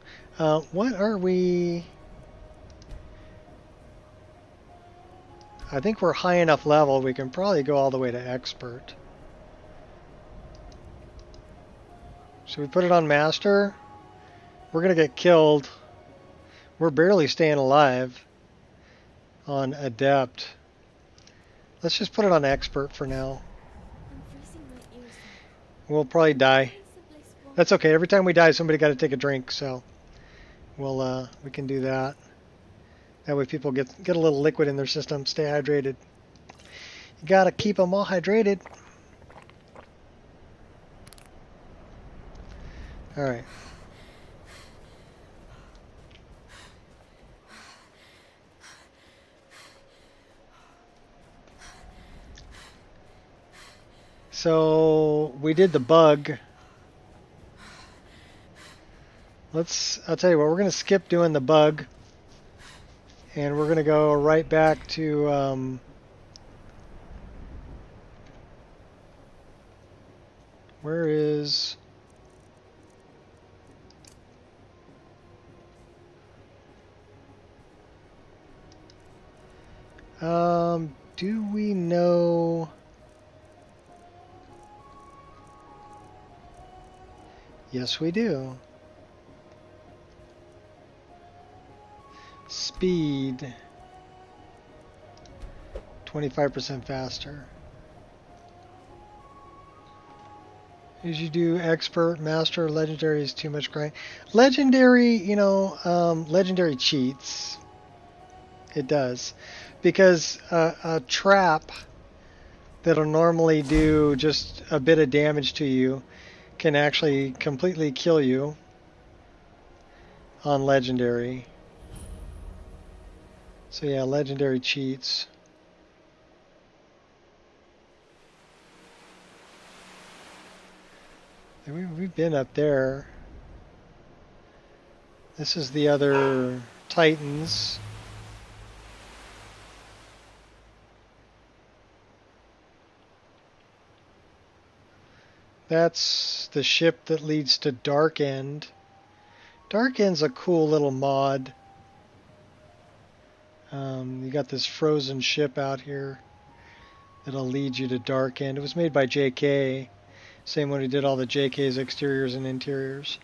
what are we? I think we're high enough level. We can probably go all the way to expert. Should we put it on master? We're gonna get killed. We're barely staying alive on adept. Let's just put it on expert for now. We'll probably die. That's okay. Every time we die, somebody got to take a drink, so we can do that. That way, people get a little liquid in their system, stay hydrated. You gotta keep them all hydrated. All right. So we did the bug. I'll tell you what, we're going to skip doing the bug. And we're going to go right back to where is do we know? Yes, we do. Speed 25% faster. As you do expert, master, legendary is too much grind. Legendary, legendary cheats. It does. Because a trap that'll normally do just a bit of damage to you can actually completely kill you on legendary. So yeah, legendary cheats. We've been up there. This is the other Titans. That's the ship that leads to Dark End. Dark End's a cool little mod. You got this frozen ship out here that'll lead you to Dark End. It was made by JK. Same one who did all the JK's exteriors and interiors.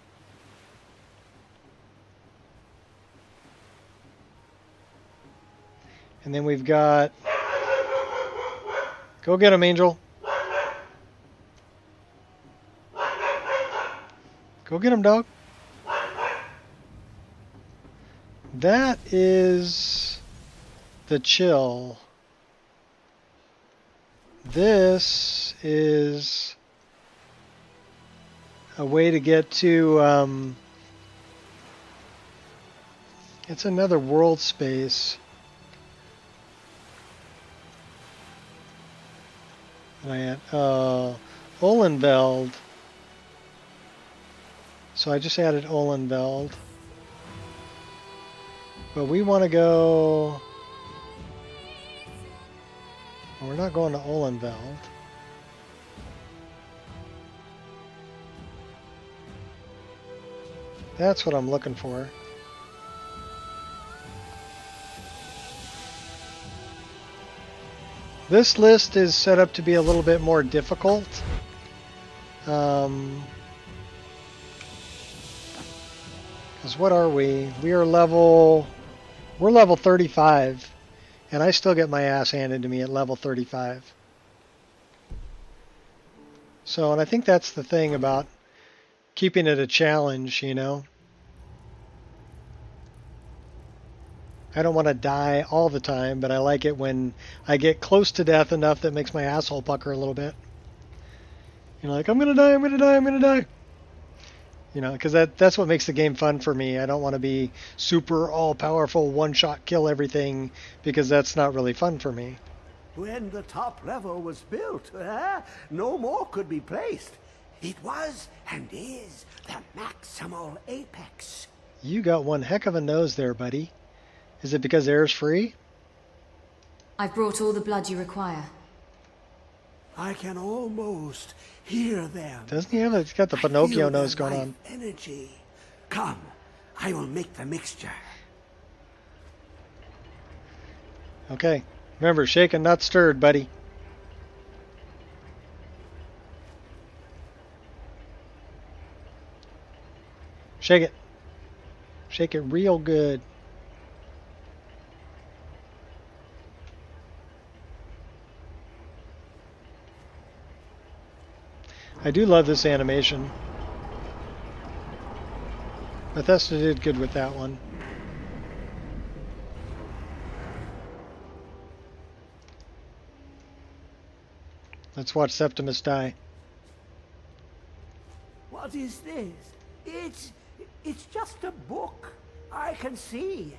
And then we've got... Go get him, Angel. Go get him, dog. That is the chill. This is a way to get to, it's another world space. And I had, Olenveld. So I just added Olenveld. But we want to go... Well, we're not going to Olenveld. That's what I'm looking for. This list is set up to be a little bit more difficult. Because what are we? We're level 35, and I still get my ass handed to me at level 35. So, and I think that's the thing about keeping it a challenge, you know. I don't want to die all the time, but I like it when I get close to death enough that makes my asshole pucker a little bit. You know, like, I'm going to die, I'm going to die, I'm going to die. You know, because that's what makes the game fun for me. I don't want to be super all-powerful, one-shot kill everything, because that's not really fun for me. When the top level was built, no more could be placed. It was and is the maximal apex. You got one heck of a nose there, buddy. Is it because air's free? I've brought all the blood you require. I can almost hear them. Doesn't he have it? He's got the Pinocchio nose going on. Energy. Come, I will make the mixture. Okay. Remember, shaken, not stirred, buddy. Shake it. Shake it real good. I do love this animation. Bethesda did good with that one. Let's watch Septimus die. What is this? It's just a book. I can see.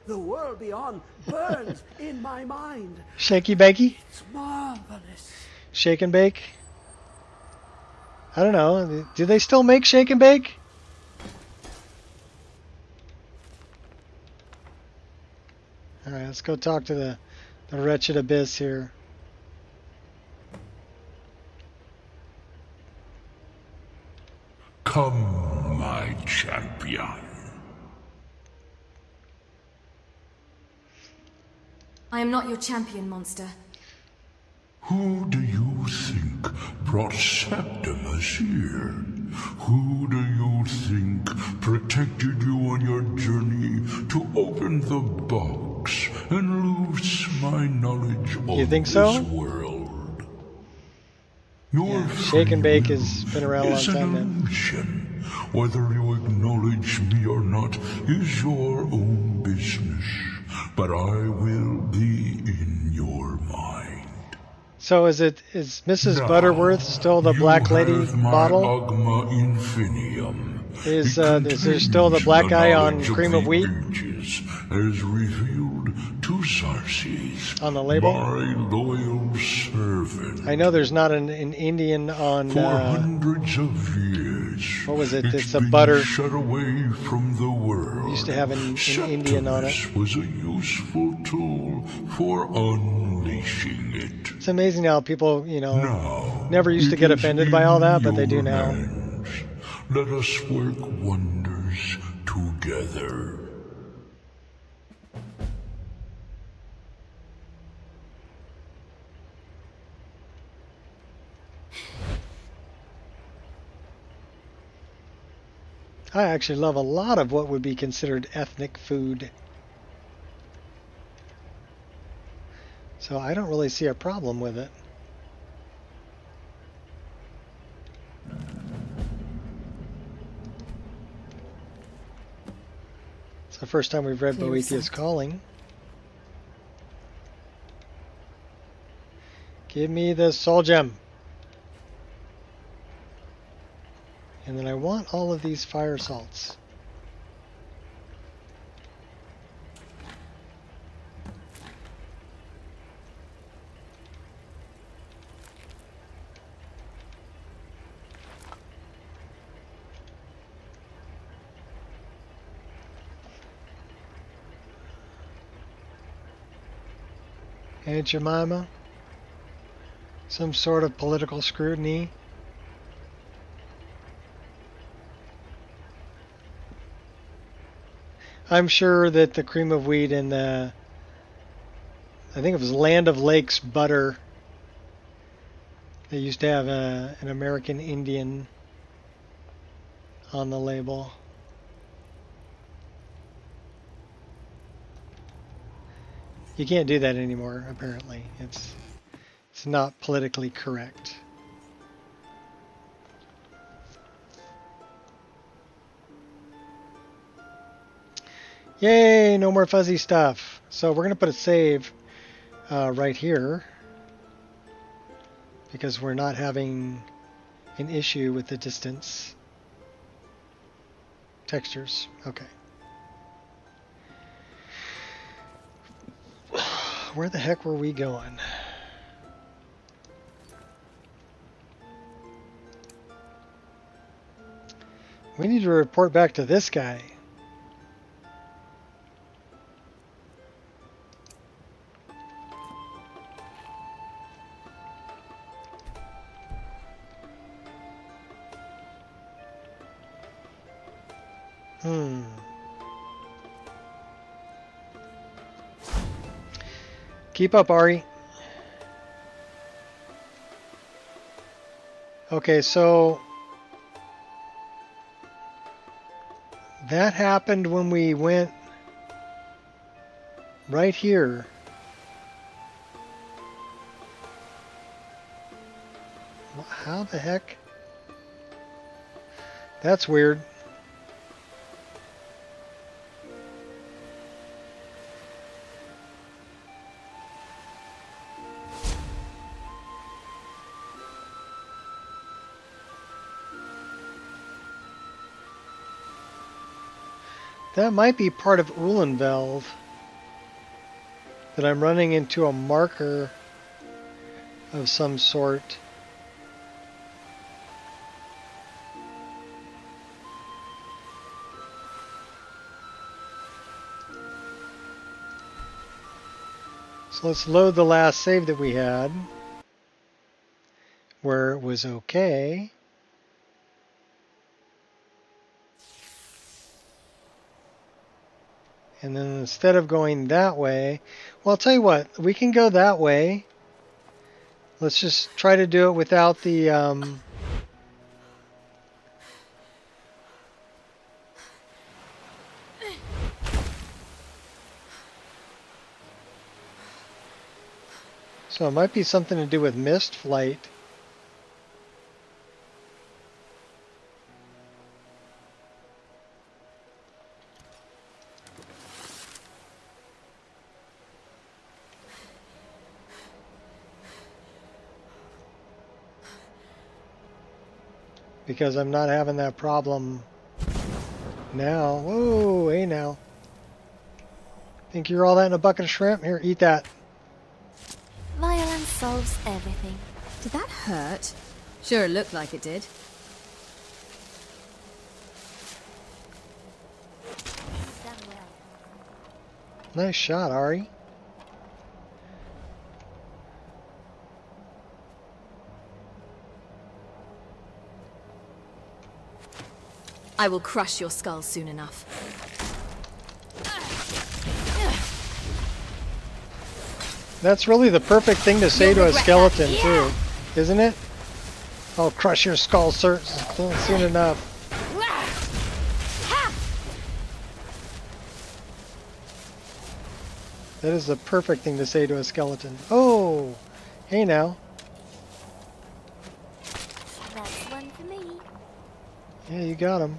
The world beyond burns in my mind. Shaky bakey? It's marvelous. Shake and bake? I don't know. Do they still make shake and bake? Alright, let's go talk to the wretched abyss here. Come, my champion. I am not your champion, monster. Who do you think brought Septimus here? Who do you think protected you on your journey to open the box and loose my knowledge of this world? Your Shake and bake has been around a long time, man. illusion. Whether you acknowledge me or not is your own business, but I will be in your mind. So is Mrs. Butterworth still the Black Lady bottle? Magma Infinium. Is there still the black guy on cream of wheat? As revealed to Xarxes, on the label? my loyal servant. I know there's not an Indian on. For hundreds of years, what was it? It's a butter. Shut away from the world. Used to have an Indian on it. Was a useful tool for unleashing it. It's amazing how people, you know, never used to get offended by all that, but they do now. Let us work wonders together. I actually love a lot of what would be considered ethnic food. So I don't really see a problem with it. It's the first time we've read Boethiah's Calling. Give me the soul gem. And then I want all of these fire salts. Aunt Jemima, Some sort of political scrutiny. I'm sure that the cream of wheat and the, I think it was Land of Lakes butter, they used to have an American Indian on the label. You can't do that anymore, apparently. It's not politically correct. Yay, no more fuzzy stuff. So we're going to put a save right here because we're not having an issue with the distance. Textures, okay. Where the heck were we going? We need to report back to this guy. Keep up, Ari. Okay, so that happened when we went right here. How the heck? That's weird. That might be part of Uhlenveld, that I'm running into a marker of some sort. So let's load the last save that we had, where it was okay. And then instead of going that way, well, I'll tell you what, we can go that way. Let's just try to do it without the... So it might be something to do with mist flight. Because I'm not having that problem now. Whoa, hey now. Think you're all that in a bucket of shrimp? Here, eat that. Violence solves everything. Did that hurt? Sure, it looked like it did. Nice shot, Ari. I will crush your skull soon enough. That's really the perfect thing to say to a skeleton, too, isn't it? I'll crush your skull soon enough. That is the perfect thing to say to a skeleton. Oh, hey now. That's one for me. Yeah, you got him.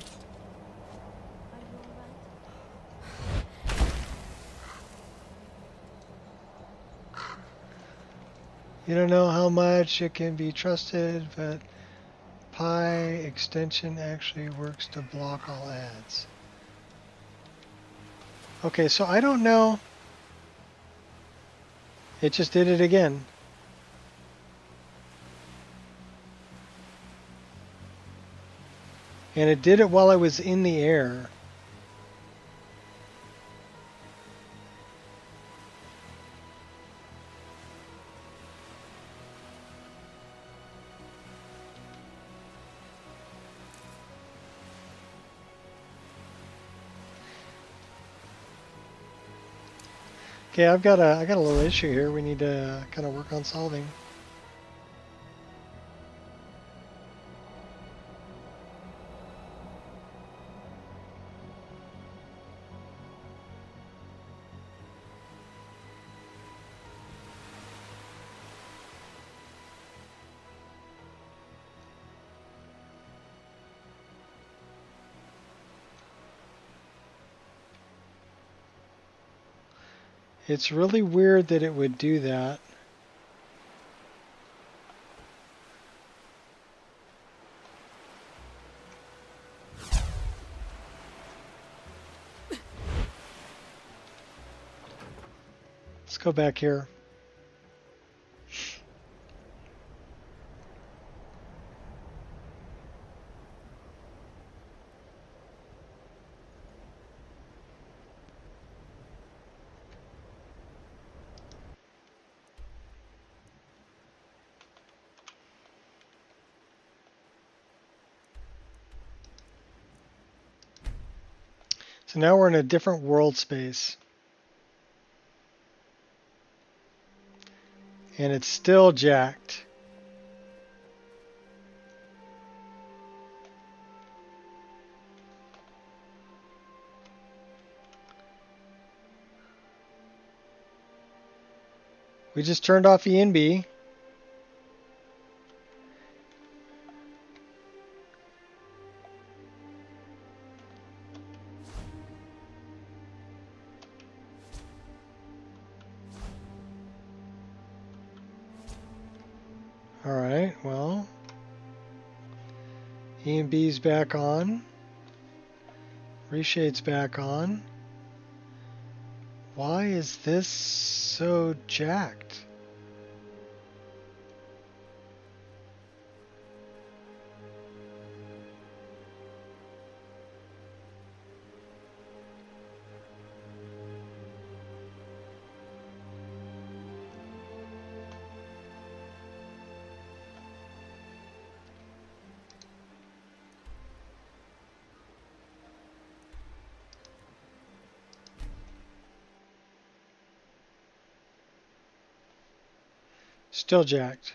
You don't know how much it can be trusted, but Pi extension actually works to block all ads. Okay, so I don't know. It just did it again. And it did it while I was in the air. Okay, I got a little issue here we need to kind of work on solving. It's really weird that it would do that. Let's go back here. So now we're in a different world space. And it's still jacked. We just turned off ENB. Alright, well, ENB's back on. Reshade's back on. Why is this so jacked? Still jacked.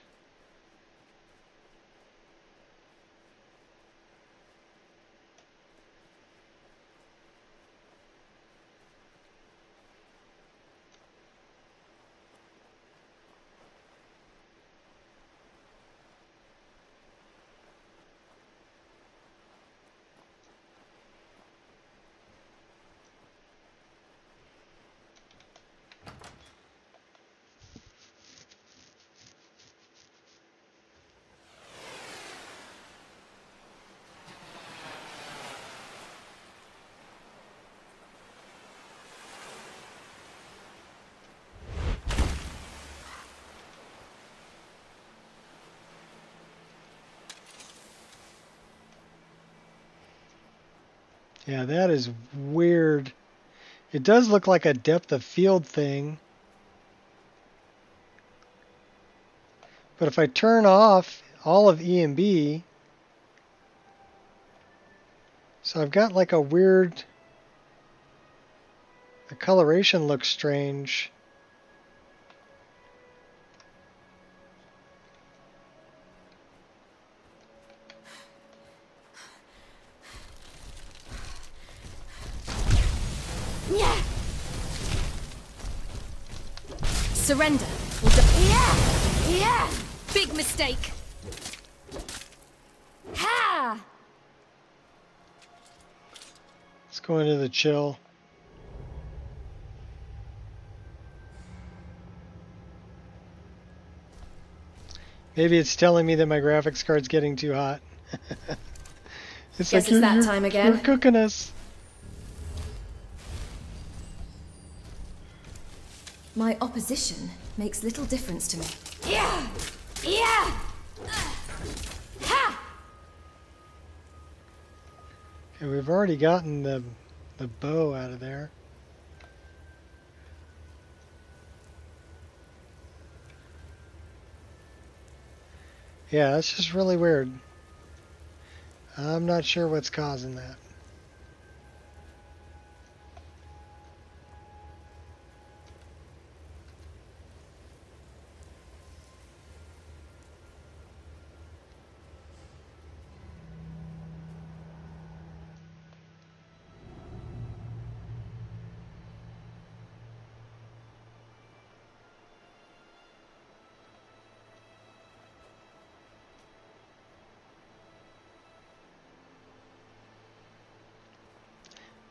Yeah, that is weird. It does look like a depth of field thing. But if I turn off all of ENB, so I've got like a weird, the coloration looks strange. Surrender. Yeah! Big mistake. Ha! Let's go into the chill. Maybe it's telling me that my graphics card's getting too hot. It's Guess like it's that time again. You're cooking us. My opposition makes little difference to me. Yeah! Yeah! Ha! Okay, we've already gotten the bow out of there. Yeah, that's just really weird. I'm not sure what's causing that.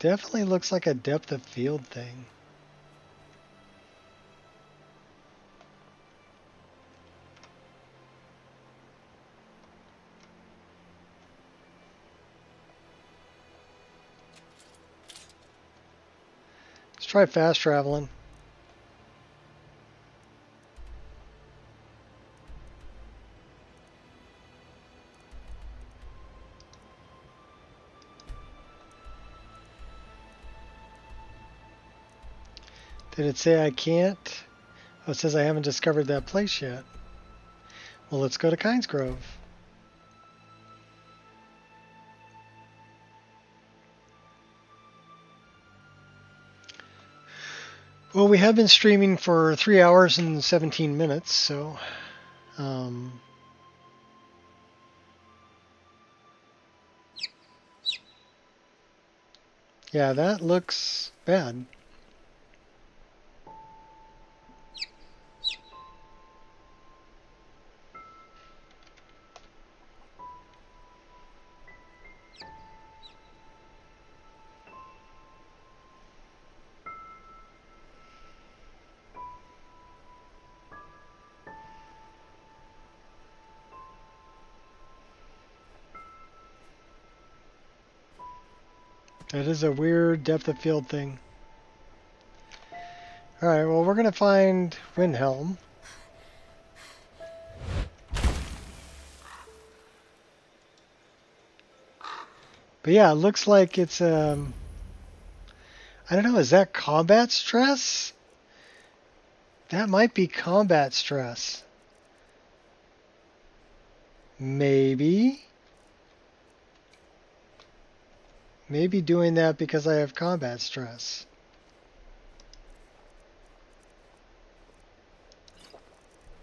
Definitely looks like a depth of field thing. Let's try fast traveling. Did it say I can't? Oh, it says I haven't discovered that place yet. Well, let's go to Kynes Grove. Well, we have been streaming for 3 hours and 17 minutes, so... yeah, that looks bad. That is a weird depth of field thing. Alright, well, we're going to find Windhelm. But yeah, it looks like it's, I don't know, is that combat stress? That might be combat stress. Maybe. Maybe doing that because I have combat stress.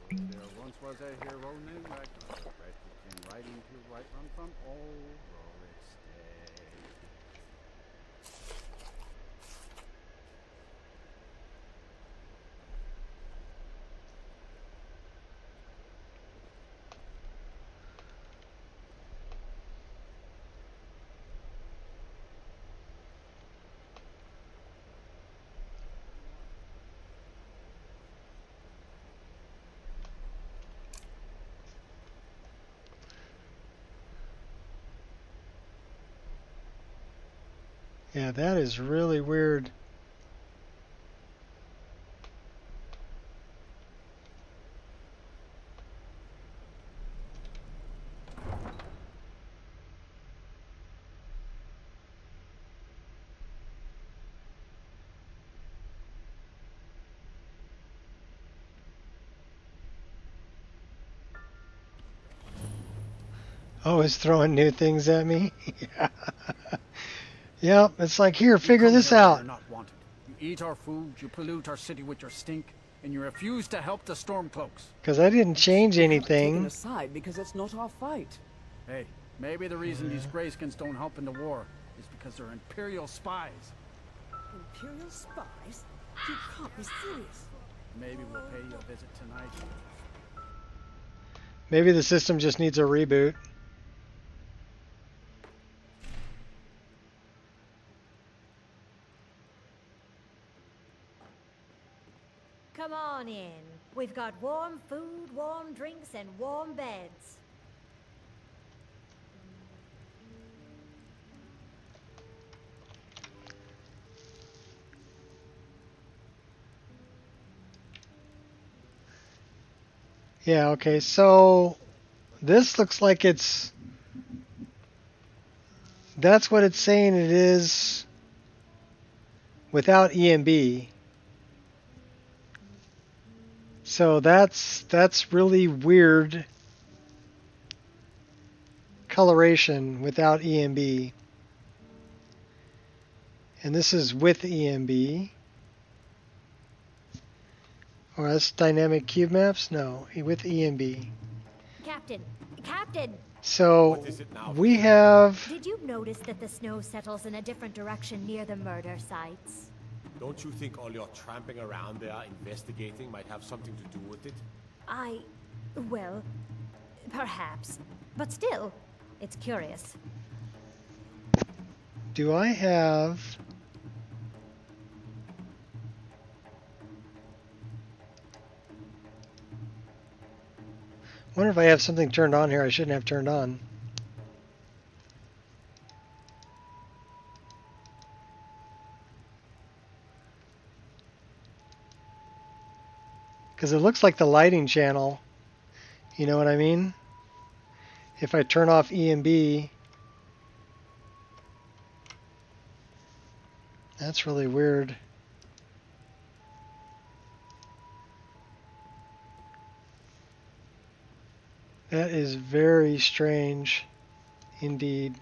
There once was a hero named Ragnar, right who came riding to right run from old Rorik's day. Yeah, that is really weird. Oh, it's throwing new things at me? Yeah. Yep, it's like, here, figure this out. You're not wanted. You eat our food, you pollute our city with your stink, and you refuse to help the Stormcloaks. Because I didn't change Taken anything. aside because it's not our fight. Hey, maybe the reason these Greyskins don't help in the war is because they're Imperial spies. Imperial spies? You can't be serious. Maybe we'll pay you a visit tonight. Maybe the system just needs a reboot. Come on in. We've got warm food, warm drinks, and warm beds. Yeah, okay, so this looks like it's... That's what it's saying it is without EMB. So that's really weird coloration without EMB. And this is with EMB. Or that's dynamic cube maps? No, with EMB. Captain! Captain! So we have... Did you notice that the snow settles in a different direction near the murder sites? Don't you think all your tramping around there investigating might have something to do with it? Well, perhaps. But still, it's curious. Do I have... wonder if I have something turned on here I shouldn't have turned on. Because it looks like the lighting channel, you know what I mean? If I turn off EMB, that's really weird. That is very strange indeed.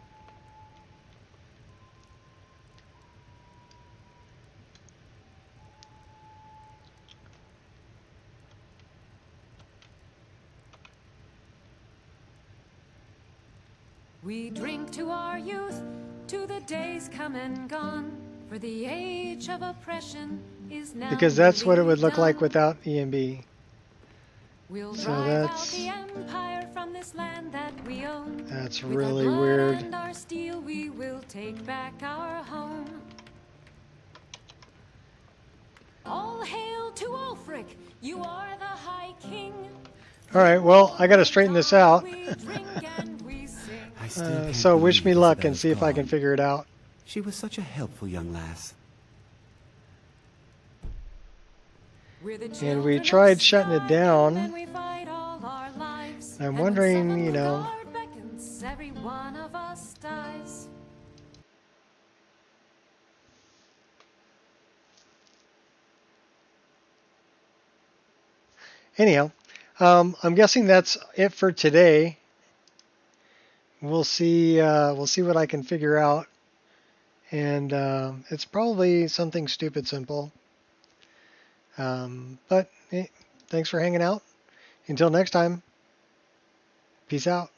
We drink to our youth, to the days come and gone, for the age of oppression is now. Because that's what it would look like without EMB. We'll So drive out the empire from this land that we own. That's With really our blood weird. and our steel, we will take back our home. All hail to Ulfric, you are the High King. All right, well, I got to straighten this out. So wish me luck and see if I can figure it out. She was such a helpful young lass. And we tried shutting it down. I'm wondering, you know. Every one of us dies. Anyhow, I'm guessing that's it for today. We'll see what I can figure out, and it's probably something stupid simple. But thanks for hanging out. Until next time, peace out.